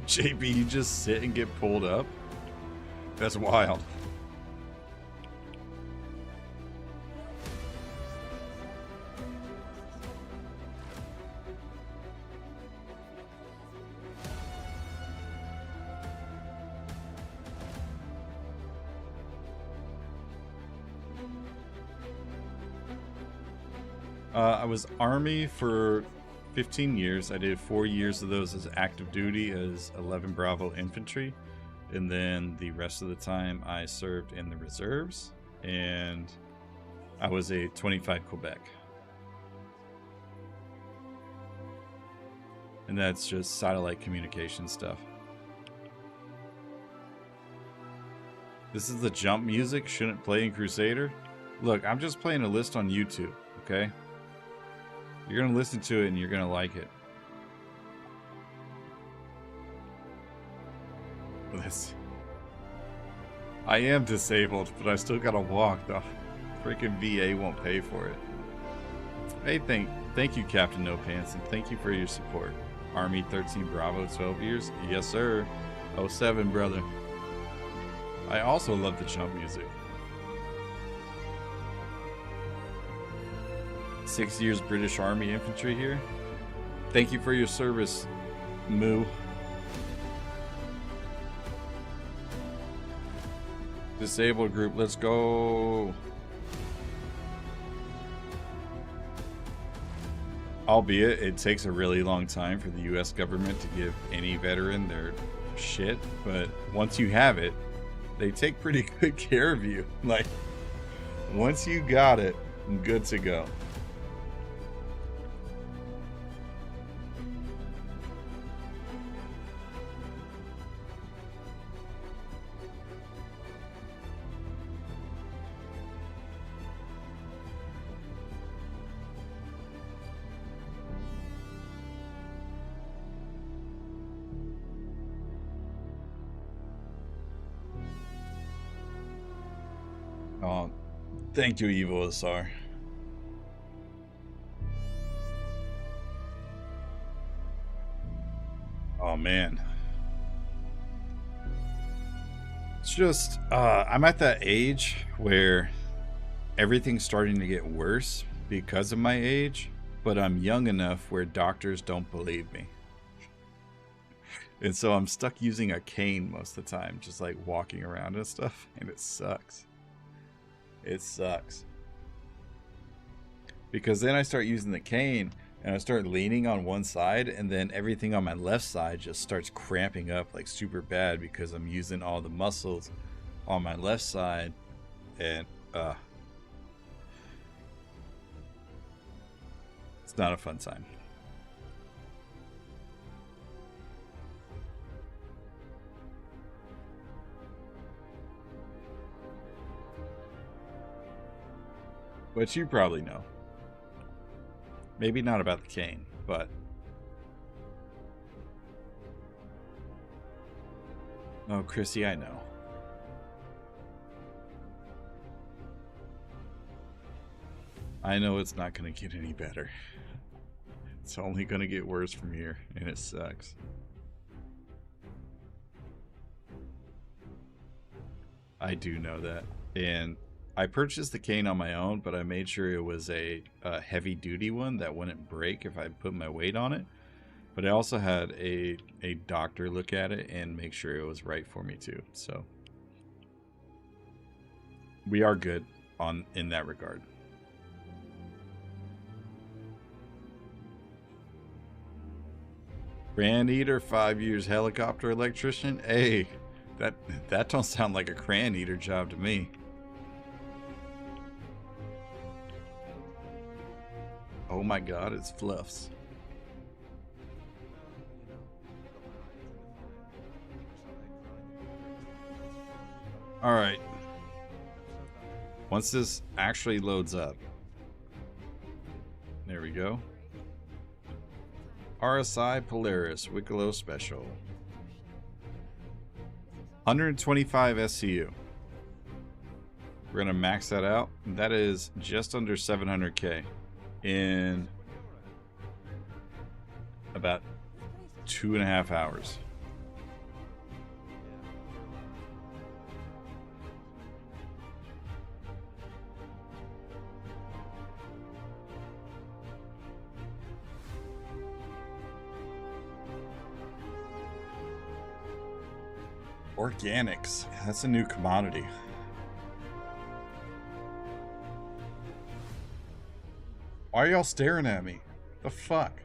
S1: JB, you just sit and get pulled up? That's wild. I was Army for 15 years. I did 4 years of those as active duty as 11 Bravo infantry, and then the rest of the time I served in the reserves, and I was a 25 Quebec, and that's just satellite communication stuff. This is the jump music, shouldn't play in Crusader. Look, I'm just playing a list on YouTube, okay? You're gonna listen to it and you're gonna like it. I am disabled, but I still gotta walk. The freaking VA won't pay for it. Hey, thank you, Captain No Pants, and thank you for your support. Army 13 Bravo, 12 years. Yes, sir. 07, brother. I also love the jump music. 6 years British Army infantry here. Thank you for your service, Moo. Disabled group, let's go. Albeit, it takes a really long time for the US government to give any veteran their shit, but once you have it, they take pretty good care of you. Like, once you got it, good to go. Oh, thank you, Evo SR. Oh man, it's just I'm at that age where everything's starting to get worse because of my age, but I'm young enough where doctors don't believe me. And so I'm stuck using a cane most of the time, just like walking around and stuff, and it sucks. It sucks. Because then I start using the cane and I start leaning on one side, and then everything on my left side just starts cramping up like super bad because I'm using all the muscles on my left side, and it's not a fun time. But you probably know. Maybe not about the cane, but... Oh, Chrissy, I know. I know it's not going to get any better. It's only going to get worse from here, and it sucks. I do know that. And I purchased the cane on my own, but I made sure it was a heavy duty one that wouldn't break if I put my weight on it. But I also had a doctor look at it and make sure it was right for me too. So we are good in that regard. Cran eater, 5 years helicopter electrician. Hey, that don't sound like a cran eater job to me. Oh my god, it's Fluffs. Alright. Once this actually loads up. There we go. RSI Polaris Wicklow Special. 125 SCU. We're going to max that out. That is just under 700k in about 2.5 hours. Organics. That's a new commodity. Why are y'all staring at me? The fuck?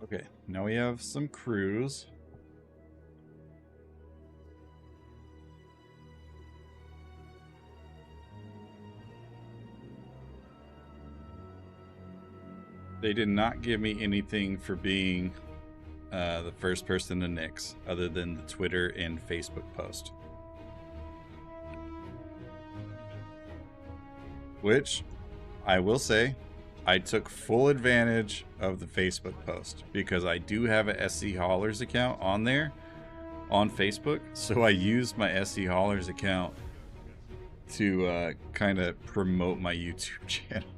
S1: Okay, now we have some crews. They did not give me anything for being the first person to NYX, other than the Twitter and Facebook post. Which, I will say, I took full advantage of the Facebook post because I do have a SC Haulers account on there on Facebook. So I used my SC Haulers account to kind of promote my YouTube channel.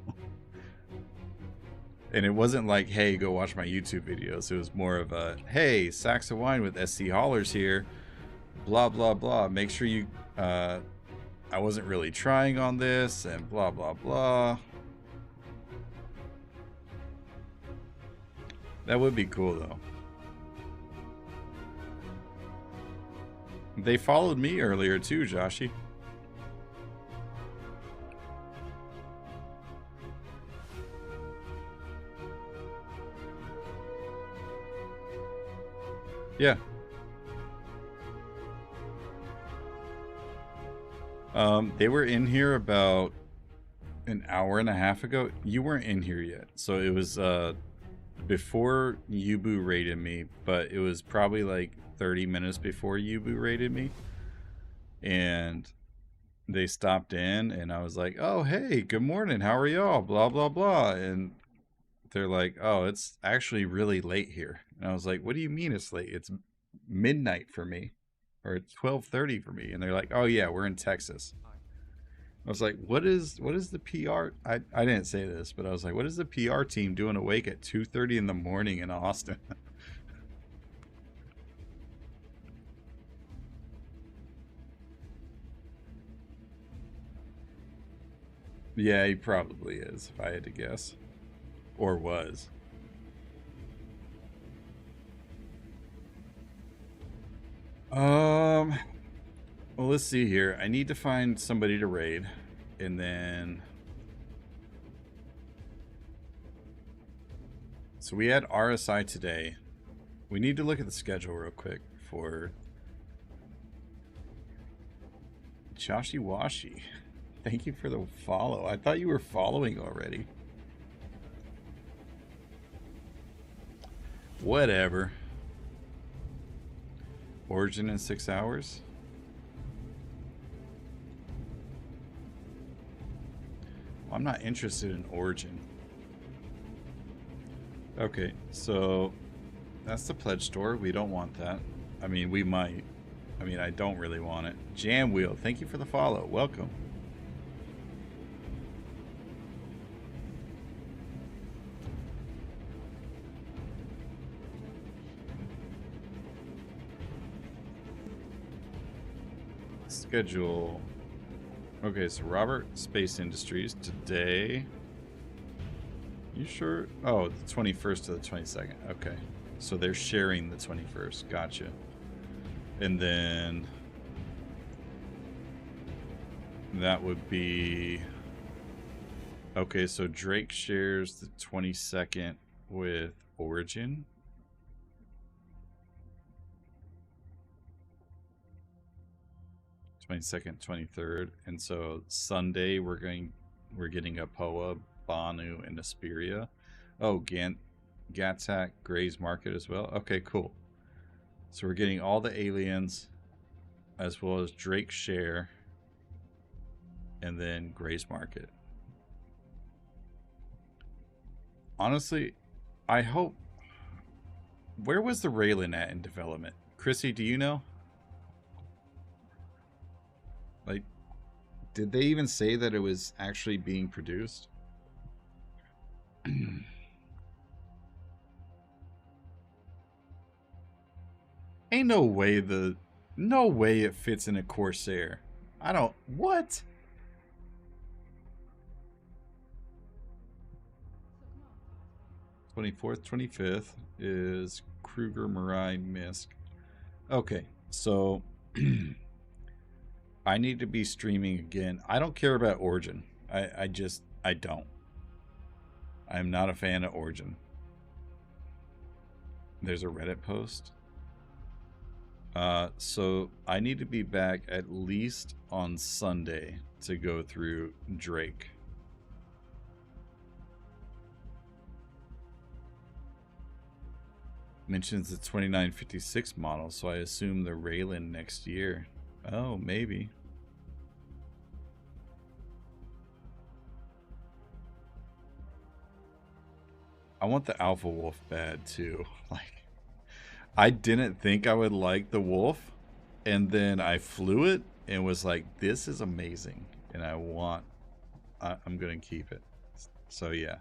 S1: And it wasn't like, hey, go watch my YouTube videos. It was more of a, hey, Sacks of Wine with SC Haulers here. Blah, blah, blah. Make sure you... I wasn't really trying on this and blah, blah, blah. That would be cool, though. They followed me earlier, too, Joshy. Yeah. They were in here about an hour and a half ago. You weren't in here yet. So it was before Yubu raided me, but it was probably like 30 minutes before Yubu raided me. And they stopped in and I was like, oh, hey, good morning. How are y'all? Blah, blah, blah. And they're like, oh, it's actually really late here. And I was like, what do you mean it's late? It's midnight for me, or it's 12:30 for me. And they're like, oh yeah, we're in Texas. I was like, what is the PR? I didn't say this, but I was like, what is the PR team doing awake at 2:30 in the morning in Austin? Yeah, he probably is, if I had to guess. Or was. Well, let's see here. I need to find somebody to raid, and then... So we had RSI today. We need to look at the schedule real quick for... Chashi Washi. Thank you for the follow. I thought you were following already. Whatever. Origin in 6 hours? Well, I'm not interested in Origin. Okay, so that's the pledge store. We don't want that. I mean, we might. I mean, I don't really want it. Jam Wheel, thank you for the follow. Welcome. Schedule. Okay, so Robert Space Industries today. You sure? Oh, the 21st to the 22nd. Okay. So they're sharing the 21st. Gotcha. And then that would be... Okay, so Drake shares the 22nd with Origin. '22nd, 23rd, and so Sunday we're getting a Poa, Banu, and Asperia. Oh, Gatak, Gray's Market as well. Okay, cool. So we're getting all the aliens, as well as Drake's share, and then Gray's Market. Honestly, I hope. Where was the Raylan at in development? Chrissy, do you know? Like, did they even say that it was actually being produced? Ain't no way it fits in a Corsair. I don't... What? So 24th, 25th is Kruger, Marai, Misk. Okay, so... I need to be streaming again. I don't care about Origin. I don't. I'm not a fan of Origin. There's a Reddit post. So I need to be back at least on Sunday to go through Drake. Mentions the 2956 model, so I assume the Raylan next year. Oh, maybe. I want the Alpha Wolf bad too. Like, I didn't think I would like the Wolf, and then I flew it and was like, this is amazing, and I'm gonna keep it. So yeah.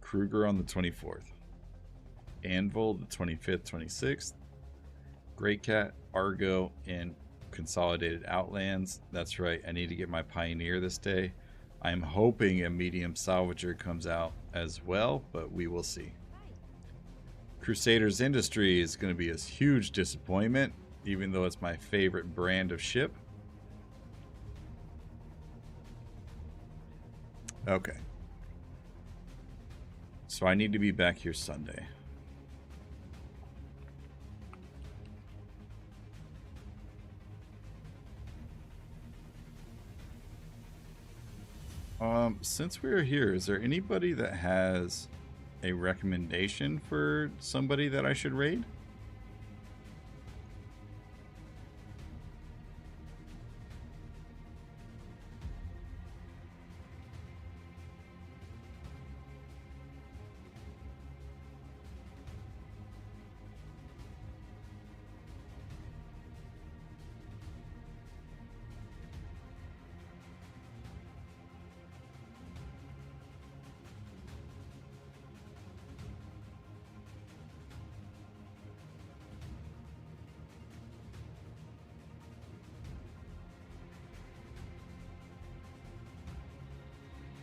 S1: Kruger on the 24th. Anvil the 25th, 26th. Great Cat, Argo, and Consolidated Outlands. That's right, I need to get my Pioneer this day. I'm hoping a medium salvager comes out as well, but we will see. Crusaders Industry is going to be a huge disappointment, even though it's my favorite brand of ship. Okay. So I need to be back here Sunday. Since we're here, is there anybody that has a recommendation for somebody that I should raid?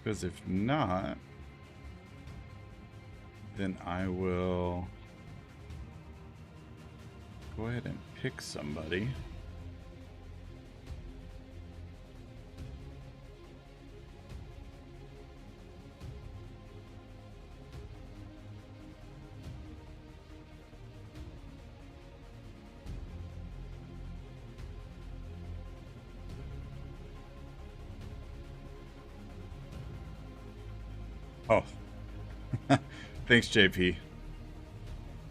S1: Because if not, then I will go ahead and pick somebody. Oh, thanks, JP.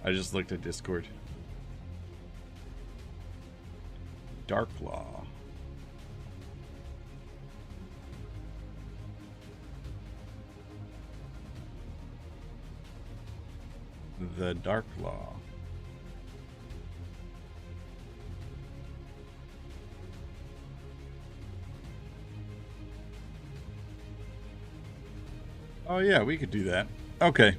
S1: I just looked at Discord. Darklaw. The Darklaw. Oh yeah, we could do that. Okay.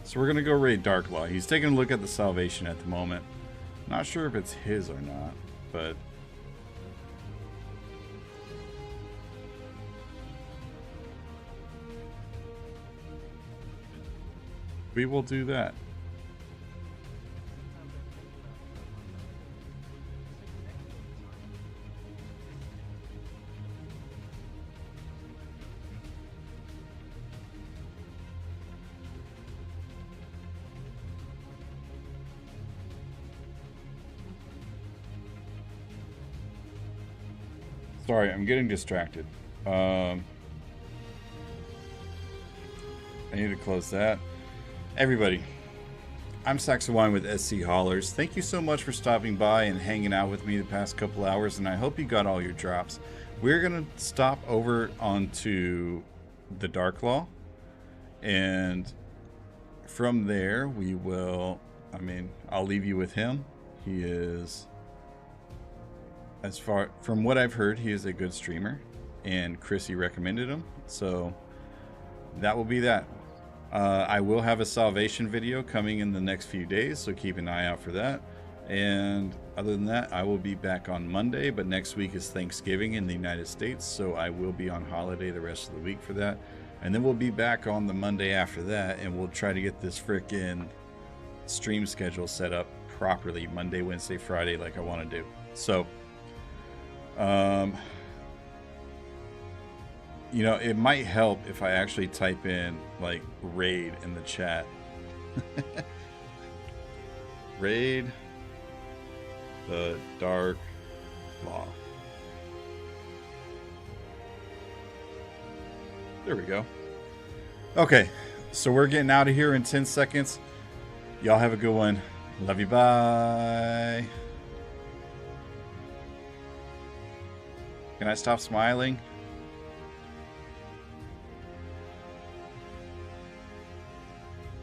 S1: So we're going to go raid Darklaw. He's taking a look at the Salvation at the moment. Not sure if it's his or not, but... we will do that. Sorry, I'm getting distracted. I need to close that. Everybody, I'm Saxawine with SC Haulers. Thank you so much for stopping by and hanging out with me the past couple hours, and I hope you got all your drops. We're going to stop over onto the Darklaw, and from there we will, I'll leave you with him. He is... as far from what I've heard, he is a good streamer, and Chrissy recommended him, so that will be that. I will have a Salvation video coming in the next few days, so keep an eye out for that. And other than that, I will be back on Monday, but next week is Thanksgiving in the United States, so I will be on holiday the rest of the week for that. And then we'll be back on the Monday after that, and we'll try to get this frickin' stream schedule set up properly, Monday, Wednesday, Friday, like I want to do. So you know, it might help if I actually type in like raid in the chat. Raid the Darklaw. There we go. Okay, so we're getting out of here in 10 seconds. Y'all have a good one. Love you. Bye. Can I stop smiling?